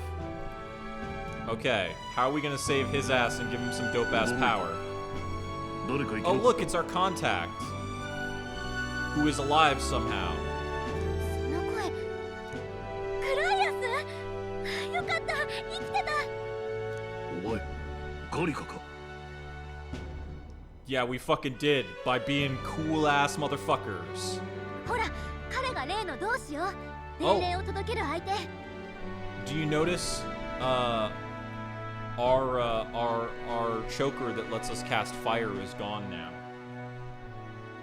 Okay, how are we gonna save his ass and give him some dope ass power? Oh look, it's our contact, who is alive somehow. Yeah, we fucking did, by being cool ass motherfuckers. Oh. Do you notice our choker that lets us cast fire is gone now?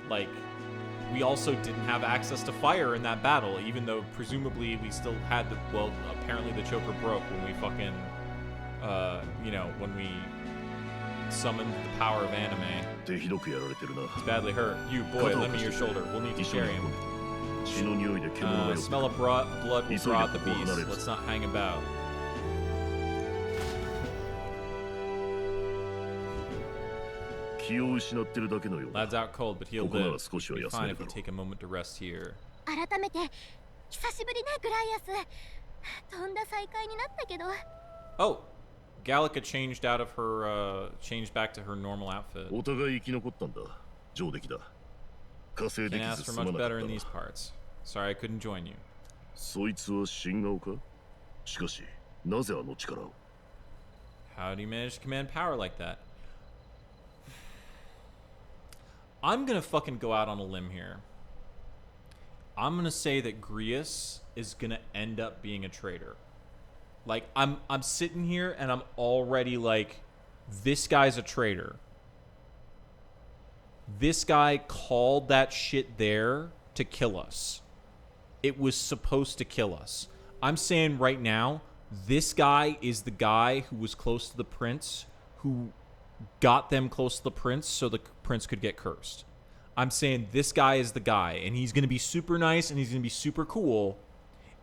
Like, we also didn't have access to fire in that battle, even though presumably we still had the, well, apparently the choker broke when we fucking, you know, when we summoned the power of anime. He's badly hurt. You, boy, lend me your shoulder. We'll need to carry him. Smell of blood will draw out the beast. Let's not hang about. Lad's out cold, but he'll live. It'll be fine if we take a moment to rest here. 改めて久しぶりねグライアス。とんだ再会になったけど。Oh, Gallica changed out of her, changed back to her normal outfit. Can't ask for much better in these parts. Sorry I couldn't join you. How do you manage to command power like that? I'm gonna fucking go out on a limb here. I'm gonna say that Grius is gonna end up being a traitor. Like, I'm sitting here and I'm already like, this guy's a traitor. This guy called that shit there to kill us. It was supposed to kill us. I'm saying right now, this guy is the guy who was close to the prince, who got them close to the prince so the prince could get cursed. I'm saying this guy is the guy, and he's going to be super nice, and he's going to be super cool,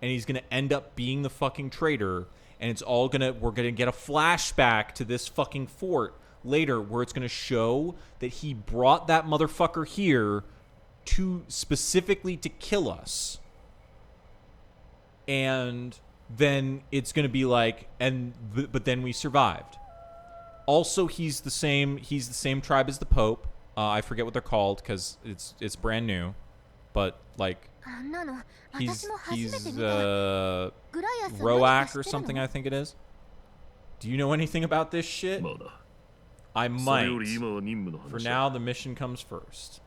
and he's going to end up being the fucking traitor, and it's all going to, we're going to get a flashback to this fucking fort later where it's going to show that he brought that motherfucker here to specifically to kill us. And then it's going to be like, but then we survived. Also, he's the same tribe as the Pope. I forget what they're called because it's brand new, but like he's Roak or something, I think it is. Do you know anything about this shit? I might. For now, the mission comes first.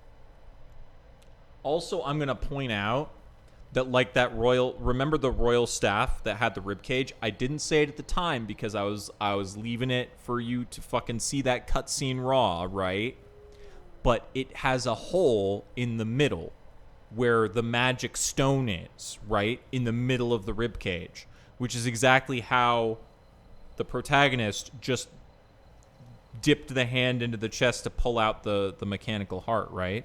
Also, I'm gonna point out that like that royal, remember the royal staff that had the ribcage? I didn't say it at the time because I was leaving it for you to fucking see that cutscene raw, right? But it has a hole in the middle where the magic stone is, right? In the middle of the ribcage, which is exactly how the protagonist just dipped the hand into the chest to pull out the mechanical heart, right?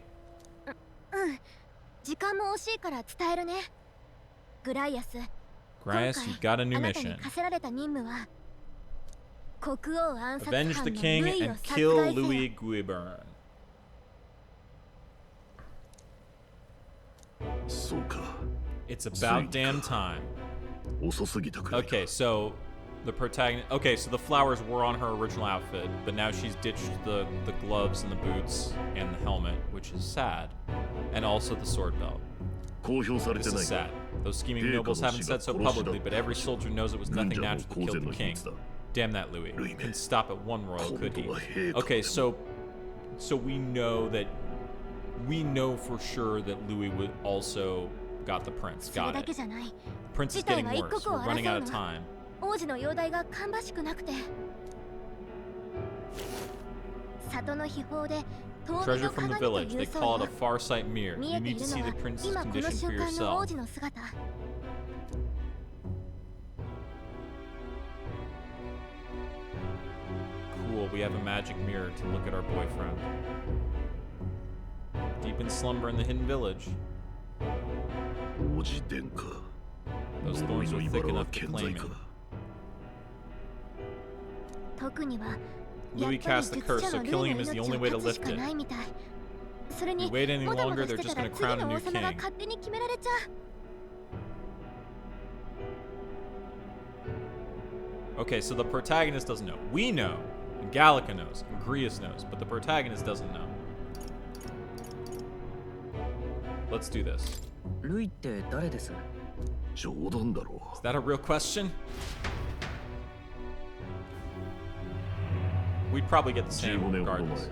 時間も惜しいから伝えるね。グライアス。Grius, you've got a new mission. Avenge the king and kill Louis Guibern. It's about damn time. Okay, so the protagonist. Okay, so the flowers were on her original outfit, but now she's ditched the gloves and the boots and the helmet, which is sad, and also the sword belt. This is sad. Those scheming nobles haven't said so publicly, but every soldier knows it was nothing natural to kill the king. Damn that Louis. Couldn't stop at one royal, could he? Okay, so we know that. We know for sure that Louis would also got the prince. Got it. The prince is getting worse. We're running out of time. Treasure from the village. They call it a far-sight mirror. You need to see the prince's condition for yourself. Cool, we have a magic mirror to look at our boyfriend. Deep in slumber in the hidden village. Those thorns were thick enough to claim him. Louis cast the curse, so killing him is the only way to lift it. If we wait any longer, they're just going to crown a new king. Okay, so the protagonist doesn't know. We know, and Gallica knows, and Grius knows, but the protagonist doesn't know. Let's do this. Is that a real question? We'd probably get the same regardless.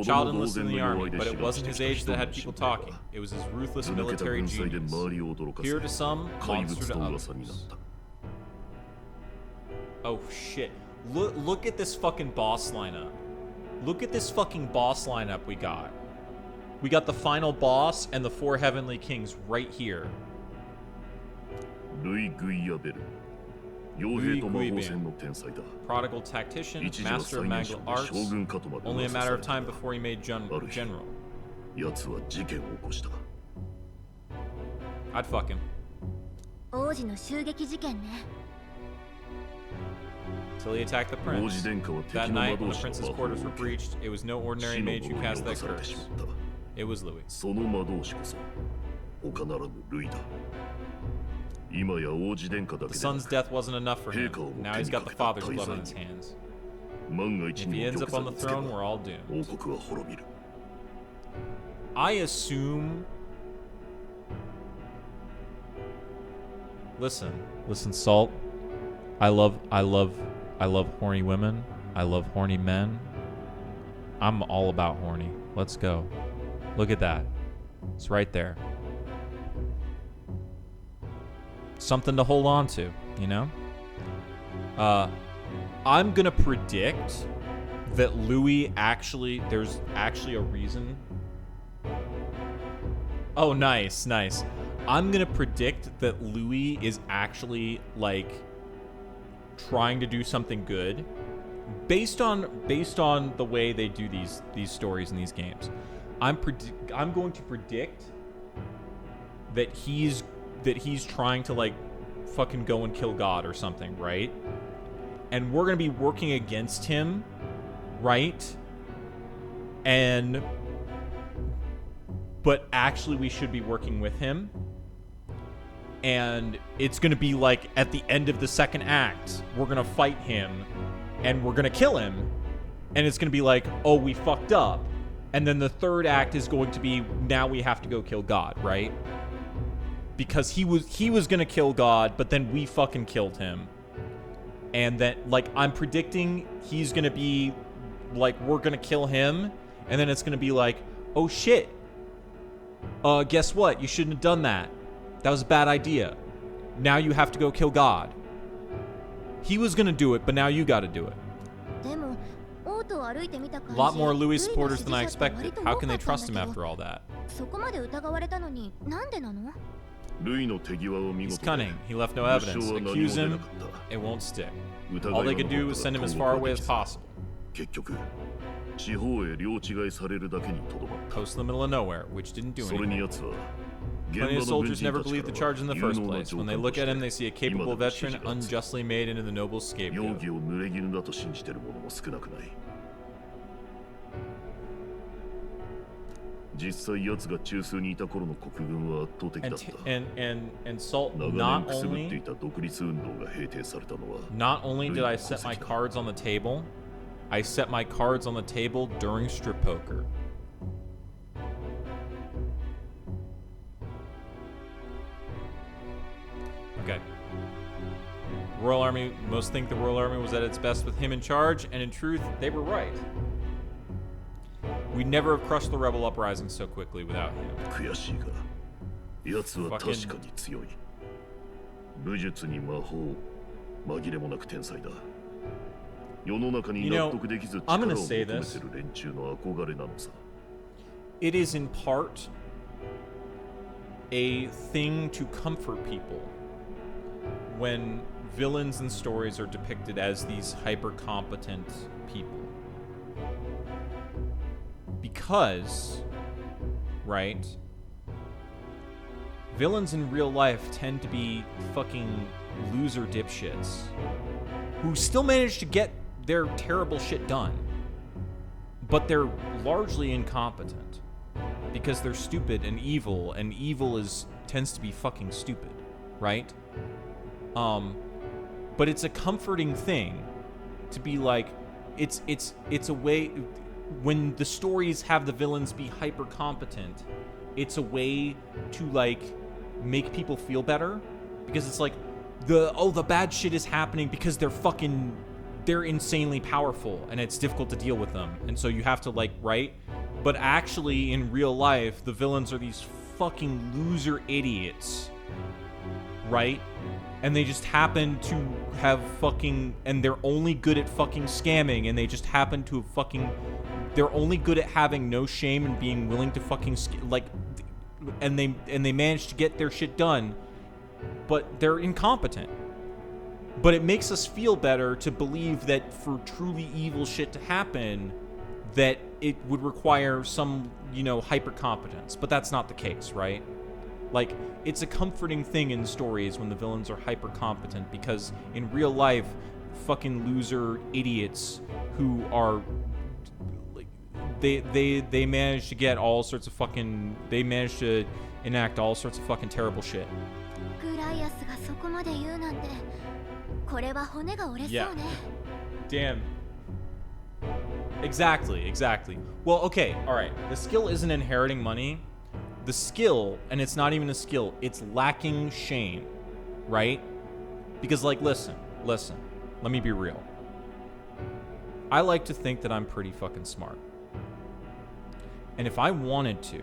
Child enlisted in the army, but it wasn't his age that had people talking. It was his ruthless military genius. Hero to some, monster to others. Oh shit. Look at this fucking boss lineup. Look at this fucking boss lineup we got. We got the final boss and the 4 heavenly kings right here. Louis Guibern. Prodigal tactician, master of magical arts. Only a matter of time before he made general. I'd fuck him. 王子の襲撃事件ね。 Till he attacked the 王 prince. 子殿下は That 敵の魔 night, when 導 the 士 prince's の魔法を quarters were 受け breached, it was no 死 ordinary の mage who 呪いを cast 犯 that されてし curse. まった It was Louis. その魔導士こそ他ならぬルイだ今や王子殿下だ The けでな son's く death wasn't enough for him. 陛下を Now he's 手に got か the けた father's 大 blood 罪 on his に hands. 万が一 If に he も ends 玉 up on 座 the につけば throne, we're all doomed. 王国は滅びる I assume. Listen, Salt. I love horny women. I love horny men. I'm all about horny. Let's go. Look at that. It's right there. Something to hold on to, you know? I'm gonna predict that Louis there's actually a reason. Oh, nice. I'm gonna predict that Louis is actually like trying to do something good, based on the way they do these stories in these games. I'm going to predict that he's trying to like fucking go and kill God or something, right? And we're gonna be working against him, right? But actually we should be working with him. And it's going to be like at the end of the second act, we're going to fight him and we're going to kill him. And it's going to be like, oh, we fucked up. And then the third act is going to be, now we have to go kill God, right? Because he was going to kill God, but then we fucking killed him. And then, like, I'm predicting he's going to be like, we're going to kill him. And then it's going to be like, oh shit. Guess what? You shouldn't have done that. That was a bad idea. Now you have to go kill God. He was gonna do it, but now you gotta do it. A lot more Louis supporters than I expected. How can they trust him after all that? He's cunning. He left no evidence. Accuse him, it won't stick. All they could do was send him as far away as possible. Post in the middle of nowhere, which didn't do anything. Plenty of soldiers never believed the charge in the first place. When they look at him, they see a capable veteran unjustly made into the noble scapegoat. And Salt, not only did I set my cards on the table, I set my cards on the table during strip poker. Okay. Royal Army, most think the Royal Army was at its best with him in charge, and in truth, they were right. We'd never have crushed the rebel uprising so quickly without him. You know, I'm gonna say this. It is in part a thing to comfort people when villains in stories are depicted as these hyper-competent people. Because, right, villains in real life tend to be fucking loser dipshits who still manage to get their terrible shit done, but they're largely incompetent because they're stupid and evil tends to be fucking stupid, right? But it's a comforting thing to be like, it's a way, when the stories have the villains be hyper competent, it's a way to like make people feel better, because it's like the bad shit is happening because they're insanely powerful and it's difficult to deal with them, and so you have to like, right? But actually in real life the villains are these fucking loser idiots, right? And they just happen to have fucking, and they're only good at fucking scamming, and they just happen to have fucking, they're only good at having no shame and being willing to fucking like, and they manage to get their shit done, but they're incompetent. But it makes us feel better to believe that for truly evil shit to happen, that it would require some, hyper competence. But that's not the case, right? Like, it's a comforting thing in stories when the villains are hyper competent, because in real life, fucking loser idiots who are like they manage to get all sorts of fucking, they manage to enact all sorts of fucking terrible shit. Yeah. Damn. Exactly. Well, okay, alright. The skill isn't inheriting money. The skill, and it's not even a skill, it's lacking shame, right? Because, like, listen, let me be real. I like to think that I'm pretty fucking smart. And if I wanted to,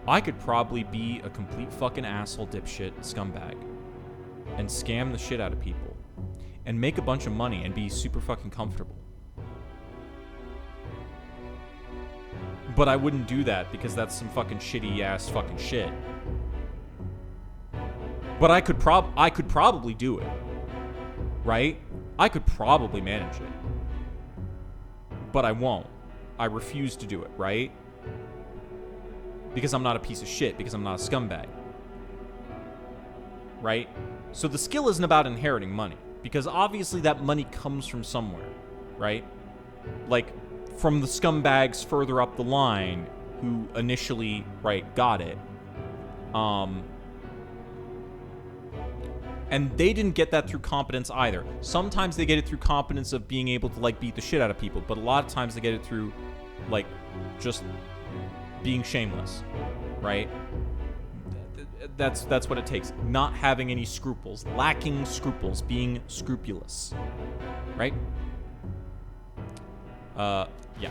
I could probably be a complete fucking asshole dipshit scumbag and scam the shit out of people and make a bunch of money and be super fucking comfortable. But I wouldn't do that because that's some fucking shitty ass fucking shit. But I could probably do it. Right? I could probably manage it. But I won't. I refuse to do it, right? Because I'm not a piece of shit, because I'm not a scumbag. Right? So the skill isn't about inheriting money, because obviously that money comes from somewhere, right? Like, from the scumbags further up the line who initially, right, got it. And they didn't get that through competence either. Sometimes they get it through competence of being able to, like, beat the shit out of people, but a lot of times they get it through, like, just being shameless, right? That's what it takes. Not having any scruples, lacking scruples, being scrupulous, right? Yeah.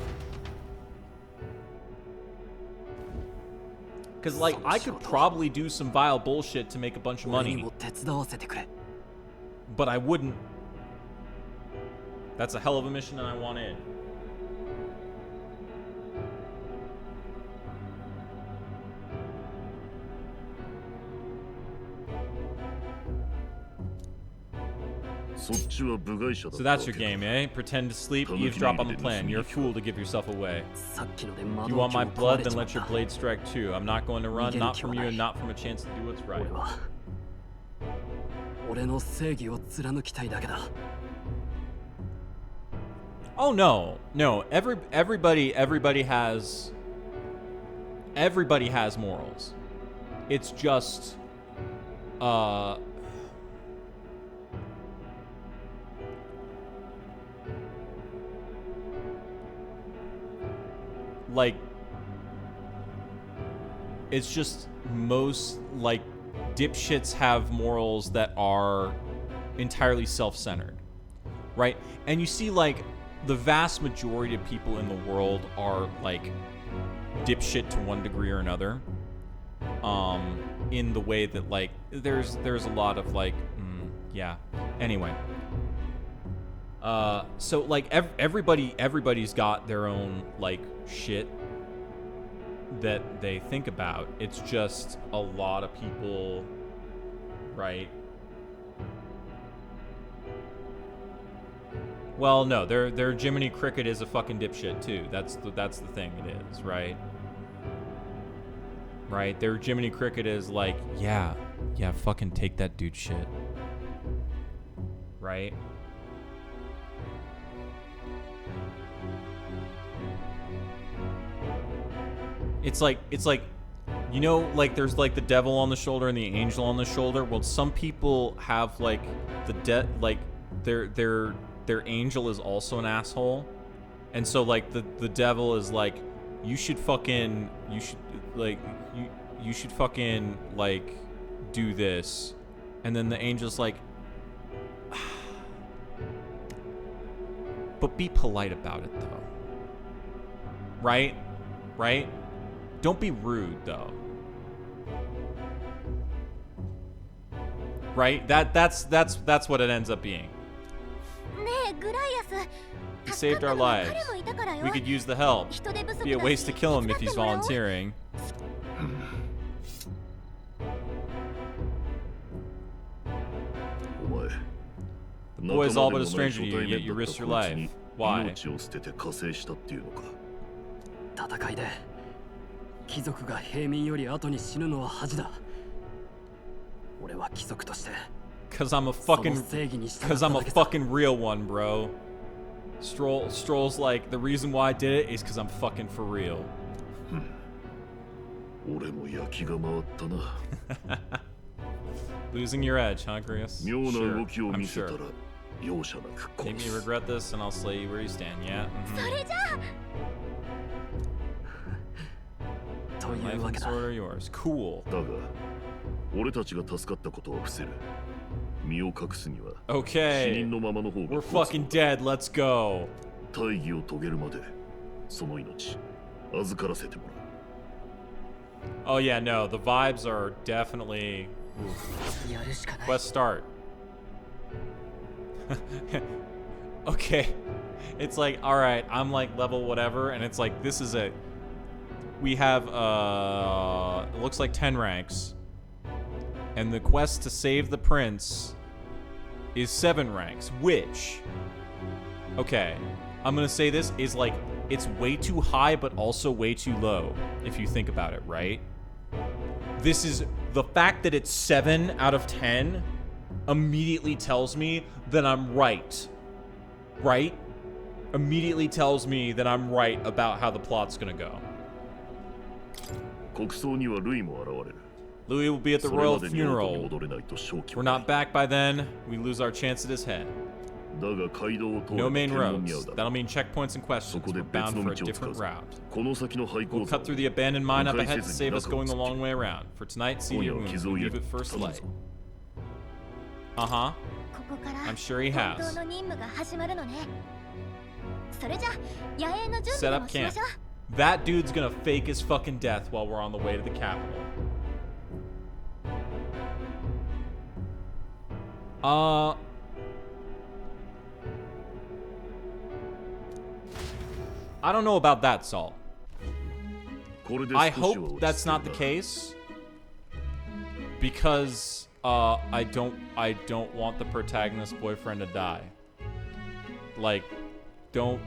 Because, like, I could probably do some vile bullshit to make a bunch of money, but I wouldn't. That's a hell of a mission, and I want in. So that's your game, eh? Pretend to sleep, eavesdrop on the plan. You're a fool to give yourself away. If you want my blood, then let your blade strike too. I'm not going to run, not from you, and not from a chance to do what's right. Oh no, everybody has morals. It's just, like, it's just most, like, dipshits have morals that are entirely self-centered, right? And you see, like, the vast majority of people in the world are, like, dipshit to one degree or another, in the way that, like, there's a lot of, like, yeah, anyway. So, like, everybody's got their own, like, shit that they think about. It's just a lot of people, right? Well, no, their Jiminy Cricket is a fucking dipshit too. That's the thing it is, right? Right? Their Jiminy Cricket is like, yeah, fucking take that dude shit. Right? It's like, you know, like, there's, like, the devil on the shoulder and the angel on the shoulder. Well, some people have, like, like, their angel is also an asshole. And so, like, the devil is like, you should fucking do this. And then the angel's like, but be polite about it, though. Right? Don't be rude, though. Right? That's what it ends up being. He saved our lives. We could use the help. Be a waste to kill him if he's volunteering. The boy is all but a stranger to you, yet you risk your life. Why? 戦いで貴族が平民より後に死ぬのは恥だ。俺は貴族として Cause I'm a fucking real one, bro. Stroll's like, the reason why I did it is cause I'm fucking for real. 俺も焼きが回ったな。Losing your edge, huh, Grius? 妙な動きを I'm 見せた sure. ら容赦なく Make 殺 me す。 regret this and I'll slay you where you stand, yeah. それじゃあという Life わ and けだ。 sword are yours. Cool. だが俺たちが助かったことは伏せる。身を隠すには Okay. 死人のままの方が We're fucking dead. Let's go. 大義を遂げるまでその命預からせてもらう。 Oh yeah, no, the vibes are definitely. やるしかない。 Quest start. Okay. It's like, alright, I'm like level whatever, and it's like, this is it. We have, it looks like 10 ranks. And the quest to save the prince is 7 ranks, which, okay, I'm gonna say this is like, it's way too high, but also way too low, if you think about it, right? This is, the fact that it's 7 out of 10 immediately tells me that I'm right. Right? Immediately tells me that I'm right about how the plot's gonna go. 国葬にはルイも現れる。 Louis will be at the それ royal までに元に funeral. 戻れないと勝機 We're はない。 not back by then. We lose our chance at his head. だが街道を通れ No ば main 検問に遭う roads. だろ That'll う。 mean checkpoints and そ questions. こで We're 別 bound の for a 道を使 different うぞ。 route. この先の廃鉱 We'll 山 cut through the abandoned mine up 迂回 ahead せ to ずに save us 中を going the 突っ long 切 way る。 around. For tonight, see 今夜 your は wounds. 傷を We 癒 leave it first 頼む light. ぞ。 Uh-huh. ここから I'm sure he 本 has. 当の任務が始まるのね。それじゃ野営の準 Set 備 up もしま camp. しょう。 That dude's gonna fake his fucking death while we're on the way to the capital. I don't know about that, Saul. これで I 少しは hope 落ち着 that's ける not the な。 case. Because I don't want the protagonist's boyfriend to die. Like, don't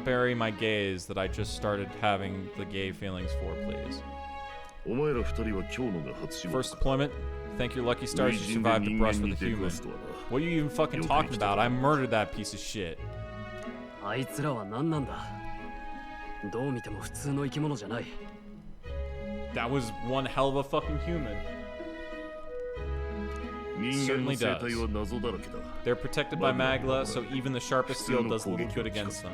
bury my gays that I just started having the gay feelings for, please. お前ら二人は今日のが初仕事 First deployment. Thank your lucky stars you 類人で survived the 人 brush 間 with に a 出く human. わすとはな。 What are you even fucking talking about? I murdered that piece of shit. あいつらは何なんだ。どう見ても普通の生き物じゃない。That was one hell of a fucking human. 人間の生態は謎だらけだ。 They're protected by Magla, so even the sharpest steel does little good against them.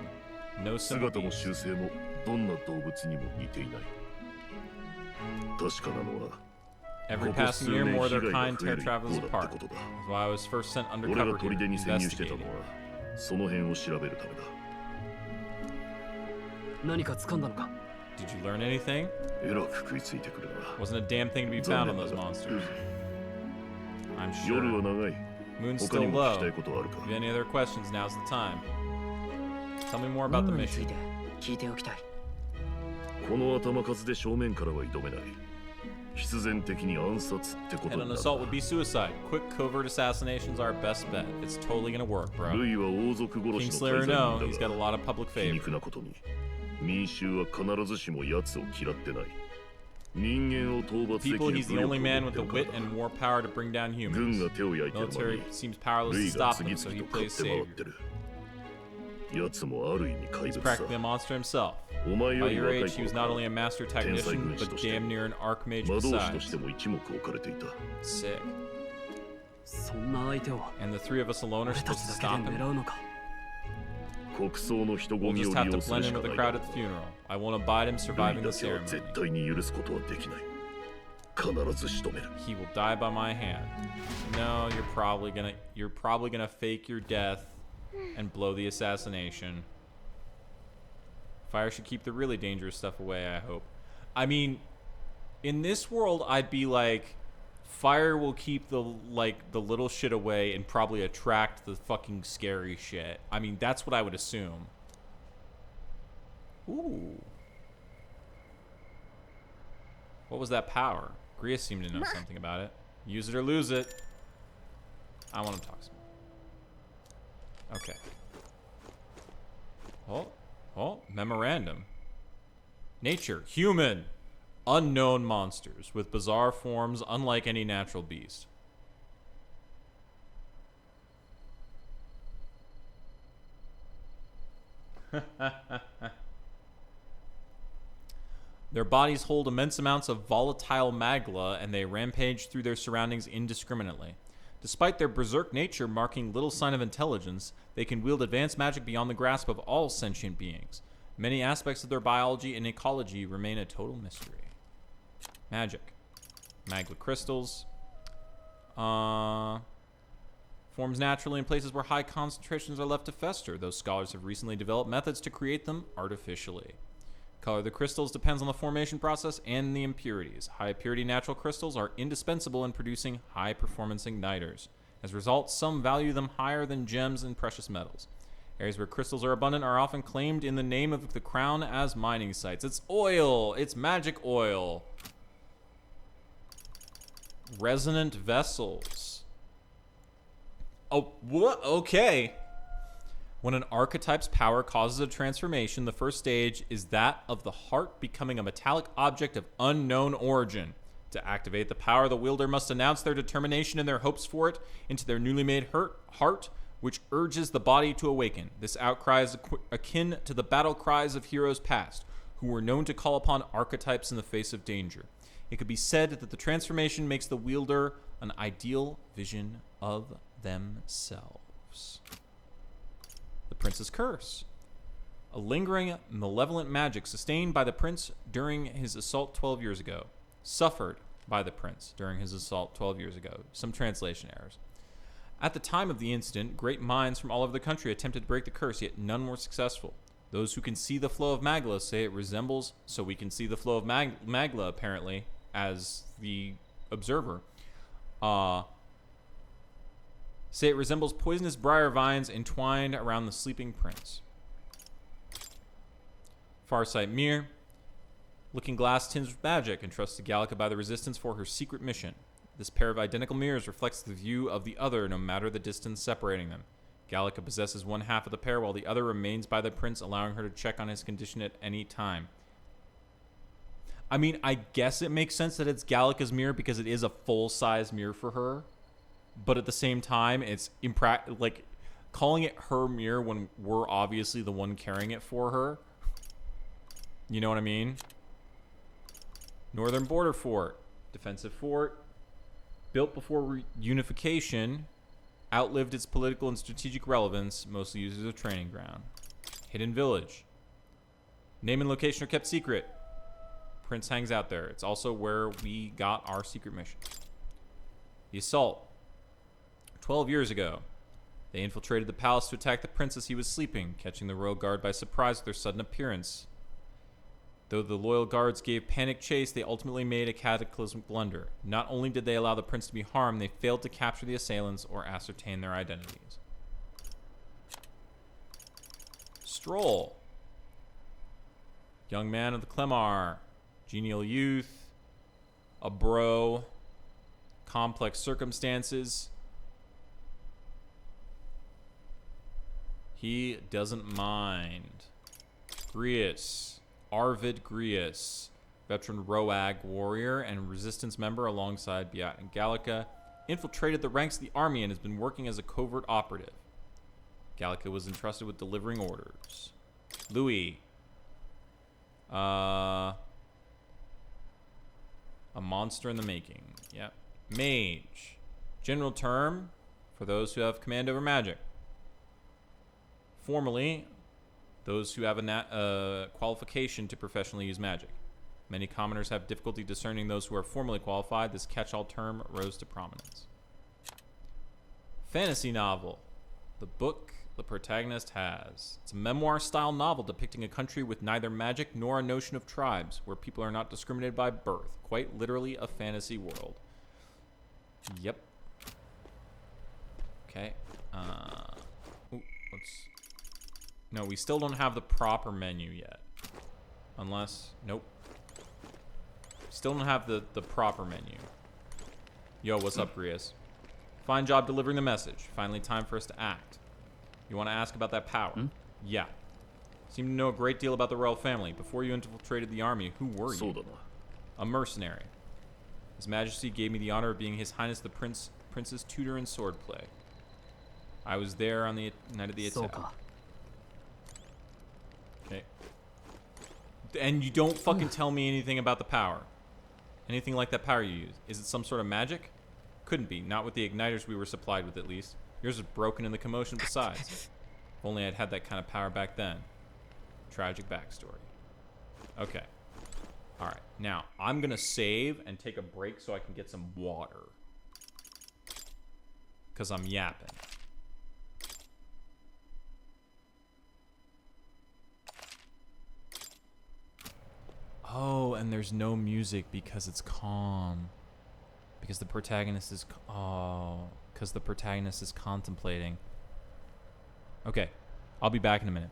No 姿も sympathy. 習性もどんな動物にも似ていない。確かなのは Every ここ passing 数 year, 年 more 被 of their 害 kind が増え tear る一 travels 方だって apart. ことだ。 That's why I was first sent 俺が undercover 砦 here, に潜入してたの investigating. はその辺を調べるためだ。何か掴んだのか。 Did you learn anything? えらく食いついてくるな。 Wasn't a damn thing to be found on those monsters. I'm 夜 sure. は長い。 Moon's 他に still も聞きた low. いことはあるか If you have any other questions, now's the time. Tell me more 任 about the 務につい mission. て聞いておきたい。この頭数で正面からは挑めない。必然的に暗殺ってこと And に an な assault る would be suicide. Quick covert assassinations are our best bet. It's totally gonna work, な。 bro. ルイは王族殺 King しの Slayer, 大 no. 罪 He's 人 got だ a が lot of public 皮 favor. 肉なことに民衆は必ずしも奴を嫌ってない。人間を討伐できる People, 武 he's the 力を only 持 man っ with て the るから wit だ。 and war power to bring down 軍 humans. が手を焼いてる間 Military に seems powerless ル to イが stop 次 him, so he 々と勝 plays って回っ savior. てる。奴もある意味怪 He's 物さ。 practically a monster himself. お前 By より your 若い age, he 頃 was か not ら only a master 天才 technician, 軍師 but として damn near an archmage 魔導士とし besides. ても一目置かれていた。 Sick. そんな相手を And the three of us alone are 俺た supposed ち to だ stop けで him? 狙うのか。国葬の人 We'll 混みを just 利 have to 用す blend る in しか with the ない crowd だ at ろ the funeral. I won't abide him ルイ surviving だ the けは ceremony. 絶対に許すことはできない。必ず仕留める。 He will die by my hand. No, you're probably gonna fake your death and blow the assassination. Fire should keep the really dangerous stuff away, I hope. I mean, in this world, I'd be like, fire will keep the little shit away and probably attract the fucking scary shit. I mean, that's what I would assume. Ooh. What was that power? Grius seemed to know something about it. Use it or lose it. I want to talk some more. Okay. Oh, memorandum. Nature. Human. Unknown monsters with bizarre forms unlike any natural beast. Their bodies hold immense amounts of volatile magla, and they rampage through their surroundings indiscriminately. Despite their berserk nature marking little sign of intelligence, they can wield advanced magic beyond the grasp of all sentient beings. Many aspects of their biology and ecology remain a total mystery. Magic. Magla crystals. Forms naturally in places where high concentrations are left to fester, though scholars have recently developed methods to create them artificially. Color of the crystals depends on the formation process and the impurities. High purity natural crystals are indispensable in producing high performance igniters. As a result, some value them higher than gems and precious metals. Areas where crystals are abundant are often claimed in the name of the crown as mining sites. It's oil! It's magic oil! Resonant vessels. Oh, what? Okay. When an archetype's power causes a transformation, the first stage is that of the heart becoming a metallic object of unknown origin. To activate the power, the wielder must announce their determination and their hopes for it into their newly made heart, which urges the body to awaken. This outcry is akin to the battle cries of heroes past, who were known to call upon archetypes in the face of danger. It could be said that the transformation makes the wielder an ideal vision of themselves. The Prince's Curse. A lingering, malevolent magic sustained by the Prince during his assault 12 years ago. Suffered by the Prince during his assault 12 years ago. Some translation errors. At the time of the incident, great minds from all over the country attempted to break the curse, yet none were successful. Those who can see the flow of Magla say it resembles, so we can see the flow of Magla, apparently, as the observer. Say it resembles poisonous briar vines entwined around the sleeping prince. Farsight Mirror. Looking glass tinged with magic, entrusted to Gallica by the Resistance for her secret mission. This pair of identical mirrors reflects the view of the other, no matter the distance separating them. Gallica possesses one half of the pair, while the other remains by the prince, allowing her to check on his condition at any time. I mean, I guess it makes sense that it's Gallica's mirror because it is a full-size mirror for her. But at the same time, it's like calling it her mirror when we're obviously the one carrying it for her. You know what I mean? Northern Border Fort. Defensive fort. Built before unification. Outlived its political and strategic relevance. Mostly used as a training ground. Hidden Village. Name and location are kept secret. Prince hangs out there. It's also where we got our secret mission. The Assault. 12 years ago, they infiltrated the palace to attack the prince as he was sleeping, catching the royal guard by surprise with their sudden appearance. Though the loyal guards gave panic chase, they ultimately made a cataclysmic blunder. Not only did they allow the prince to be harmed, they failed to capture the assailants or ascertain their identities. Stroll. Young man of the Clemar. Genial youth. A bro. Complex circumstances. He doesn't mind. Grius. Arvid Grius. Veteran Roag warrior and resistance member alongside Biat and Gallica. Infiltrated the ranks of the army and has been working as a covert operative. Gallica was entrusted with delivering orders. Louis. A monster in the making. Yep. Mage. General term for those who have command over magic. Formally, those who have a qualification to professionally use magic. Many commoners have difficulty discerning those who are formally qualified. This catch-all term rose to prominence. Fantasy novel. The book the protagonist has. It's a memoir-style novel depicting a country with neither magic nor a notion of tribes, where people are not discriminated by birth. Quite literally a fantasy world. Yep. Okay. No, we still don't have the proper menu yet. Unless, nope. Still don't have the proper menu. Yo, what's up, Grius? Fine job delivering the message. Finally time for us to act. You want to ask about that power? Yeah. Seem to know a great deal about the royal family. Before you infiltrated the army, who were you? A mercenary. His Majesty gave me the honor of being His Highness the Prince's tutor in swordplay. I was there on the night of the attack. Okay. And you don't fucking tell me anything about the power. Anything like that power you use. Is it some sort of magic? Couldn't be. Not with the igniters we were supplied with, at least. Yours was broken in the commotion besides. If only I'd had that kind of power back then. Tragic backstory. Okay. Alright. Now, I'm gonna save and take a break so I can get some water. Because I'm yapping. Oh, and there's no music because it's calm. Because the protagonist is... because the protagonist is contemplating. Okay. I'll be back in a minute.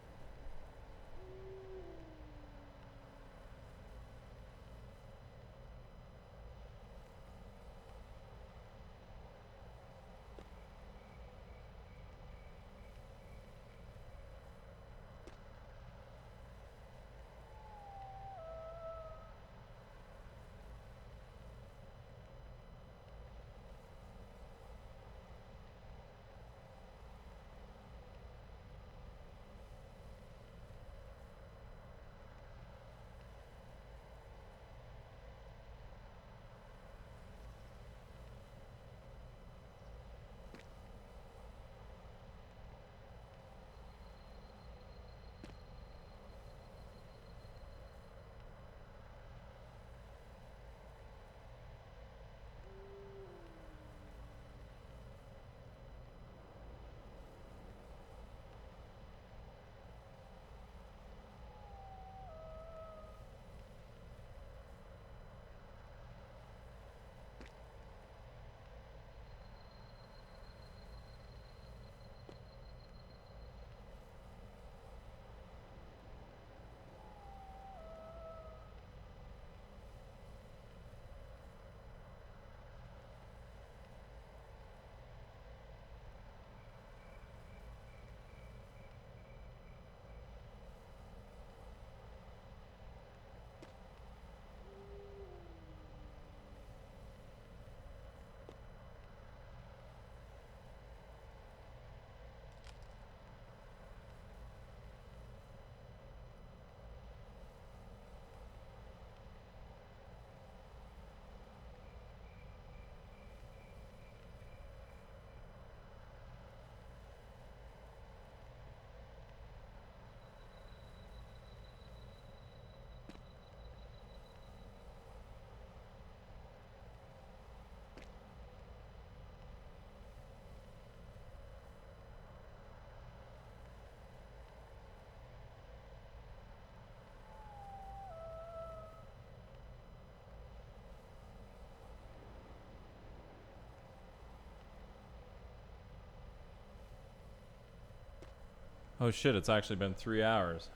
Oh shit, it's actually been 3 hours.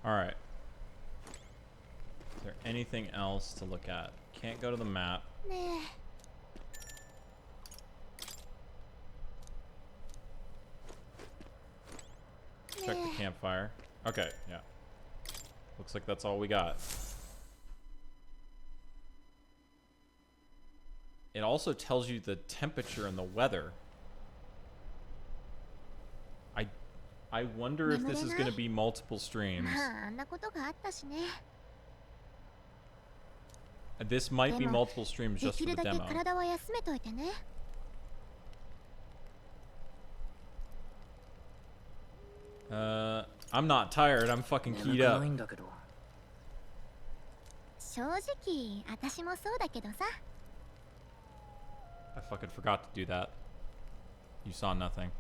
Alright. Is there anything else to look at? Can't go to the map. Check the campfire. Okay, yeah. Looks like that's all we got. It also tells you the temperature and the weather. I wonder if this is going to be multiple streams. This might be multiple streams just for the demo. I'm not tired. I'm fucking keyed up. I fucking forgot to do that. You saw nothing.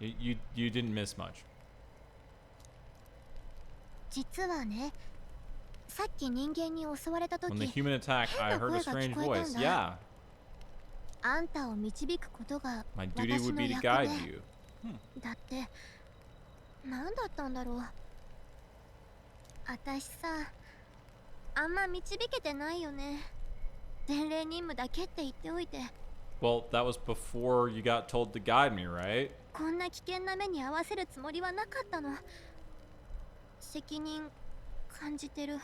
You didn't miss much. When the human attacked, I heard a strange voice. Yeah. My duty would be to guide you. 伝令任務だけって言っておいて。Well, that was before you got told to guide me, right? こんな危険な目に遭わせるつもりはなかったの。責任感じてる。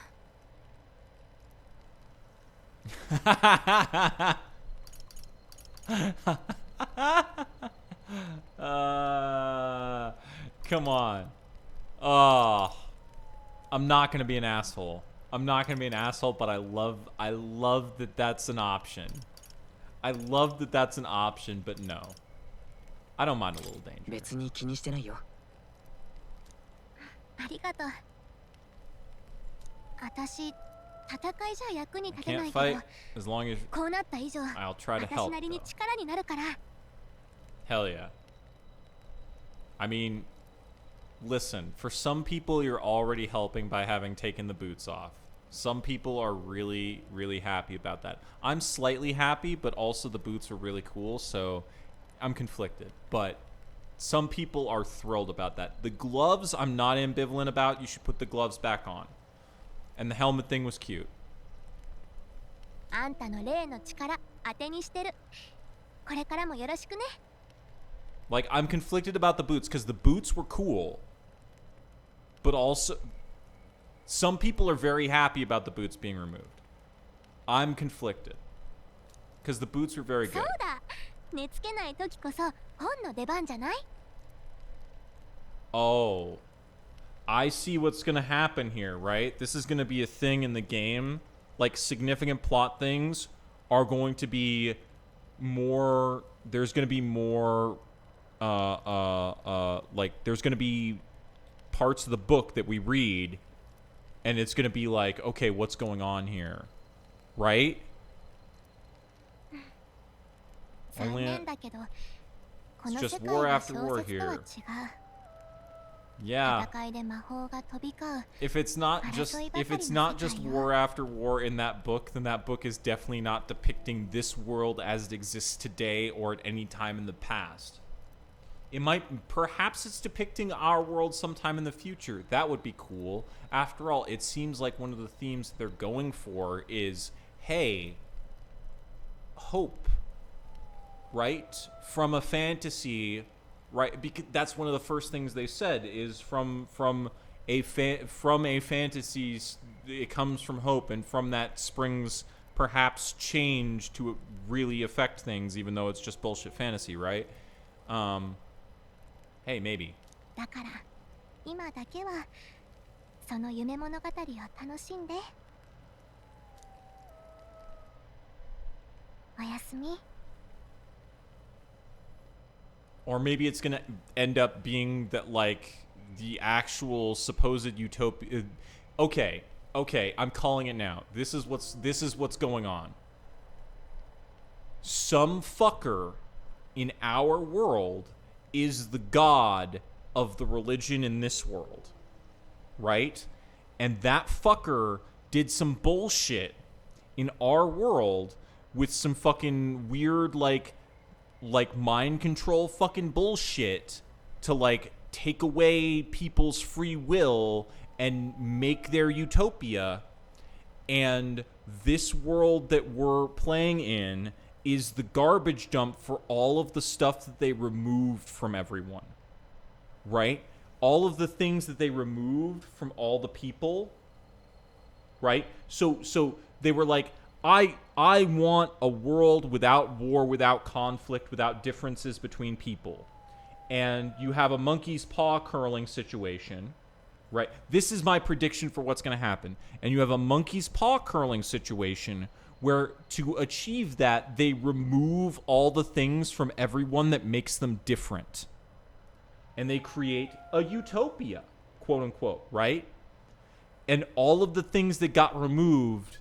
Come on. Oh, I'm not gonna be an asshole. I'm not gonna be an asshole, but I love that that's an option. I love that that's an option, but no. I don't mind a little danger. 別に気にしてないよ。ありがとう。私、戦いじゃ役に立てない Can't けど、 fight as long as こうなった以上、 I'll try to 私 help. なりに though. 力になるから。Hell yeah. I mean, listen, for some people you're already helping by having taken the boots off. Some people are really, really happy about that. I'm slightly happy, but also the boots are really cool, so I'm conflicted. But some people are thrilled about that. The gloves, I'm not ambivalent about. You should put the gloves back on. And the helmet thing was cute. あんたの霊の力、当てにしてる。これからもよろしくね。Like, I'm conflicted about the boots because the boots were cool. But also, some people are very happy about the boots being removed. I'm conflicted. Because the boots were very そう good. だ。寝つけない時こそ本の出番じゃない？ Oh. I see what's going to happen here, right? This is going to be a thing in the game. Like, significant plot things are going to be more... There's going to be more... like, there's going to be parts of the book that we read, and it's going to be like, okay, what's going on here? Right? 残念だけど、この It's 世 just 界 war は after 小 war 説とは違う。 here. Yeah. 戦いで魔法が飛び交う。 If it's not just war after war in that book, then that book is definitely not depicting this world as it exists today or at any time in the past. It might, perhaps it's depicting our world sometime in the future. That would be cool. After all, it seems like one of the themes they're going for is, hey, hope, right? From a fantasy, right? Because that's one of the first things they said is from a fantasy, it comes from hope, and from that springs perhaps change to really affect things, even though it's just bullshit fantasy, right? Hey, maybe. だから今だけはその夢物語を楽しんで。おやすみ。 Or maybe it's gonna end up being that, like, the actual supposed utopia. Okay, I'm calling it now. This is what's going on. Some fucker in our world is the god of the religion in this world, right? And that fucker did some bullshit in our world with some fucking weird, like mind control fucking bullshit to, like, take away people's free will and make their utopia. And this world that we're playing in is the garbage dump for all of the stuff that they removed from everyone, right? All of the things that they removed from all the people, right? So they were like, I want a world without war, without conflict, without differences between people. And you have a monkey's paw curling situation, right? This is my prediction for what's going to happen. And you have a monkey's paw curling situation where, to achieve that, they remove all the things from everyone that makes them different. And they create a utopia, quote unquote, right? And all of the things that got removed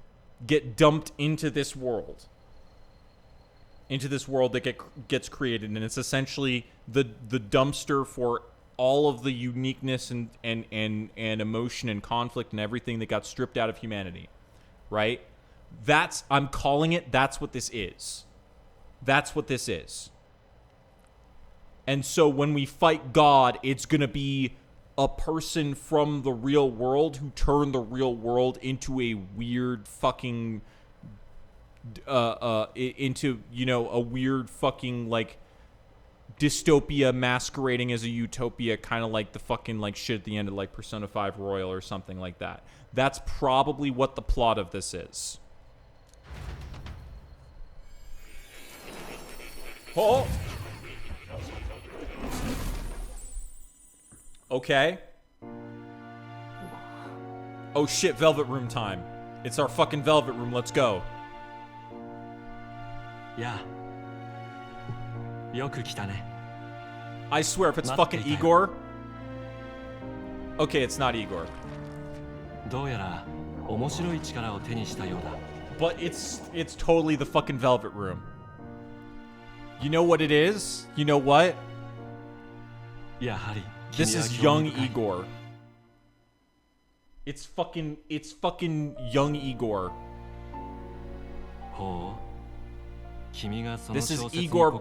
get dumped into this world. Into this world that gets created. And it's essentially the dumpster for all of the uniqueness and emotion and conflict and everything that got stripped out of humanity. Right? I'm calling it, that's what this is. That's what this is. And so when we fight God, it's going to be a person from the real world who turned the real world into a weird fucking into, you know, a weird fucking like dystopia masquerading as a utopia, kind of like the fucking like shit at the end of like Persona 5 Royal or something like that. That's probably what the plot of this is. Oh. Okay. Oh shit, Velvet Room time. It's our fucking Velvet Room. Let's go. Yeah. I swear, if it's fucking Igor. Okay, it's not Igor. But it's totally the fucking Velvet Room. You know what it is? You know what? This is young Igor. It's fucking young Igor. This is Igor.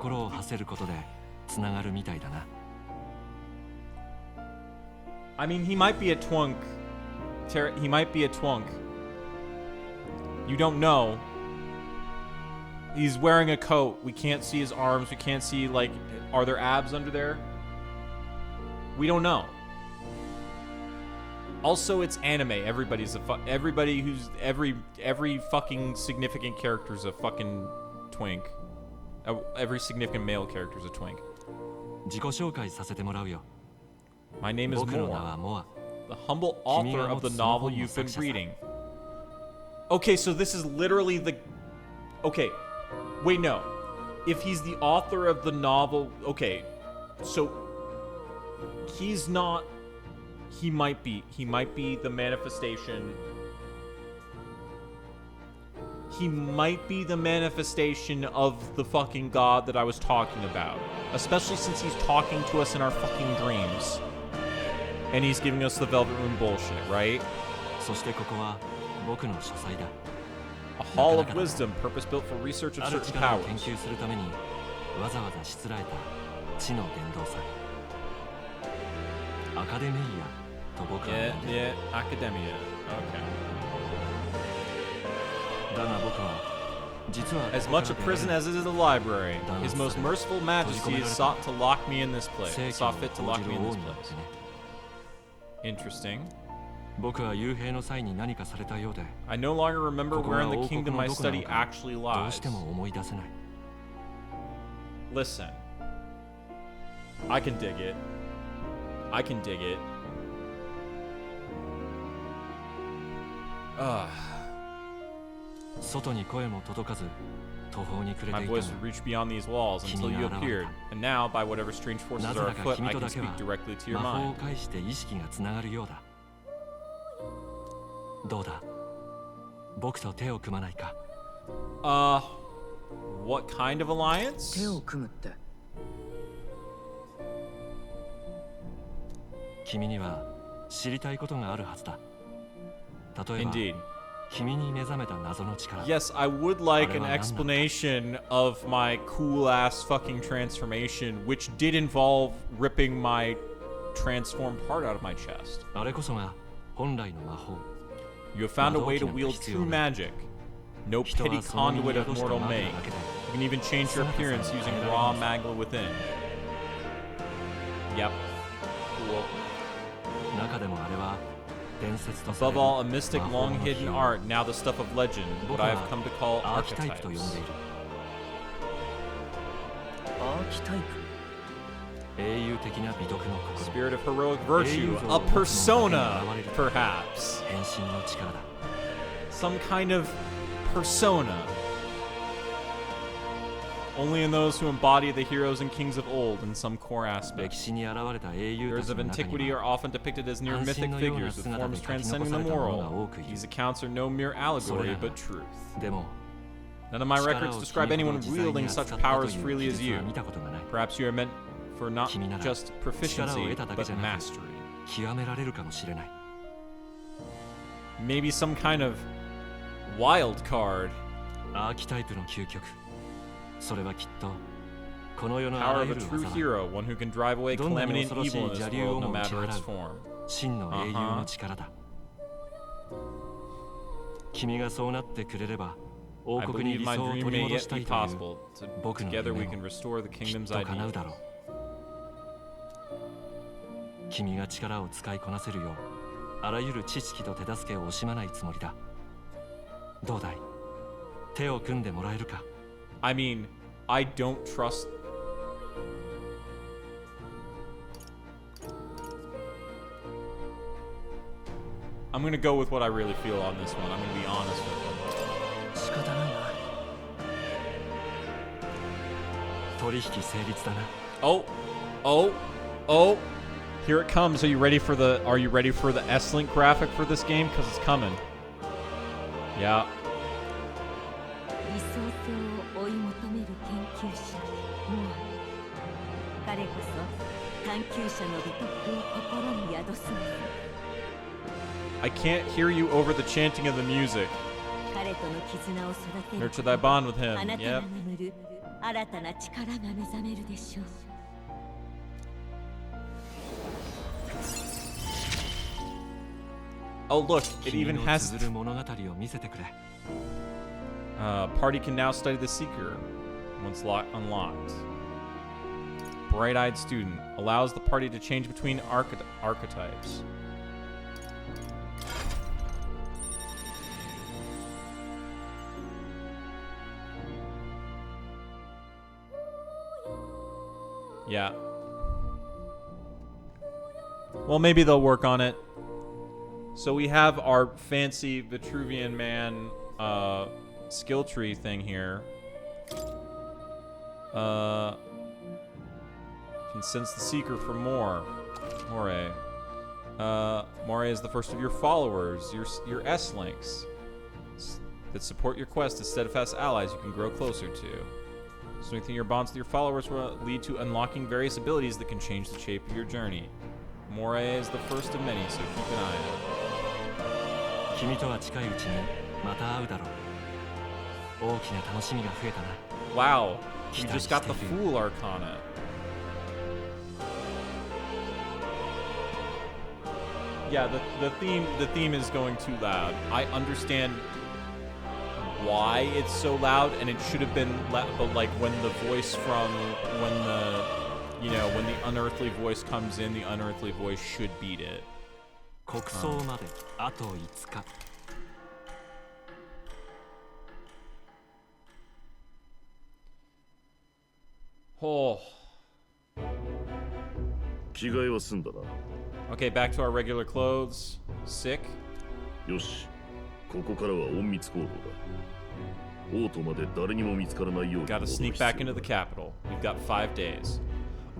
I mean, he might be a twunk. He might be a twunk. You don't know. He's wearing a coat. We can't see his arms. We can't see, like, are there abs under there? We don't know. Also, it's anime. Everybody who's every fucking significant character is a fucking twink. Every significant male character is a twink. My name is Moa, the humble author of the novel you've been reading. Okay, so this is literally the... Okay, wait, no. If he's the author of the novel... Okay, so... He's not... He might be the manifestation... He might be the manifestation of the fucking god that I was talking about. Especially since he's talking to us in our fucking dreams. And he's giving us the Velvet Room bullshit, right? A hall of wisdom, purpose-built for research of certain powers. Yeah, academia. Okay. As much a prison as it is a library, His Most Merciful Majesty has sought to lock me in this place. Saw fit to lock me in this place. Interesting. I no longer remember where in the kingdom my study actually lies. Listen. I can dig it. I can dig it. My voice would reach beyond these walls until you appeared, and now, by whatever strange forces are afoot, I can speak directly to your mind. What kind of alliance? Indeed. Yes, I would like an explanation of my cool-ass fucking transformation, which did involve ripping my transformed heart out of my chest. You have found a way to wield true magic. No petty conduit of mortal make. You can even change your appearance using raw magma within. Yep. Cool. Above all, a mystic, long-hidden art, now the stuff of legend, what I have come to call archetypes. Spirit of heroic virtue, a persona, perhaps. Some kind of persona. Only in those who embody the heroes and kings of old in some core aspect. Heroes of antiquity are often depicted as near mythic figures with forms transcending the moral. These accounts are no mere allegory, but truth. None of my records describe anyone wielding such powers freely as you. Perhaps you are meant for not just proficiency, but mastery. Maybe some kind of wild card. Power of a true hero, one who can drive away calamity and evil in this world, no matter its form. I believe my dream may yet be possible. Together we can restore the kingdom's ideal. 君が力を使いこなせるようあらゆる知識と手助けを惜しまないつもりだどうだい手を組んでもらえるか I mean, I don't trust... I'm gonna go with what I really feel on this one. I'm gonna be honest with him. 仕方ないな取引成立だな Oh, oh, oh. Here it comes. Are you ready for the S-Link graphic for this game? Because it's coming. Yeah. 理想郷を追い求める研究者モア彼こそ探求者の美徳を心に宿すの I can't hear you over the chanting of the music. 彼との絆を育てる Nurture thy bond with him. あなたが Yep. 眠る新たな力が目覚めるでしょう Oh look, it 君 even の has 綴る物語を見せてくれ party can now study the Seeker once unlocked. Bright-eyed student allows the party to change between archetypes. Yeah. Well, maybe they'll work on it. So we have our fancy Vitruvian Man skill tree thing here. Can sense the Seeker for more. Moray. Moray is the first of your followers, your S-Links that support your quest as steadfast allies you can grow closer to. Strengthening your bonds with your followers will lead to unlocking various abilities that can change the shape of your journey. Moray is the first of many, so keep an eye out. 君とは近いうちにまた会うだろう大きな楽しみが増えたな Wow, you just got the Fool Arcana. Yeah, the theme is going too loud. I understand why it's so loud, and it should have been but like when the voice from when the unearthly voice comes in, the unearthly voice should beat it. 国葬まであと5日 Oh. 着替えは済んだな Okay, back to our regular clothes. Sick. よしここからは隠密行動だオートまで誰にも見つからないように Gotta sneak back into the capital. We've got 5 days.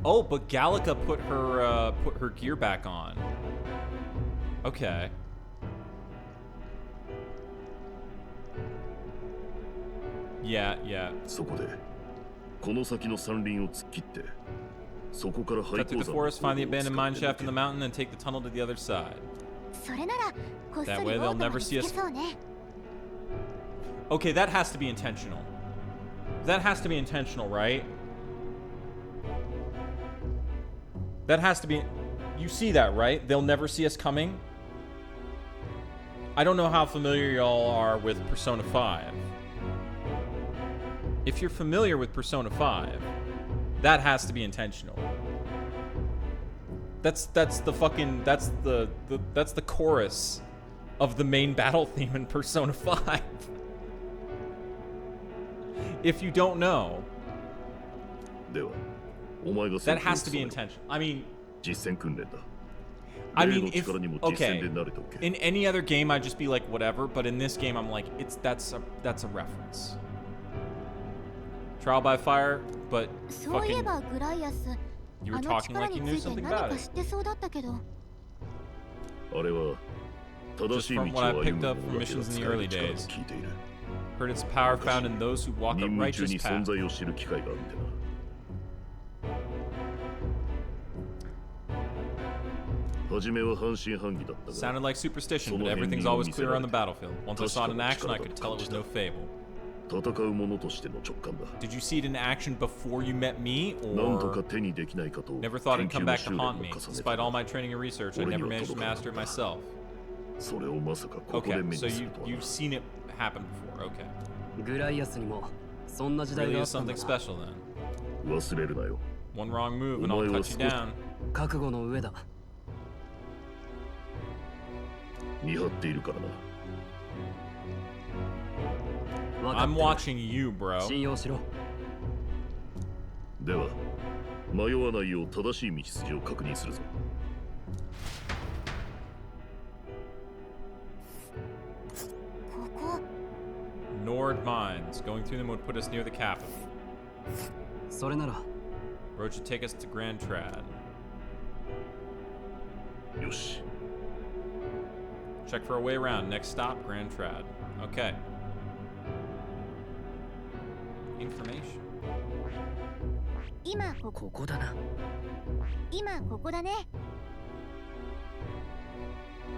Oh, but Gallica put her gear back on. Okay. Yeah. そこでこの先の山林を突っ切ってそこから廃 Cut 鉱 through the 山 forest, find the abandoned mine shaft in the mountain, and take the tunnel to the other side. それならこっそ That り way オ they'll ートま never で see つ us. けそうね Okay, that has to be intentional. That has to be intentional, right? That has to be... You see that, right? They'll never see us coming? I don't know how familiar y'all are with Persona 5. If you're familiar with Persona 5, that has to be intentional. That's the fucking... That's the chorus of the main battle theme in Persona 5. If you don't know, that has to be intentional. I mean, if okay, in any other game I'd just be like whatever, but in this game I'm like that's a reference. Trial by fire, but そういえ fucking ばグライアス you あ were の talking 力 like に you つ knew いて something 何 about か it. 知ってそうだったけどあれは正 Just しい from 道 what I を歩 picked む up 者 from だけが missions in 使 the える early 力と days. 聞いている Heard its power found in those who walk a 任務中 righteous に存 path. 在を知る機会があってな初めは半信半疑だったが Sounded like superstition, but everything's always clear on the battlefield. Once I saw it in action, I could tell it was no fable. 戦う者としての直感だ Did you see it in action before you met me, 何と or か手にできないかと never thought it'd 研 come 究の back 修 to 練を haunt 重 me? ね Despite た all my training and research, I never managed to master it myself. それをまさかここで Okay, 目に so するとは you've seen it happen before. Okay. グライアスにもそんな時代 Really があ is ったんだ something な。 special then. 忘れるなよ。 One wrong move and I'll cut you down. 覚悟の上だ。見張っているからな。 I'm watching you, bro. 信用しろ。では、迷わないよう正しい道筋を確認するぞ。ここ Nord mines. Going through them would put us near the capital. それなら Road should take us to Grand Trad. よし。 Check for a way around. Next stop, Grand Trad. Okay. Information. 今ここだな。今ここだね。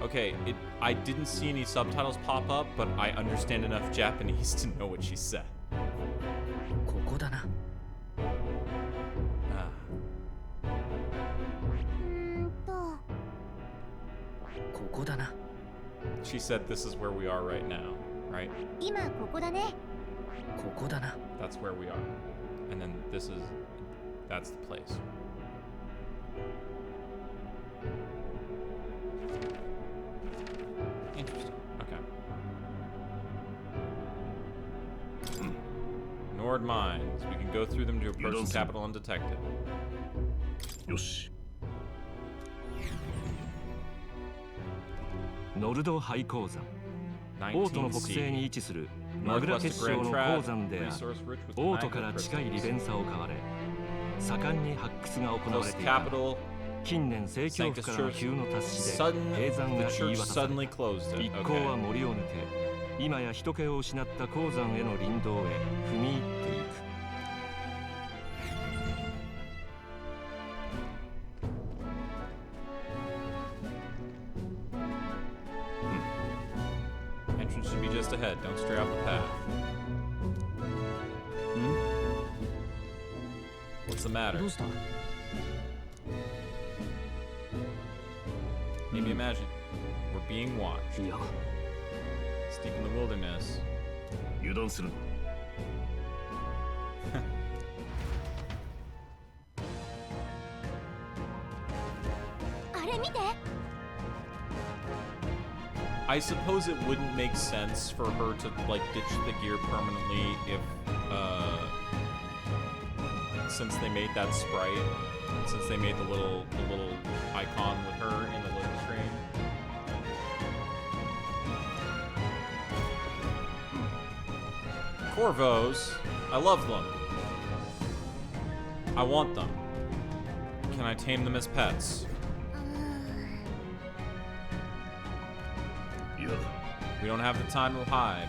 Okay, I didn't see any subtitles pop up, but I understand enough Japanese to know what she said. ここだな。Ah. ここだな。 She said this is where we are right now, right? 今ここだね。ここだな。 That's where we are. And then that's the place. Interesting. Okay. Nord mines. We can go through them to approach the capital undetected. よし。ノルド廃鉱山。オートの北西に位置するマグラ結晶の鉱山である。オートから近い利便さを買われ、盛んに発掘が行われていた。近年正教府からの急の達しで閉山が言い渡された。一行は森を抜け、今や人気を失った鉱山への林道へ踏み入っていく。Entrance should be just ahead. Don't stray off the path. What's the matter? どうした？ Maybe imagine we're being watched. いや、 It's deep in the wilderness. 油断する。あれ見て。 I suppose it wouldn't make sense for her to like ditch the gear permanently if since they made that sprite, since they made the little icon with her in the loading screen. Corvos, I love them. I want them. Can I tame them as pets? We don't have the time to hide.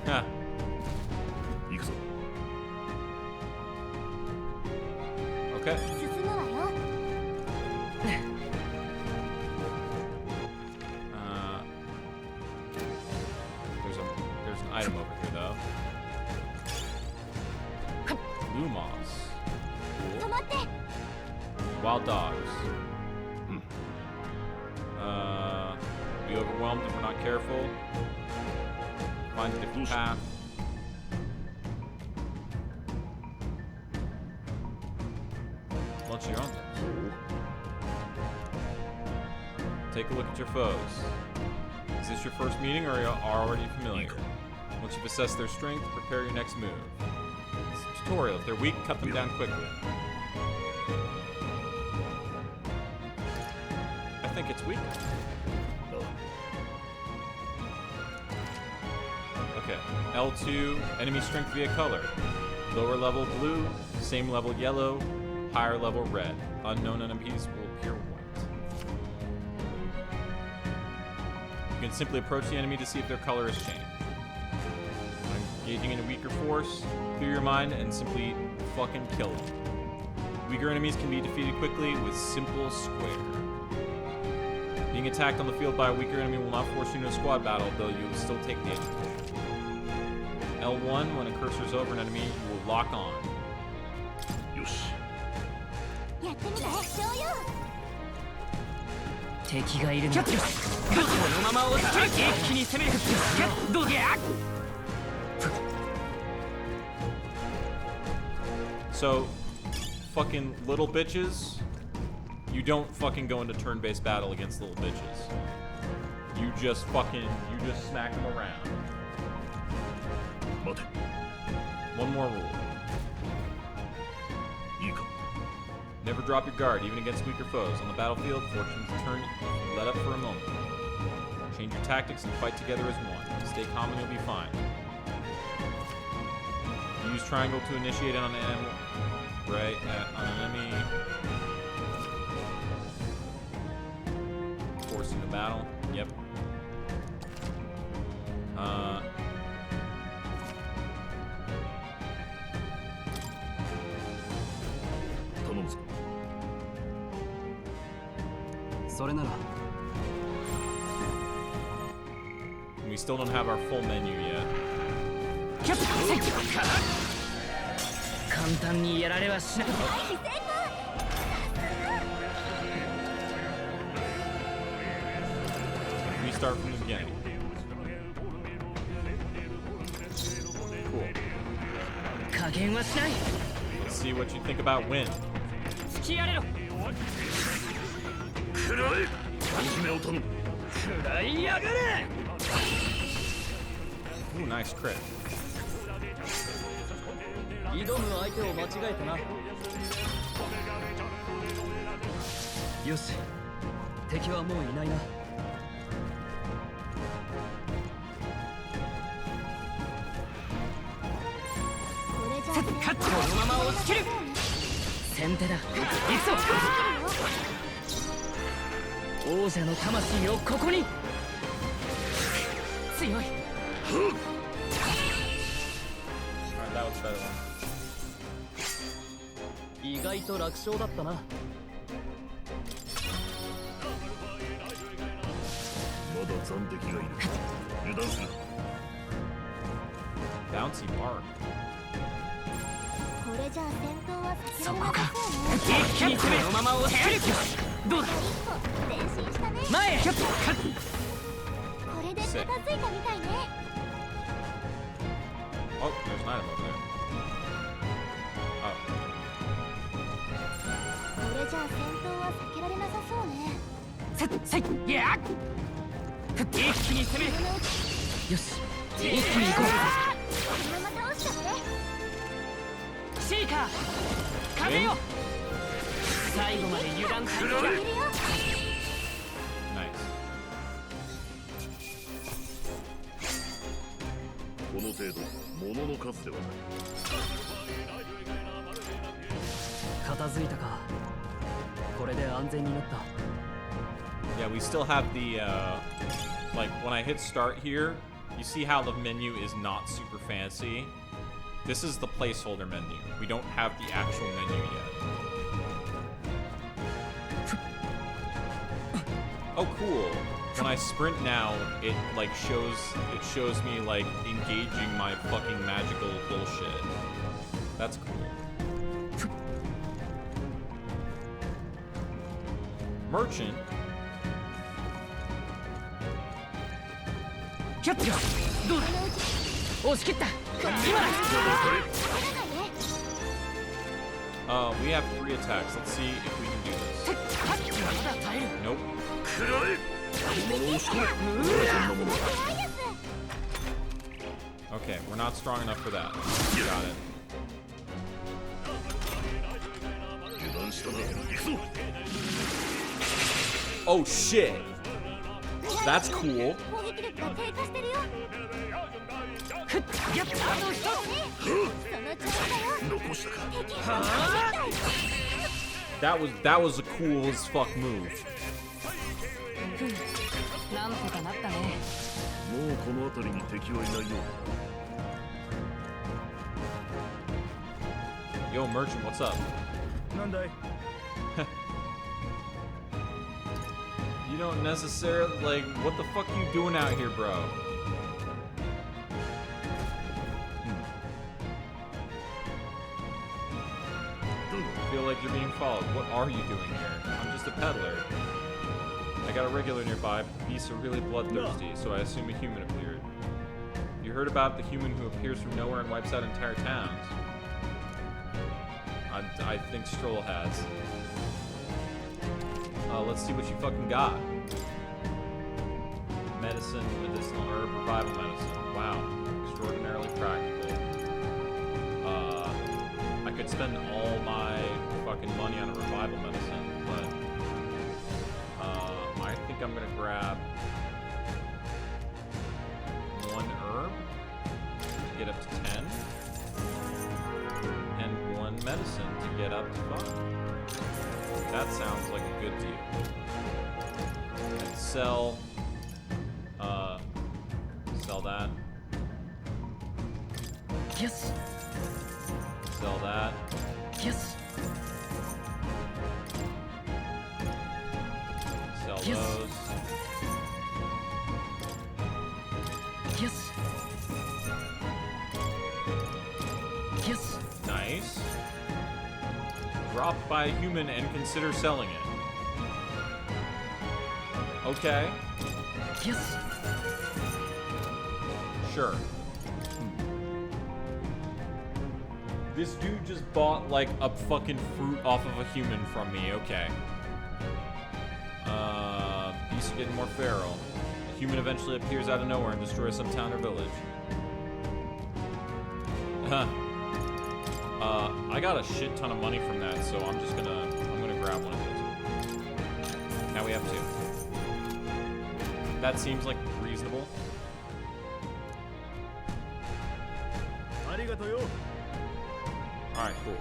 Huh. 行くぞ。 Okay. 進むわよ。There's an item over here though. Blue moss. 止まって。 Wild dogs. Be overwhelmed if we're not careful. Find a different path. Once you're on there. Take a look at your foes. Is this your first meeting or are you already familiar? Once you've assessed their strength, prepare your next move. It's a tutorial. If they're weak, cut them down quickly. I think it's weak. Okay, L2, enemy strength via color. Lower level blue, same level yellow, higher level red. Unknown enemies will appear white. You can simply approach the enemy to see if their color has changed. When engaging in a weaker force, clear your mind and simply fucking kill them. Weaker enemies can be defeated quickly with simple square. Being attacked on the field by a weaker enemy will not force you into a squad battle, though you will still take damage. L1, when a cursor is over an enemy, you will lock on. よし。やってみない。しようよ。敵がいるの。このまま押し切る。一気に攻める。どけ。So, fucking little bitches, you don't fucking go into turn-based battle against little bitches. You just smack them around. One more rule. Never drop your guard, even against weaker foes. On the battlefield, fortune's turn, let up for a moment. Change your tactics and fight together as one. Stay calm and you'll be fine. Use triangle to initiate on an enemy. Right, on an enemy. Forcing the battle. Yep. We still don't have our full menu yet. 簡単にやられはしない。Restart from the beginning. Cool. 加減はしない。 Let's see what you think about Wind. 突きやれろ。食らえ。姫を頼む。食らいやがれ。 Ooh, nice crit. 挑む相手を間違えたな。よし、敵はもういないな。このまま押し切る。先手だ。行くぞ。王者の魂をここに。強い。That was better one. 意外と楽勝だったな。まだ残敵がいる。油断する。Bouncy mark. これじゃあ戦闘は避けられそこか。なさそうね。一気に攻める。このまま押し切る。どうだ。前進したね。前へ。これで片付いたみたいね。 Oh, there's an item over there. Oh. これじゃあ戦闘は避けられなさそうね。いや。一気に攻める。よし。一気に行こう。このまま倒しちゃって。シーカー。風よ。最後まで油断するよ。Nice. この程度、物の数ではない。片付いたか。これで安全になった。 Yeah, we still have the, like, when I hit start here, you see how the menu is not super fancy? This is the placeholder menu. We don't have the actual menu yet. Oh, cool. When I sprint now, it, like, shows me, like, engaging my fucking magical bullshit. That's cool. Merchant? キャッチがどうだ。押し切った。今だ。 We have 3 attacks. Let's see if we can do this. Nope. Okay, we're not strong enough for that. Got it. Oh shit! That's cool. That was a cool as fuck move. なんとかなったね。もうこの辺りに敵はいないようだ。 Yo, Merchant, what's up? なんだい You don't necessarily, like, what the fuck you doing out here, bro? I feel like you're being followed. What are you doing here? I'm just a peddler. I got a regular nearby. Beasts are really bloodthirsty, so I assume a human appeared. You heard about the human who appears from nowhere and wipes out entire towns? I think Stroll has. Let's see what you fucking got. Medicine, medicinal herb, revival medicine. Wow, extraordinarily practical. I could spend all my fucking money on a revival medicine, but I think I'm gonna grab one herb to get up to 10, and one medicine to get up to 5. That sounds like a good deal. And sell that. Yes. Sell that. Yes. Sell Yes. those. Yes. Yes. Nice. Drop by a human and consider selling it. Okay. Yes. Sure. This dude just bought like a fucking fruit off of a human from me. Okay. Beasts are getting more feral. A human eventually appears out of nowhere and destroys some town or village. Huh. I got a shit ton of money from that, so I'm gonna grab one of those. Now we have 2. That seems like reasonable. Alright, cool.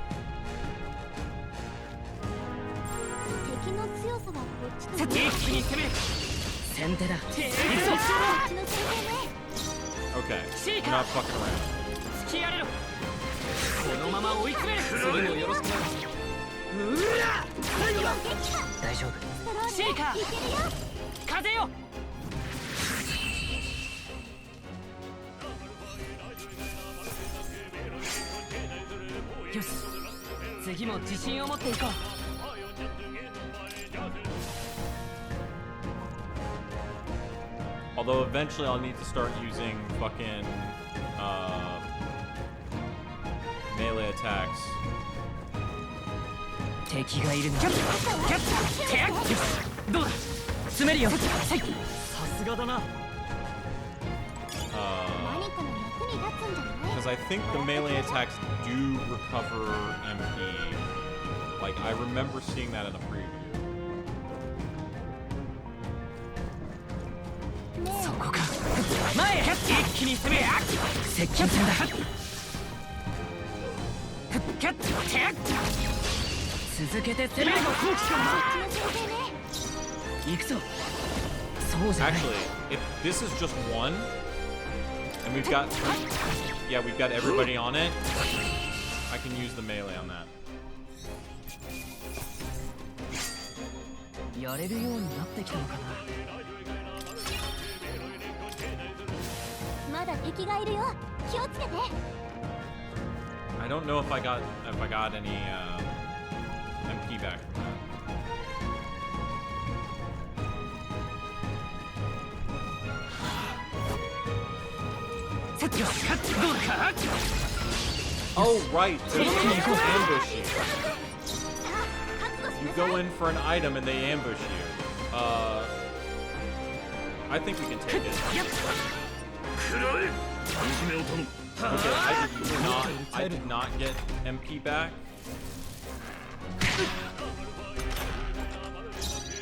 Okay, we're not fucking around. このまま追い詰める。次もよろしくな。大丈夫。シーカー。風よ。よし。次も自信を持っていこう。Although eventually I'll need to start using fucking melee attacks. 敵がいるな。どうだ。詰めるよ。はい。さすがだな。Because I think the melee attacks do recover MP. Like I remember seeing that in a preview. そこか。前へ一気に攻め。接近戦だ。続けて攻める。行くぞ。そうじゃない。 Actually, if this is just one, and we've got everybody on it, I can use the melee on that. やれるようになってきたのかな。まだ敵がいるよ。気をつけて。 I don't know if I got any MP back from that. Oh right, there's people ambush you. You go in for an item and they ambush you. I think we can take it. Okay, I did not get MP back.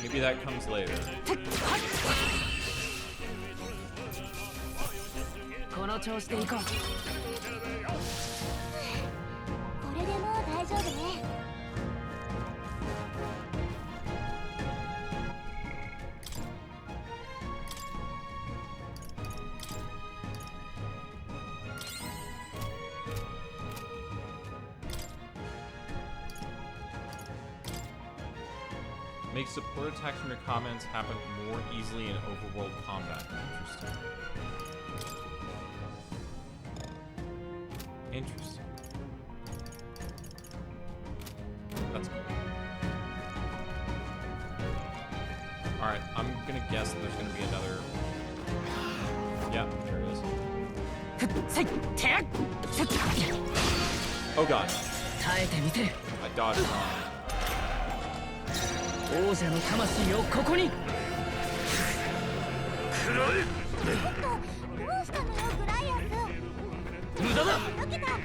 Maybe that comes later. この調子で行こう。これでもう大丈夫ね。 Make support attacks from your comments happen more easily in overworld combat. Interesting. Interesting. That's cool. Alright, I'm gonna guess that there's gonna be another... Yeah, there it is. Oh god. I dodged wrong. 王者の魂をここに。どうしたのよグライアス。無駄だ。溶けた。や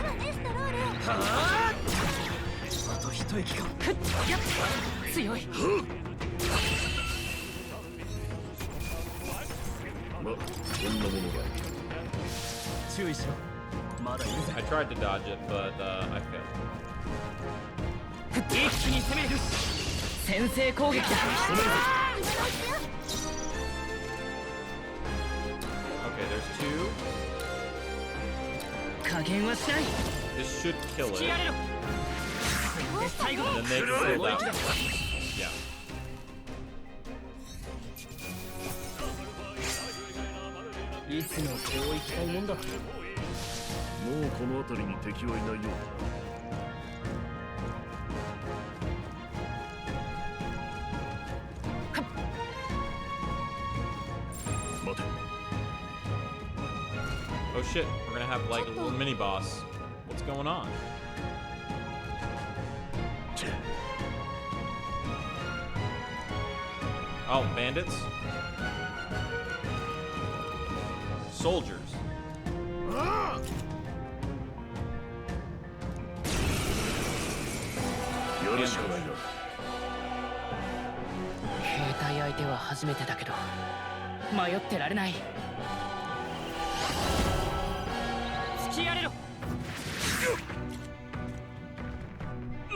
るわねストロール。はあ。あと一息か。やっ強い。ま、こんなものだ。注意しろ。まだいるぜ。 I tried to dodge it, but I failed. 一気に攻める。先制攻撃だ。 Okay, there's two. 加減はしない。 This should kill it. 突きやれろ。で最後の And then they kill that one. Yeah. いつもこういきたいもんだ。もうこの辺りに敵はいないようだ。待て。 Oh shit, we're gonna have like a little mini boss. What's going on? Oh, bandits? Soldiers. やるしかないな。兵隊相手は初めてだけど迷ってられない。突きやれろ。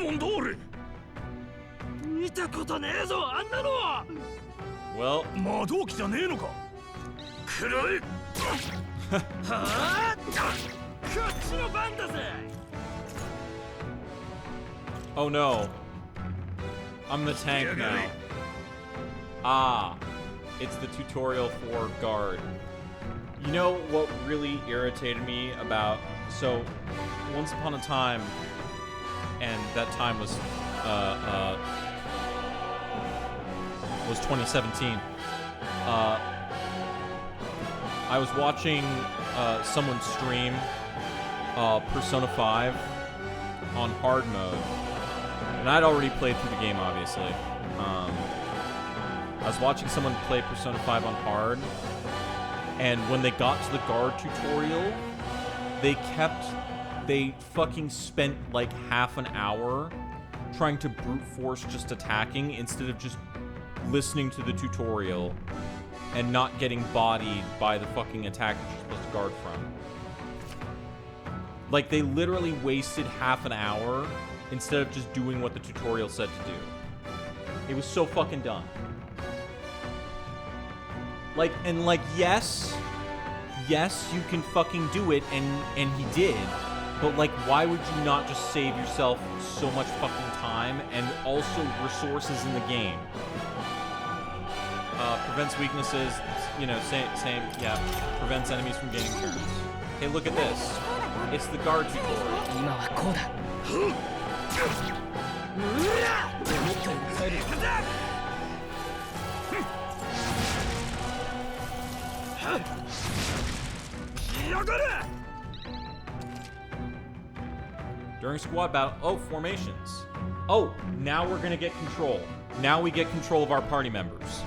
なんだ俺。見たことねえぞあんなのは。 Well, 魔導機じゃねえのか。くらえ。はあ。こっちの番だぜ。 oh no. I'm the tank now. Ah, it's the tutorial for guard. You know what really irritated me about... So, once upon a time, and that time was 2017. I was watching someone stream Persona 5 on hard mode, and I'd already played through the game, obviously. I was watching someone play Persona 5 on hard, and when they got to the guard tutorial, they fucking spent like half an hour trying to brute force just attacking instead of just listening to the tutorial and not getting bodied by the fucking attack that you're supposed to guard from. Like, they literally wasted half an hour instead of just doing what the tutorial said to do. It was so fucking dumb. Like, and like, yes, you can fucking do it, and he did. But like, why would you not just save yourself so much fucking time and also resources in the game? Prevents weaknesses, you know, same, yeah. Prevents enemies from gaining turns. Hey, look at this. It's the guard tutorial. 今はこうだ。 During squad battle, oh, formations. Oh, now we're gonna get control. Now we get control of our party members.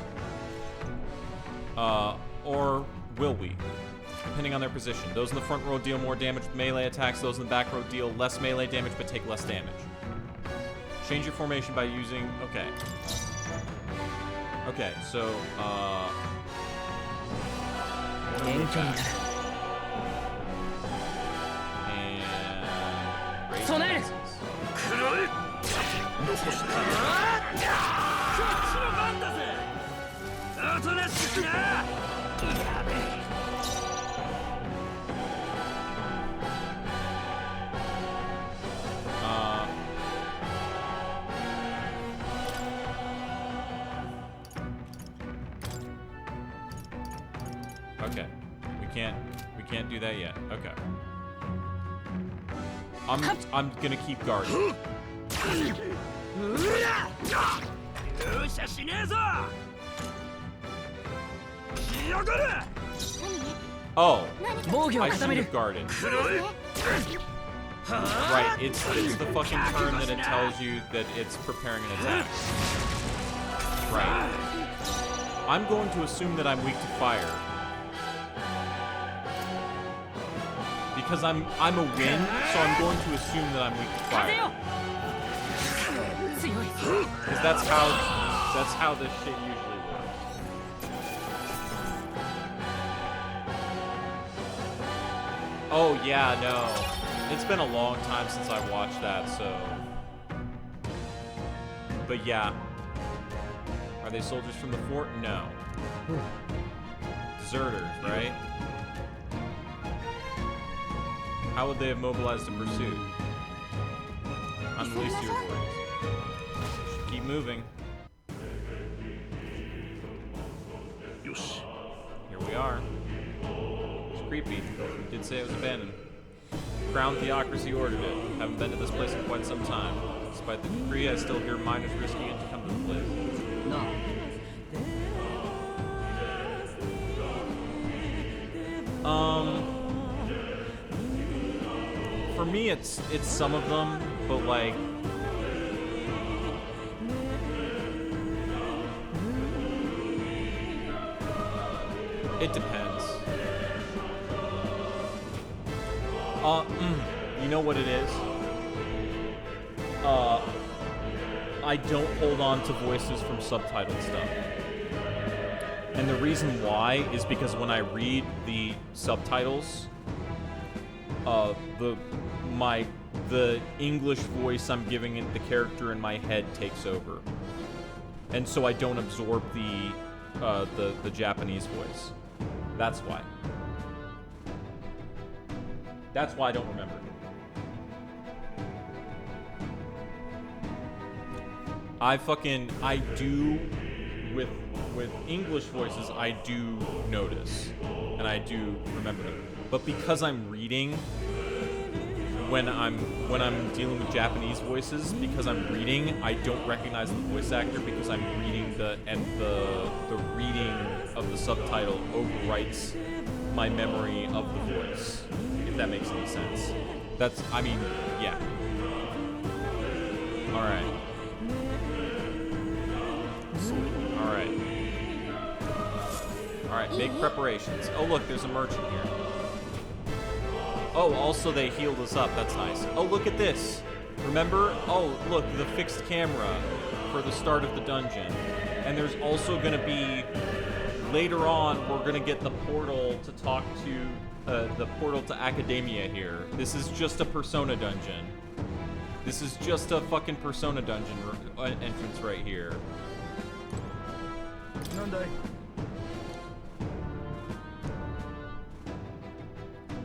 Or will we? Depending on their position. Those in the front row deal more damage with melee attacks. Those in the back row deal less melee damage but take less damage. Change your formation by using... Okay. Okay, so, and... Raise okay. We can't do that yet. Okay. I'm gonna keep guarding. Oh, I should have guarded. Right, it's the fucking turn that it tells you that it's preparing an attack. Right. I'm going to assume that I'm weak to fire. Because I'm a wind, so I'm going to assume that I'm weak to fire. Because that's how this shit usually works. Oh yeah, no. It's been a long time since I watched that, so. But yeah. Are they soldiers from the fort? No. Deserters, right? How would they have mobilized a pursuit? Unleash your words. Keep moving. Yosh. Here we are. It's creepy. It did say it was abandoned. Crown Theocracy ordered it. Haven't been to this place in quite some time. Despite the decree, I still hear miners risking it to come to the place. No. For me, it's some of them, but like, it depends. You know what it is? I don't hold on to voices from subtitled stuff. And the reason why is because when I read the subtitles, the English voice I'm giving it, the character in my head takes over. And so I don't absorb the Japanese voice. That's why. That's why I don't remember. I do, with English voices, I do notice, and I do remember them. But because I'm reading, when I'm dealing with Japanese voices, because I'm reading, I don't recognize the voice actor because I'm reading the reading of the subtitle overwrites my memory of the voice, if that makes any sense. Yeah. Alright, make preparations. Oh look, there's a merchant here. Oh, also they healed us up, that's nice. Oh, look at this. Remember? Oh, look, the fixed camera for the start of the dungeon. And there's also gonna be, later on, we're gonna get the portal to talk to, the portal to Academia here. This is just a Persona dungeon. This is just a fucking Persona dungeon entrance right here.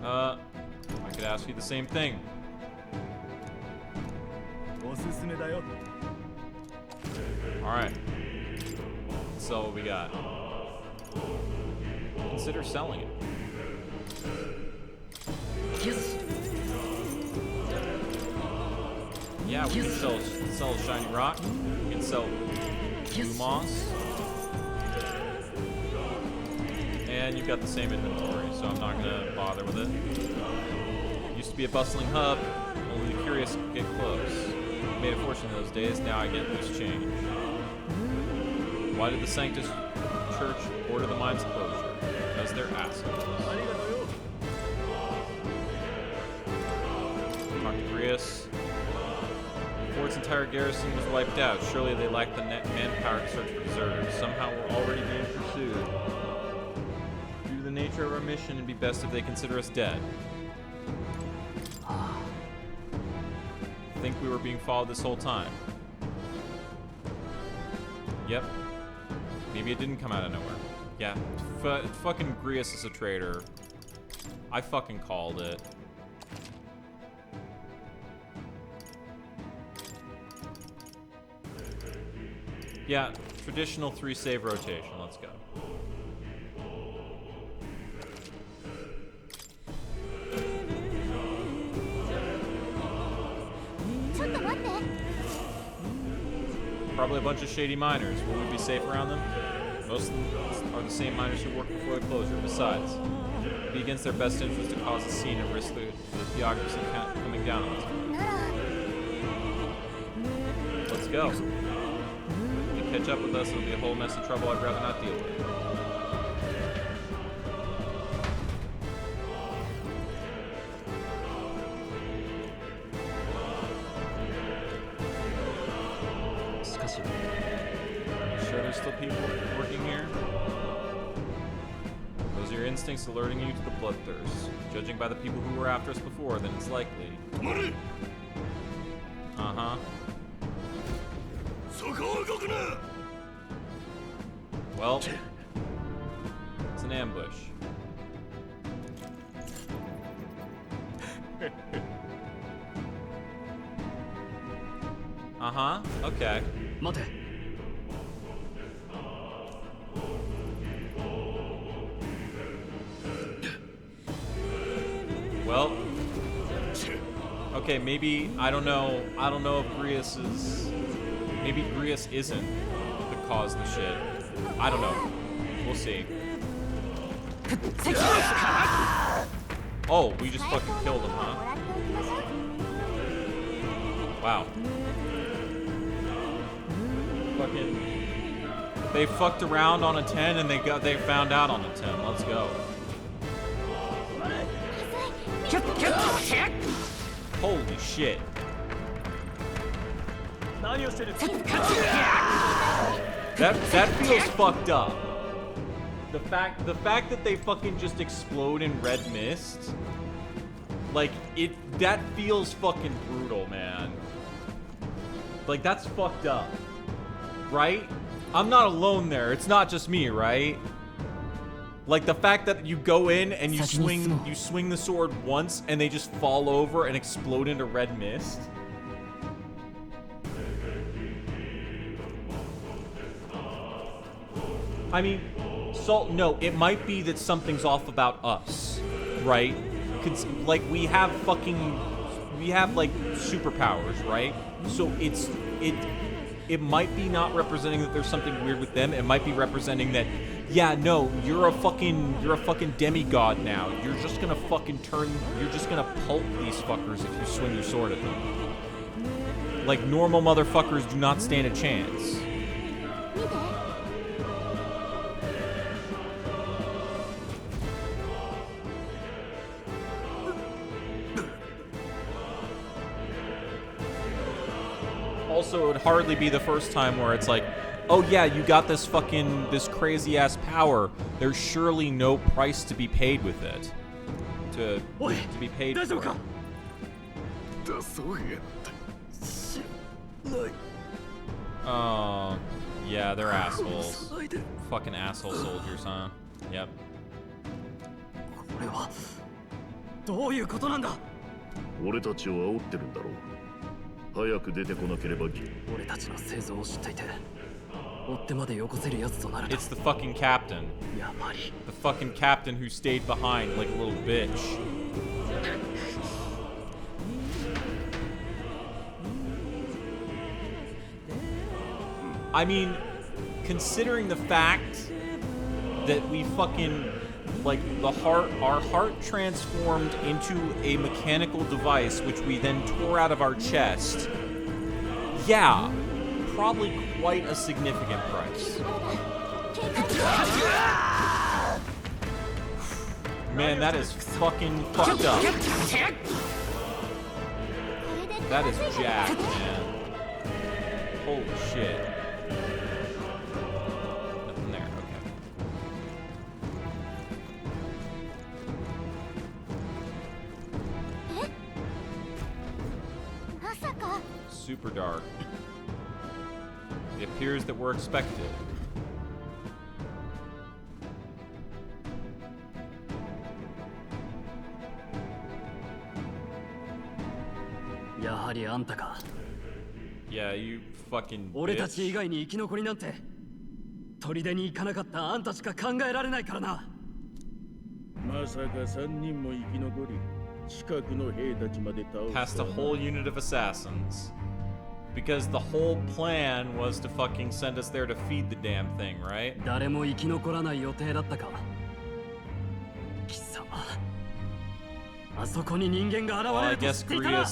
I could ask you the same thing. Alright. Let's sell what we got. Consider selling it. Yes. Yeah, we can sell shiny rock. We can sell blue moss. And you've got the same inventory, so I'm not gonna bother with it. Used to be a bustling hub, only the curious could get close. Made a fortune those days, now I get loose change. Why did the Sanctus Church order the mine's closure? Because they're assholes. Talk to Grius. The fort's entire garrison was wiped out. Surely they lacked the manpower to search for deserters. Somehow we're already being pursued. Due to the nature of our mission, it'd be best if they consider us dead. Think we were being followed this whole time. Yep. Maybe it didn't come out of nowhere. Yeah. Fucking Grius is a traitor. I fucking called it. Yeah, traditional 3-save rotation. Let's go. Probably a bunch of shady miners. Will we be safe around them? Most of them are the same miners who worked before the closure. Besides, it'd be against their best interest to cause a scene and risk the theocracy coming down on us. Let's go. If you catch up with us, it'll be a whole mess of trouble I'd rather not deal with. Sure there's still people working here? Those are your instincts alerting you to the bloodthirst. Judging by the people who were after us before, then it's likely. Uh-huh. Well, it's an ambush. Uh-huh, okay. Well, okay, maybe, I don't know if Grius is, maybe Grius isn't the cause of the shit. I don't know. We'll see. Oh, we just fucking killed him, huh? Wow. Fucking, they fucked around on a 10 and they found out on a 10. Let's go. Holy shit. That feels fucked up. The fact that they fucking just explode in red mist, like that feels fucking brutal, man. Like that's fucked up. Right? I'm not alone there. It's not just me, right? Like the fact that you go in and you swing the sword once and they just fall over and explode into red mist. I mean, Salt, no, it might be that something's off about us, right? Like we have like superpowers, right? So it might be not representing that there's something weird with them. It might be representing that, yeah, no, you're a fucking demigod now. You're just gonna pulp these fuckers if you swing your sword at them. Like normal motherfuckers do not stand a chance. Also, it would hardly be the first time where it's like, oh yeah, you got this crazy ass power. There's surely no price to be paid with it. To be paid for. Oh, yeah, they're assholes. Fucking asshole soldiers, huh? Yep. It's the fucking captain. The fucking captain who stayed behind like a little bitch. I mean, considering the fact that we fucking, like, our heart transformed into a mechanical device, which we then tore out of our chest. Yeah, probably quite a significant price. Man, that is fucking fucked up. That is jacked, man. Holy shit. Nothing there, okay. Super dark. It appears that we're expected. Yeah, you fucking bitch. 俺たち以外に生き残りなんて砦に行かなかったあんたしか考えられないからな。まさか3人も生き残り、近くの兵たちまで倒す。 Past a whole unit of assassins. Because the whole plan was to fucking send us there to feed the damn thing, right? 誰も生き残らない予定だったか。貴様。あそこに人間が Well, I 現れると guess 知っていたな。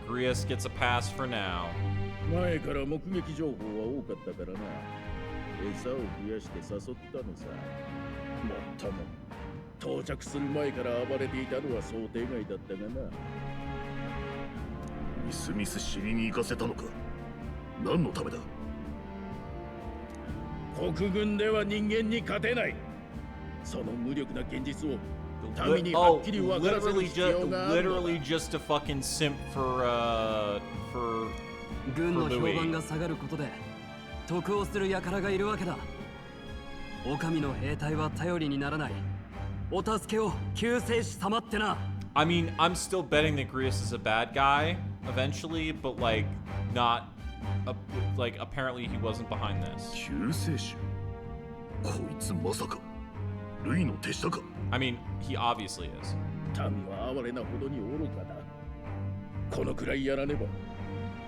Grius gets a pass for now. 前から目撃情報は多かったからな。餌を増やして誘ったのさ。もっとも到着する前から暴れていたのは想定外だったがな。みすみす死にに行かせたのか。何のためだ。国軍では人間に勝てない。その無力な現実を Oh, literally just to fucking simp for 軍の評判が下がることで得をする輩がいるわけだ。狼の兵隊は頼りにならない。お助けを救世主様ってな。I mean, I'm still betting that Grius is a bad guy eventually, but like not like apparently he wasn't behind this. 救世主。こいつまさかルイの手下か。I mean, he obviously is. 民は哀れなほどに愚かだ。このくらいやらねば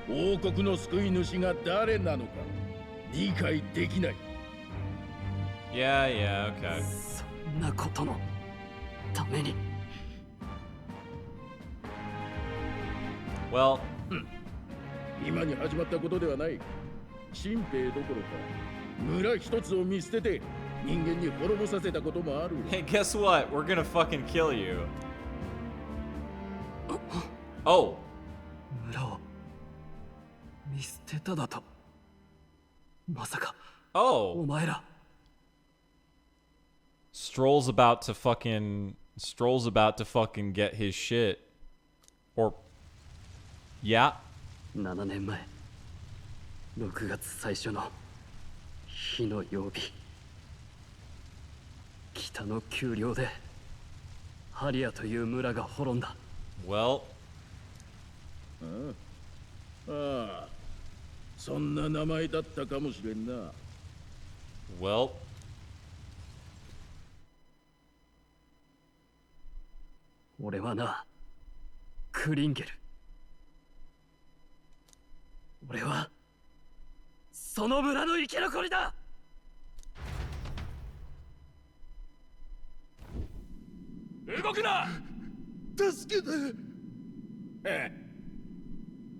王国の救い主が誰なのか理解できない。Yeah, okay. そんなことのために。Well, 今に始まったことではない。新兵どころか村一つを見捨てて人間に滅ぼさせたこともある。hey, guess what? We're gonna fucking kill you. Oh. 村を見捨てただと。まさか。Oh. お前ら。Stroll's about to fucking get his shit. Or yeah. 7年前6月最初の日の曜日、北の丘陵でハリアという村が滅んだ。 Well. ああ、そんな名前だったかもしれんな。 Well. 俺はな、クリンゲル。俺はその村の生き残りだ。動くな。助けて。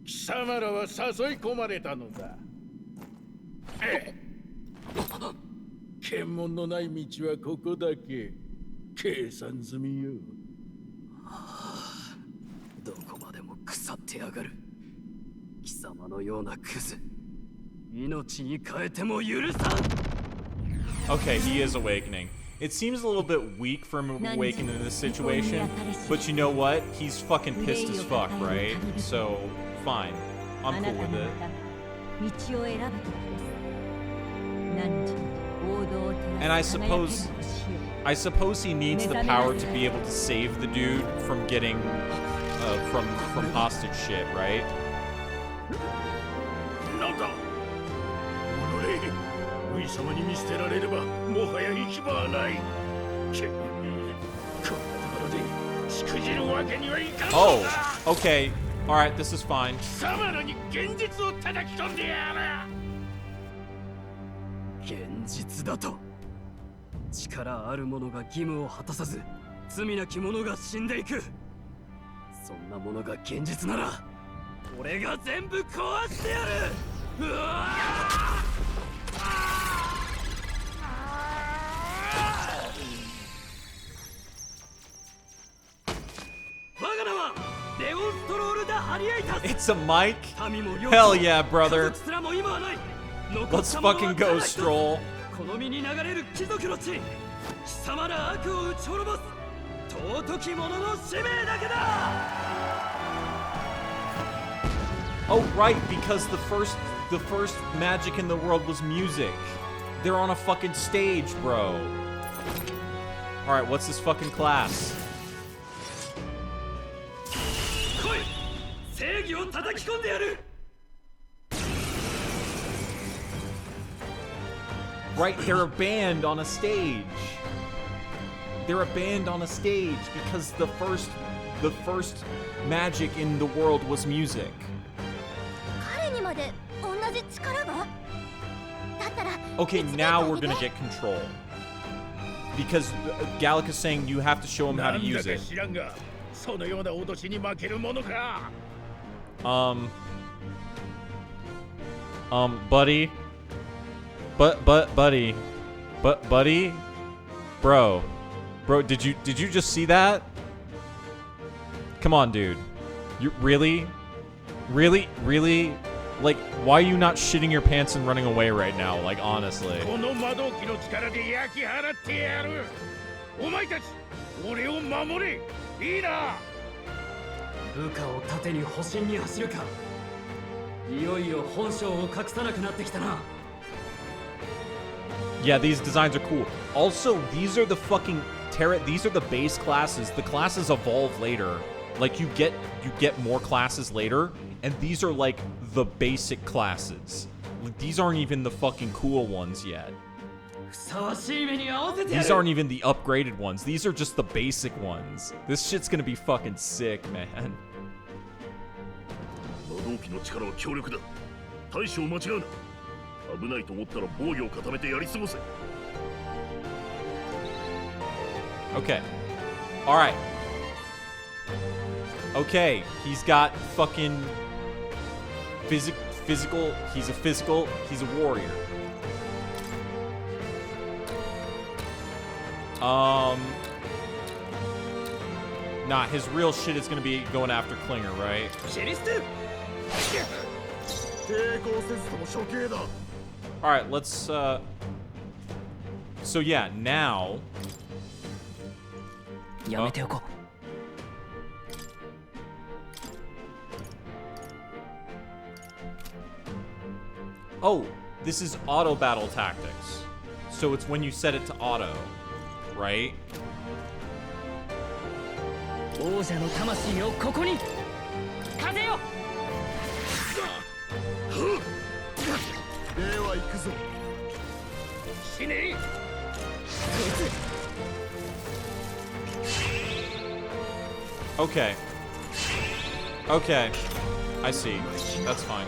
貴様らは誘い込まれたのだ。検問のない道はここだけ。計算済みよ。どこまでも腐ってやがる。貴様のようなクズ、命に変えても許さん。 Okay, he is awakening. It seems a little bit weak for him to awaken in this situation, but you know what? He's fucking pissed as fuck, right? So, fine. I'm cool with it. And I suppose he needs the power to be able to save the dude from getting from hostage shit, right? なんだ。おれ、上様に見捨てられればもはや行き場はない。こんなところでしくじるわけにはいかんのだ。 Oh, okay. All right, this is fine. 貴様らに現実を叩き込んでやる。現実だと。力ある者が義務を果たさず、罪なき者が死んでいく。そんなものが現実なら、俺が全部壊してやる。うわ我が名はレオンストロール・ダ・ハリエイタス。 It's a mic? Hell yeah, brother. Let's fucking go, Stroll. この身に流れる貴族の血、貴様ら悪を打ち滅ぼす尊き者の使命だけだ。 Oh, right, because the first magic in the world was music. They're on a fucking stage, bro. All right, what's this fucking class? 来い、正義を叩き込んでやる。 Right, they're a band on a stage. They're a band on a stage because the first magic in the world was music. 彼にまで Okay, now we're gonna get control. Because Gallic is saying you have to show him how to use it. Buddy. Buddy? Bro, did you just see that? Come on, dude. You really? Like, why are you not shitting your pants and running away right now? Like, honestly. Yeah, these designs are cool. Also, these are the fucking these are the base classes. The classes evolve later. Like, you get more classes later, and these are like the basic classes. Like, these aren't even the fucking cool ones yet. These aren't even the upgraded ones. These are just the basic ones. This shit's gonna be fucking sick, man. Okay. Alright. Okay, he's got fucking physical, he's a warrior. Nah, his real shit is gonna be going after Klinger, right? Alright, let's, so yeah, now... Oh, this is auto battle tactics. So it's when you set it to auto, right? Okay. Okay. I see. That's fine.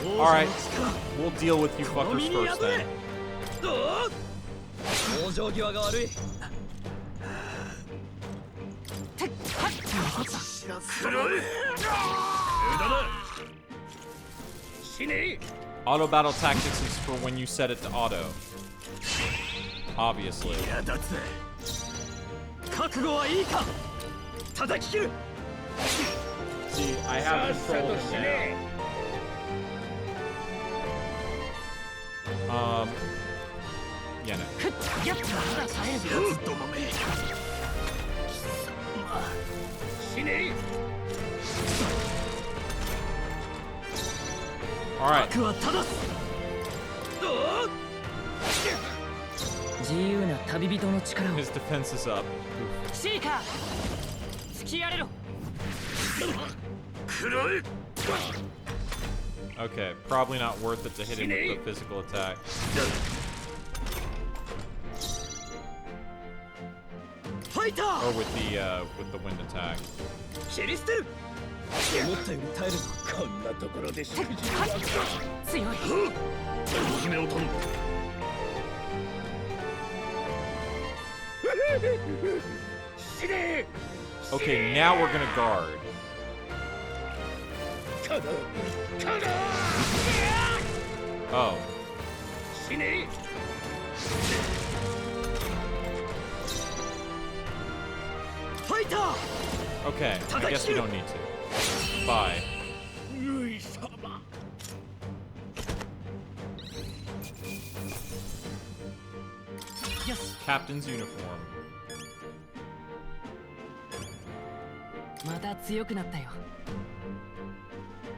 Alright. We'll deal with you fuckers first then. Auto battle tactics is for when you set it to auto. Obviously. See, I have control of him now. Yeah, no. Alright. His defense is up. Okay, probably not worth it to hit him with the physical attack. Or with the wind attack. Okay, now we're gonna guard. Oh. Okay, I guess we don't need to. Bye. Yes. Captain's uniform.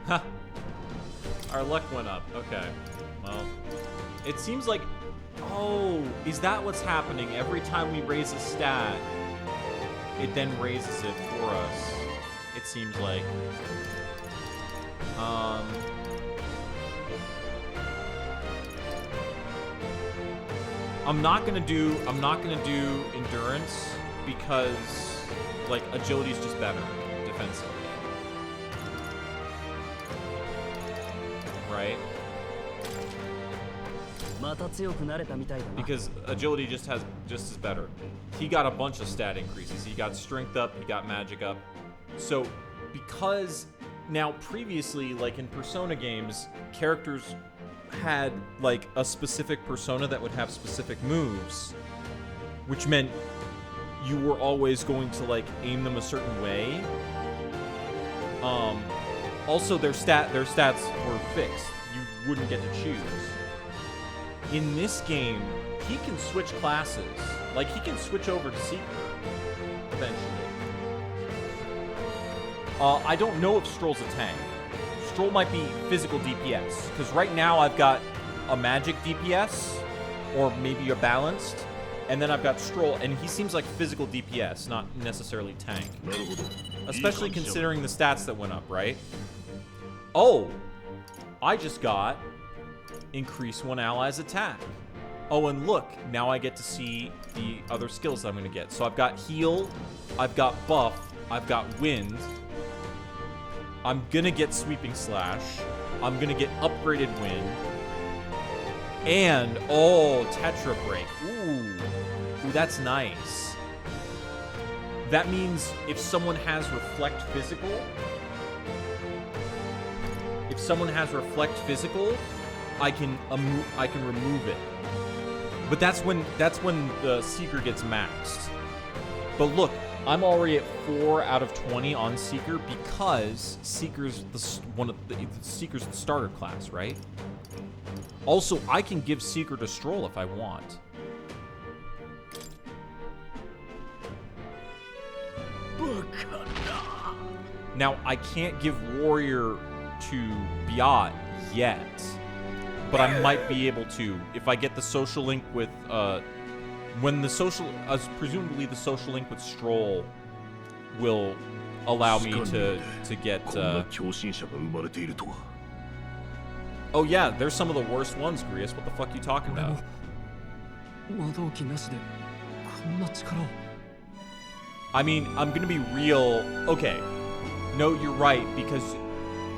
Huh. Our luck went up. Okay. Well, it seems like... Oh, is that what's happening? Every time we raise a stat, it then raises it for us. It seems like. I'm not gonna do endurance because, like, agility is just better defensively. right? Because agility just is better. He got a bunch of stat increases. He got strength up, he got magic up. So because now previously, like in Persona games, characters had like a specific persona that would have specific moves, which meant you were always going to like aim them a certain way. Also their stats were fixed. You wouldn't get to choose. In this game, he can switch classes. Like, he can switch over to Seeker, eventually. I don't know if Stroll's a tank. Stroll might be physical DPS, because right now I've got a magic DPS, or maybe a balanced, and then I've got Stroll, and he seems like physical DPS, not necessarily tank. Especially considering the stats that went up, right? Oh! I just got increase one ally's attack. Oh, and look, now I get to see the other skills that I'm going to get. So I've got heal, I've got buff, I've got wind. I'm going to get sweeping slash. I'm going to get upgraded wind. And, oh, Tetra Break. Ooh, that's nice. That means if someone has Reflect Physical, I can remove it. But that's when the Seeker gets maxed. But look, I'm already at 4 out of 20 on Seeker because Seeker's Seeker's the starter class, right? Also, I can give Seeker to Stroll if I want. Now, I can't give Warrior to Biot yet, but I might be able to if I get the social link with when the social presumably the social link with Stroll will allow me to get oh yeah, there's some of the worst ones, Grius. What the fuck are you talking about? I mean, I'm gonna be real. Okay, no, you're right, because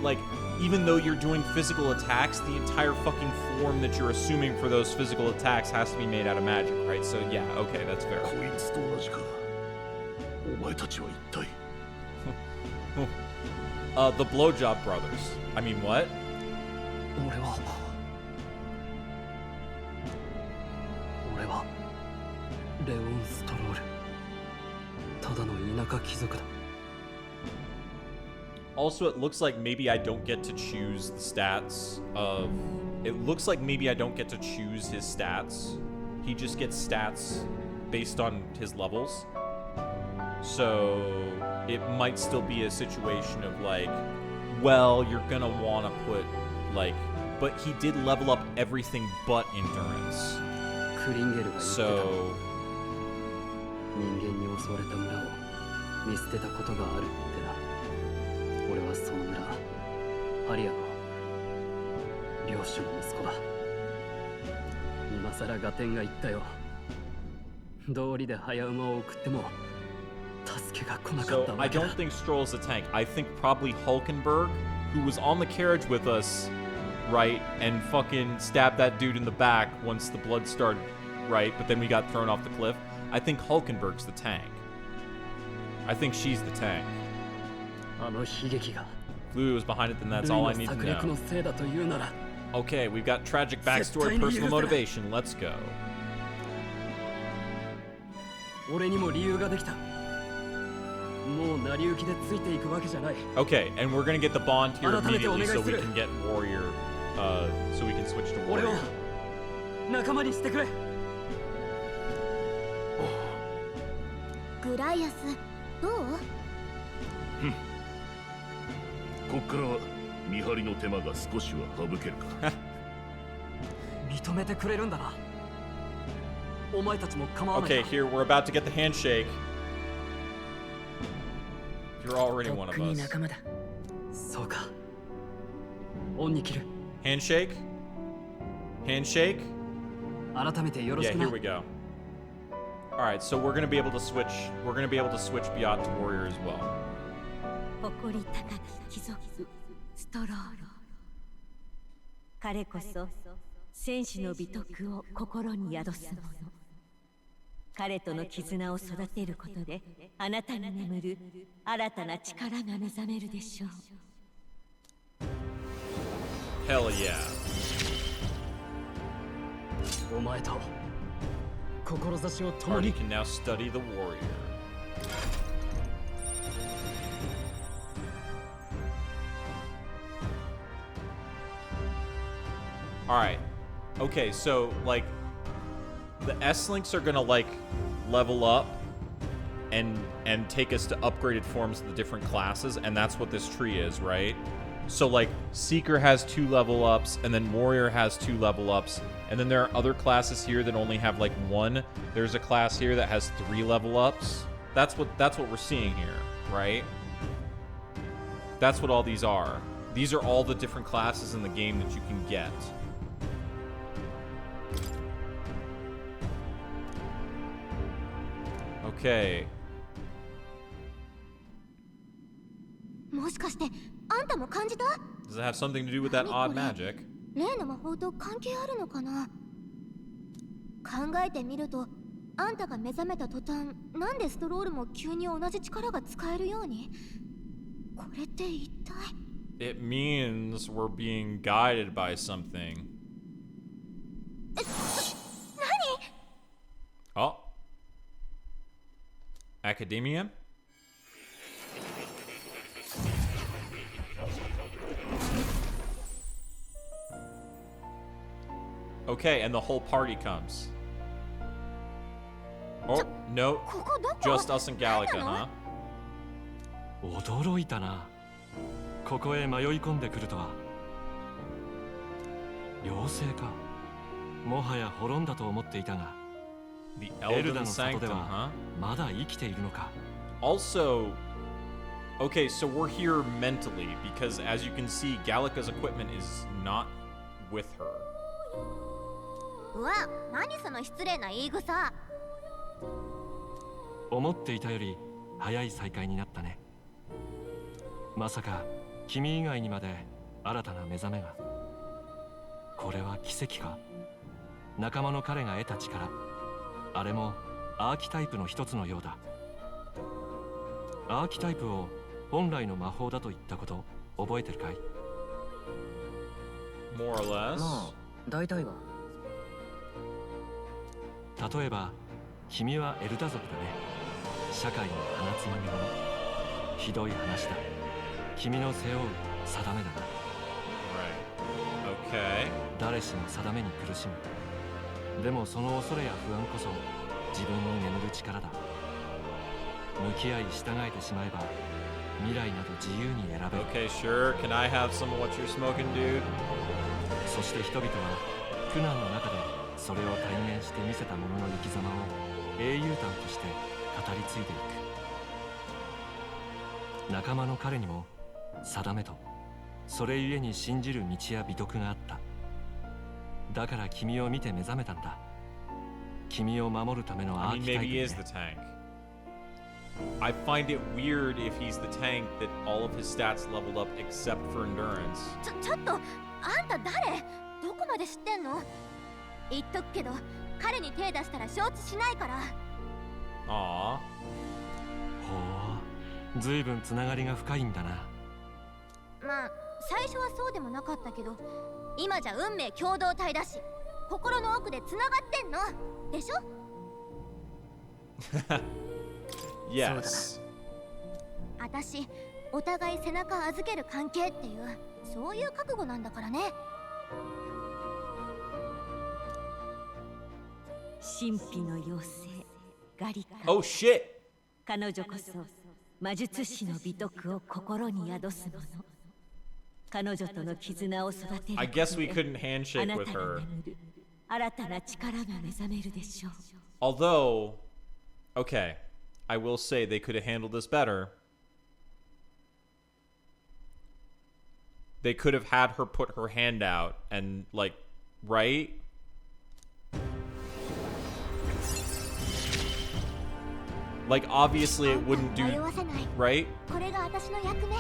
like, even though you're doing physical attacks, the entire fucking form that you're assuming for those physical attacks has to be made out of magic, right? So yeah, okay, that's fair. The Blowjob Brothers. I mean, what? Also, it looks like maybe I don't get to choose the stats of... It looks like maybe I don't get to choose his stats. He just gets stats based on his levels. So, it might still be a situation of like, well, you're gonna want to put, like... But he did level up everything but endurance. So... So, I don't think Stroll's a tank. I think probably Hulkenberg, who was on the carriage with us, right, and fucking stabbed that dude in the back once the blood started, right, but then we got thrown off the cliff. I think Hulkenberg's the tank. I think she's the tank. Louis was behind it, then that's all I need to know. Okay, we've got tragic backstory, personal motivation. Let's go. Okay, and we're gonna get the bond here immediately so we can get Warrior, so we can switch to Warrior. Okay, here, we're about to get the handshake. You're already one of us. Handshake? Handshake? Yeah, here we go. Alright, so we're gonna be able to switch Biot to Warrior as well. 彼こそ戦士の美徳を心に宿す者。彼との絆を育てることで、あなたに眠る新たな力が目覚めるでしょう。Hell yeah. お前と志を共 Party に。 can now study the warrior. Alright. Okay, so, like, the S-Links are gonna, like, level up and take us to upgraded forms of the different classes, and that's what this tree is, right? So, like, Seeker has 2 level ups, and then Warrior has 2 level ups, and then there are other classes here that only have, like, 1. There's a class here that has 3 level ups. That's what we're seeing here, right? That's what all these are. These are all the different classes in the game that you can get. Okay. もしかしてあんたも感じた？ Does it have something to do with that odd magic? 例の魔法と関係あるのかな？考えてみると、あんたが目覚めた途端、なんでストロールも急に同じ力が使えるように？これって一体？ It means we're being guided by something. 何？ Oh. Academia? Okay, and the whole party comes. Oh, no. Just us and Gallica, huh? 驚いたな。ここへ迷い込んでくるとは。妖精か。もはや滅んだと思っていたが。The エルダ Elden の里で Sanctum, は huh? まだ生きているのか。 Also, okay, so we're here mentally because as you can see, Gallica's equipment is not with her. うわ、何その失礼な言い草。思っていたより早い再会になったね。まさか君以外にまで新たな目覚めが。これは奇跡か。仲間の彼が得た力、あれもアーキタイプの一つのようだ。アーキタイプを本来の魔法だと言ったこと覚えてるかい？ More or less. まあ大体は。例えば君はエルダ族だね。社会の鼻つまみ者。ひどい話だ。君の背負う定めだな。 Right. Okay. 誰しも定めに苦しむ。でもその恐れや不安こそ自分に眠る力だ。向き合い従えてしまえば未来など自由に選べる。 Okay, sure. Can I have some of what you're smoking, dude? そして人々は苦難の中でそれを体現して見せた者の生き様を英雄譚として語り継いでいく。仲間の彼にも定めとそれゆえに信じる道や美徳があった。だから君を見て目覚めたんだ。君を守るためのア I ー mean, キタ maybe イ he プ is で the tank. I find it weird if he's the tank that all of his stats leveled up except for endurance. ちょっと、あんた誰？どこまで知ってんの？言っとくけど、彼に手出したら承知しないから。Aww. ほう、ずいぶんつながりが深いんだな。まあ、最初はそうでもなかったけど、今じゃ運命共同体だし、心の奥でつながってんのでしょ？ Yes. 私、お互い背中預ける関係っていう、そういう覚悟なんだからね。神秘の妖精ガリカ。 Oh shit! 彼女こそ魔術師の美徳を心に宿す者。彼女との絆を育てることで I guess we couldn't handshake あな with たが her. 眠る新たな力が目覚めるでしょう。 Although, okay, I will say they could have handled this better. They could have had her put her hand out and, like, right? Like, obviously it wouldn't do, right? これが私の役目。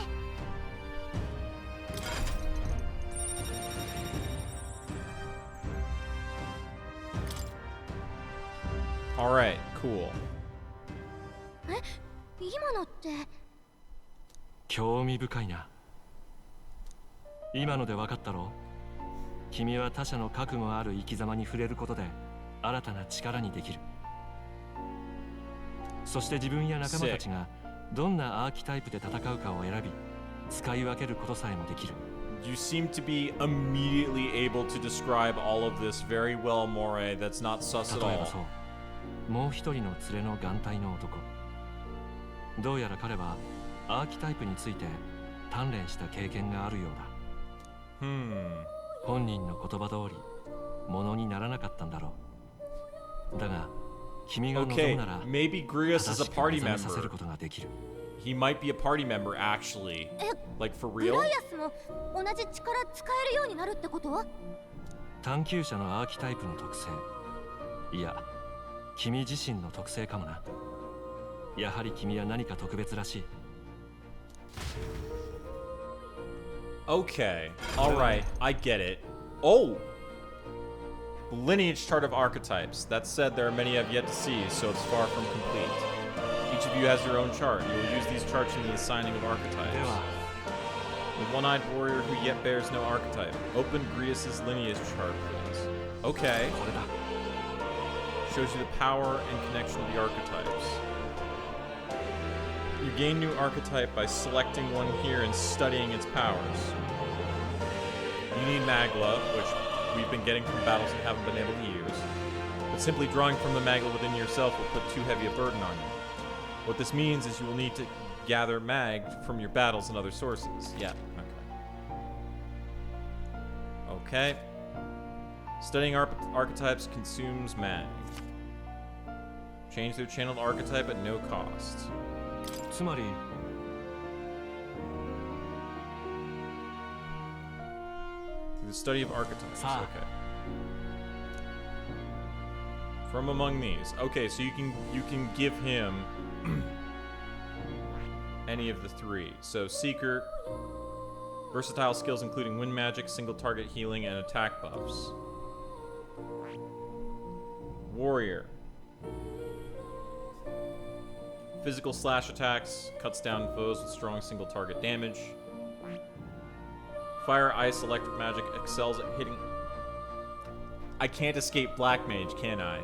Alright, cool. 今のって。興味深いな。今ので分かったろ。君は他者の覚悟ある生き様に触れることで新たな力にできる。そして自分や仲間たちがどんなアーキタイプで戦うかを選び、使い分けることさえもできる。You seem to be immediately able to describe all of this very well, Moray. That's not sus at 例え all. ばそう、もう一人の連れの眼帯の男。どうやら彼はアーキタイプについて鍛錬した経験があるようだ。本人の言葉通り、ものにならなかったんだろう。だが、君が望むなら、maybe Grius is a party 目覚めさせる member. ことができる。He might be a party member, actually. Like, for グ real? ライアスも同じ力使えるようになるってこと？探求者のアーキタイプの特性。いや、君自身の特性かもな。やはり君は何か特別らしい。Okay, alright, I get it. Oh! The lineage chart of archetypes. That said, there are many I've yet to see, so it's far from complete. Each of you has your own chart. You will use these charts in the assigning of archetypes. The one-eyed warrior who yet bears no archetype. Open Grius's lineage chart, please. Okay. Shows you the power and connection of the archetypes. You gain new archetype by selecting one here and studying its powers. You need Magla, which we've been getting from battles and haven't been able to use. But simply drawing from the Magla within yourself will put too heavy a burden on you. What this means is you will need to gather Mag from your battles and other sources. Yeah, okay. Okay. Studying archetypes consumes Mag. Change their channeled archetype at no cost. つまり Through the study of archetypes. Okay. From among these. Okay, so you can give him any of the three. So Seeker, versatile skills including wind magic, single target healing, and attack buffs. Warrior. Physical slash attacks, cuts down foes with strong single target damage. Fire, ice, electric magic, excels at hitting. I can't escape Black Mage, can I?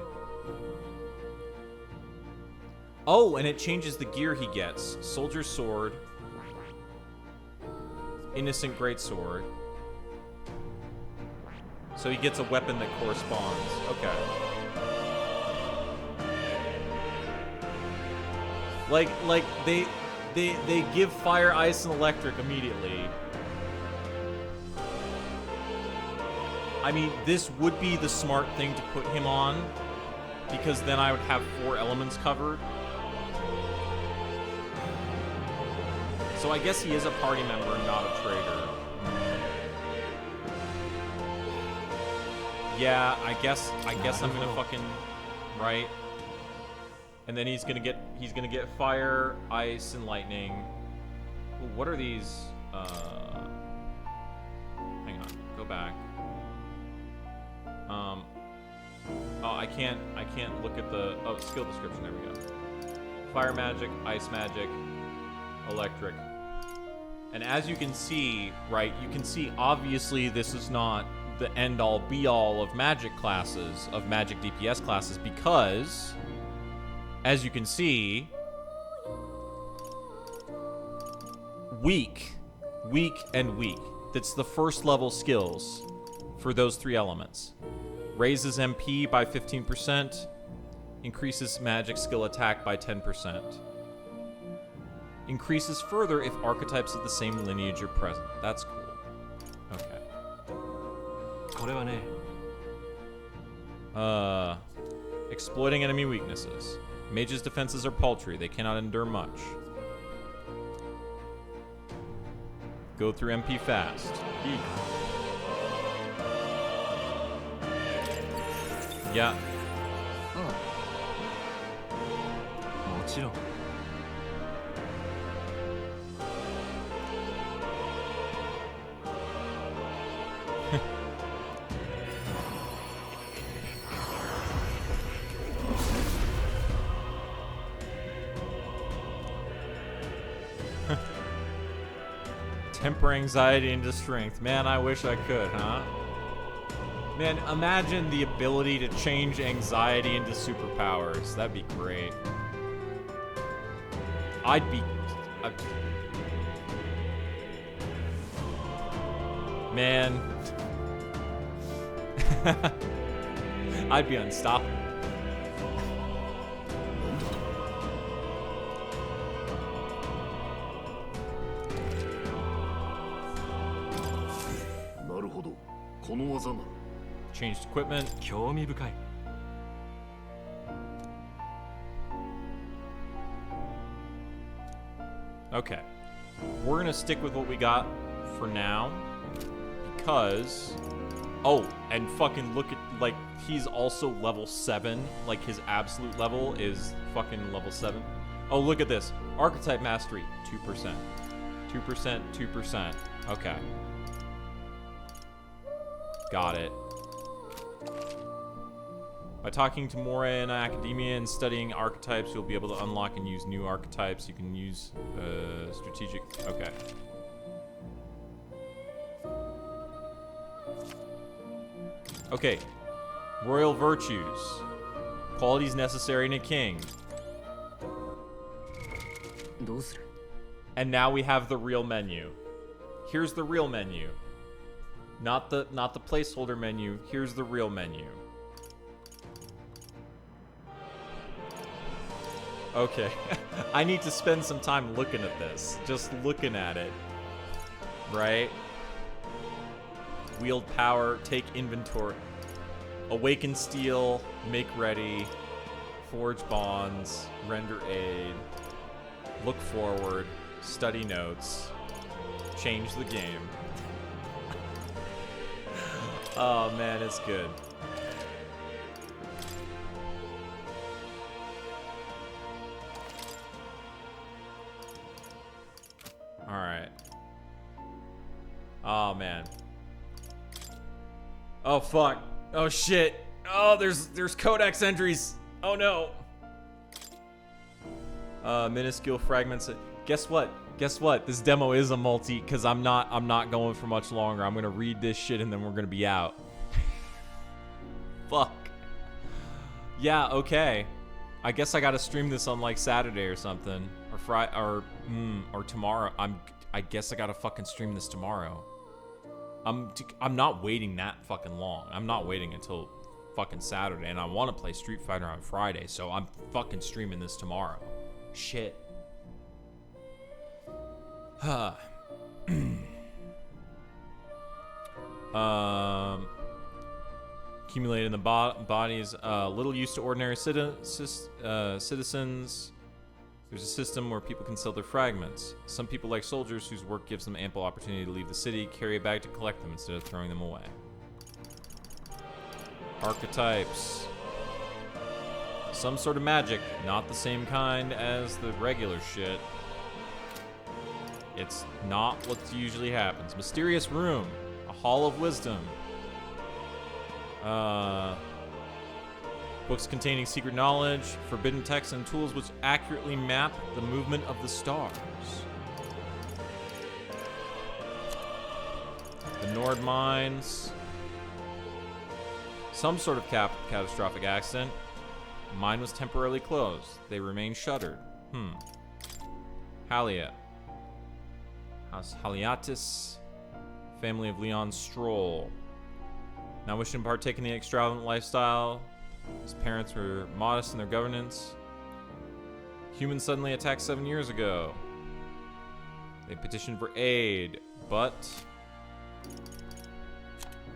Oh, and it changes the gear he gets. Soldier Sword. Innocent Greatsword. So he gets a weapon that corresponds. Okay. Like they give fire, ice, and electric immediately. I mean, this would be the smart thing to put him on, because then I would have 4 elements covered. So I guess he is a party member and not a traitor. Yeah, I guess I'm gonna fucking right. And then he's gonna get fire, ice, and lightning. Ooh, what are these? Hang on, go back. Oh, I can't look at the skill description. There we go. Fire magic, ice magic, electric. And as you can see, right, you can see obviously this is not the end-all be-all of magic classes, of magic DPS classes, because as you can see, weak, and weak. That's the first level skills for those 3 elements. Raises MP by 15%, increases magic skill attack by 10%. Increases further if archetypes of the same lineage are present. That's cool. Okay. Exploiting enemy weaknesses. Mages' defenses are paltry. They cannot endure much. Go through MP fast. Yeah. もちろん。Temper anxiety into strength. Man, I wish I could, huh? Man, imagine the ability to change anxiety into superpowers. That'd be great. Man. I'd be unstoppable. Changed equipment. 興味深い。 Okay. We're gonna stick with what we got for now. Because... Oh, and fucking look at, like, he's also level 7. Like, his absolute level is fucking level 7. Oh, look at this. Archetype Mastery, 2%. 2%, 2%. Okay. Got it. By talking to Moray in academia and studying archetypes, you'll be able to unlock and use new archetypes. You can use strategic... Okay. Okay. Royal virtues. Qualities necessary in a king. And now we have the real menu. Here's the real menu. Not the placeholder menu. Here's the real menu. Okay. I need to spend some time looking at this. Just looking at it. Right? Wield power, take inventory. Awaken steel, make ready. Forge bonds, render aid. Look forward, study notes. Change the game. Oh man, it's good. Alright. Oh man. Oh fuck. Oh shit. Oh, there's codex entries. Oh no. Minuscule fragments. Guess what? Guess what? This demo is a multi because I'm not going for much longer. I'm gonna read this shit and then we're gonna be out. Fuck. Yeah, okay. I guess I gotta stream this on like Saturday or something. Or Friday or tomorrow. I guess I gotta fucking stream this tomorrow. I'm not waiting that fucking long. I'm not waiting until fucking Saturday, and I want to play Street Fighter on Friday, so I'm fucking streaming this tomorrow. Shit. Accumulated in the bodies, little use to ordinary citizens. There's a system where people can sell their fragments. Some people, like soldiers whose work gives them ample opportunity to leave the city, carry a bag to collect them instead of throwing them away. Archetypes. Some sort of magic, not the same kind as the regular shit. It's not what usually happens. Mysterious room. A hall of wisdom. Books containing secret knowledge, forbidden texts, and tools which accurately map the movement of the stars. The Nord mines. Some sort of catastrophic accident. Mine was temporarily closed. They remain shuttered. Halia. House Haliatis. Family of Leon Stroll. Not wishing to partake in the extravagant lifestyle. His parents were modest in their governance. Humans suddenly attacked 7 years ago. They petitioned for aid, but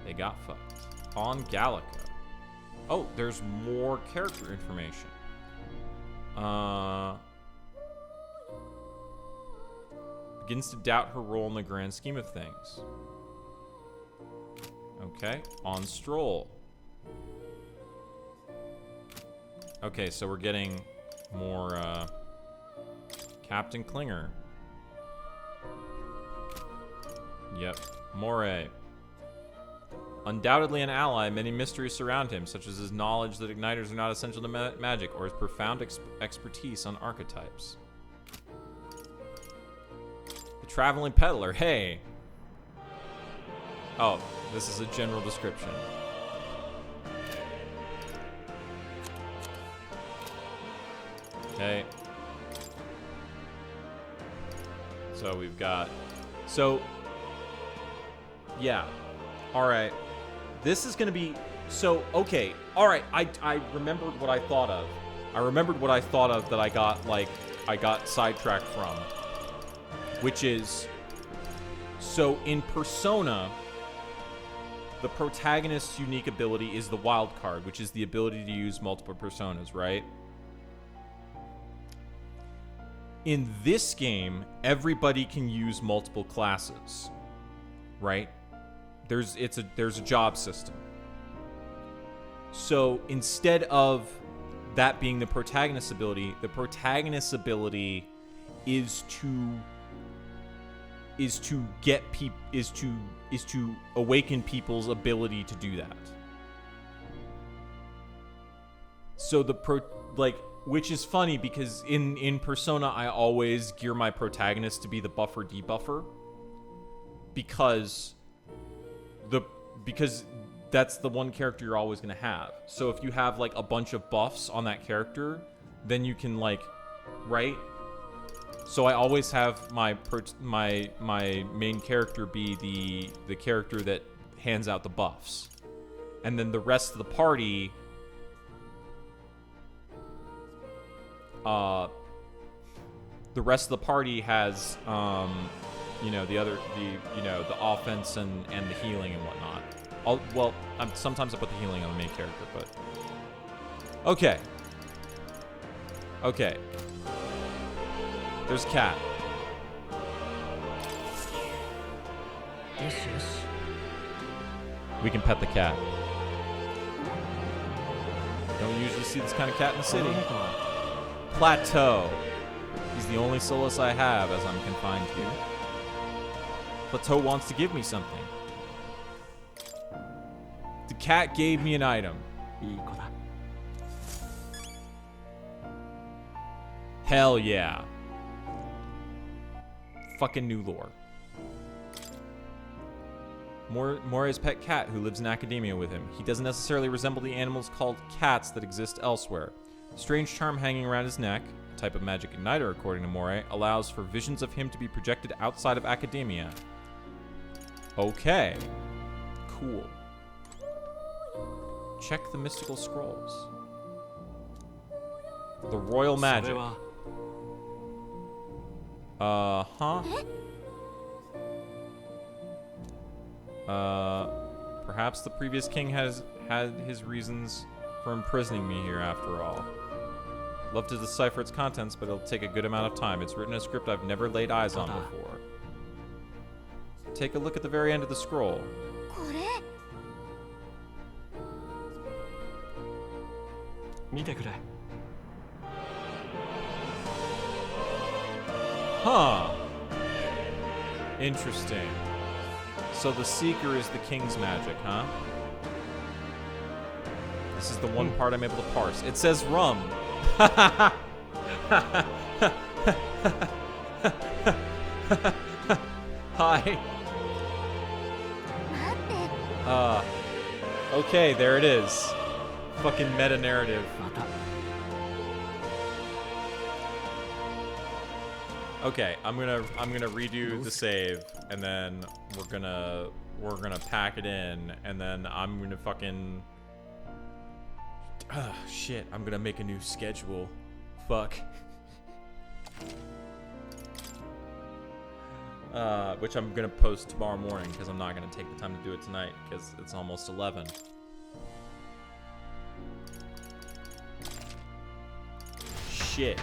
they got fucked. On Gallica. Oh, there's more character information. Begins to doubt her role in the grand scheme of things. Okay, on Stroll. Okay, so we're getting more, Captain Klinger. Yep, Moray. Undoubtedly an ally, many mysteries surround him, such as his knowledge that igniters are not essential to magic, or his profound expertise on archetypes. The traveling peddler. Hey. Oh, this is a general description. Okay. So we've got... So... Yeah. Alright. This is going to be... So, okay. Alright, I remembered what I thought of. I remembered what I thought of that I got sidetracked from. Which is... So, in Persona... The protagonist's unique ability is the wild card, which is the ability to use multiple personas, right? In this game, everybody can use multiple classes, right? There's a job system. So instead of that being the protagonist's ability is to awaken people's ability to do that. So which is funny because in Persona I always gear my protagonist to be the buffer debuffer because that's the one character you're always going to have. So if you have like a bunch of buffs on that character, then you can like, right? So I always have my main character be the character that hands out the buffs. And then the rest of the party has the offense and the healing and whatnot. Sometimes I put the healing on the main character, but okay. There's Cat. We can pet the cat. Don't usually see this kind of cat in the city. Plateau. He's the only solace I have as I'm confined here. Plateau wants to give me something. The cat gave me an item. Hell yeah. Fucking new lore. Moray's pet cat who lives in academia with him. He doesn't necessarily resemble the animals called cats that exist elsewhere. The strange charm hanging around his neck, a type of magic igniter according to Moray, allows for visions of him to be projected outside of academia. Okay. Cool. Check the mystical scrolls. The royal magic. Perhaps the previous king has had his reasons for imprisoning me here after all. Love to decipher its contents, but it'll take a good amount of time. It's written in a script I've never laid eyes on before. Take a look at the very end of the scroll. Huh. Interesting. So the Seeker is the king's magic, huh? This is the one part I'm able to parse. It says rum. Hi. Okay, there it is. Fucking meta narrative. Okay, I'm gonna redo the save, and then we're gonna pack it in, and then I'm gonna fucking shit. I'm gonna make a new schedule. Fuck. Which I'm gonna post tomorrow morning because I'm not gonna take the time to do it tonight because it's almost 11. Shit.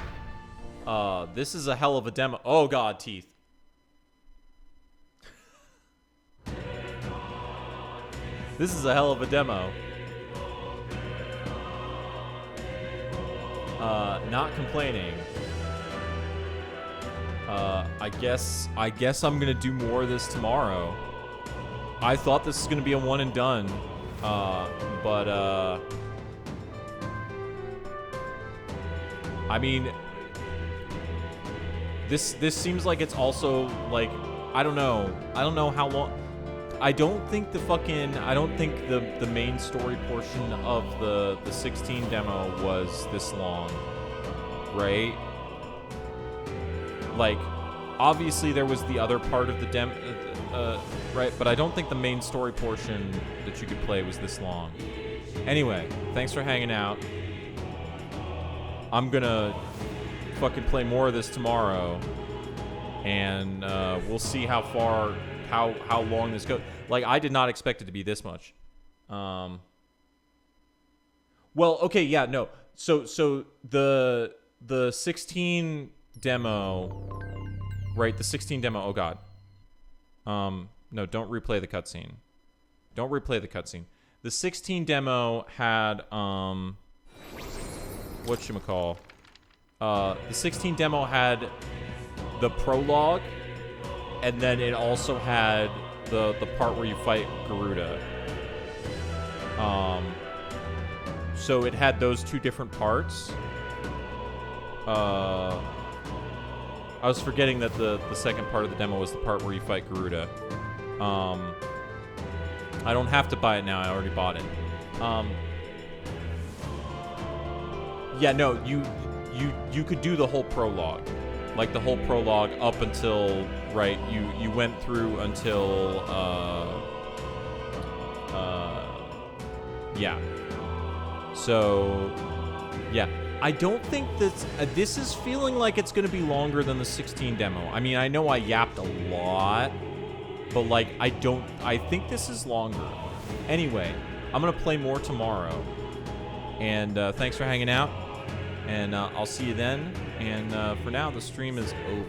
This is a hell of a demo. Oh god, teeth. This is a hell of a demo. Not complaining. I guess I'm gonna do more of this tomorrow. I thought this was gonna be a one and done. But I mean, This seems like it's also like I don't know how long. I don't think the main story portion of the 16 demo was this long, right? Like, obviously there was the other part of the demo, right? But I don't think the main story portion that you could play was this long. Anyway, thanks for hanging out. I'm gonna fucking play more of this tomorrow, and we'll see how long this goes. Like, I did not expect it to be this much. Well, okay, yeah, no. So the 16 demo, right? The 16 demo. Oh god. No, don't replay the cutscene. Don't replay the cutscene. The 16 demo had whatchamacall. The 16 demo had the prologue, and then it also had the part where you fight Garuda. So it had those two different parts. I was forgetting that the second part of the demo was the part where you fight Garuda. I don't have to buy it now. I already bought it. Yeah, no, you could do the whole prologue. Like the whole prologue up until, right, you went through until, yeah. So, yeah. I don't think that this is feeling like it's going to be longer than the 16 demo. I mean, I know I yapped a lot, but like, I think this is longer. Anyway, I'm going to play more tomorrow. And thanks for hanging out. And I'll see you then. And for now, the stream is over.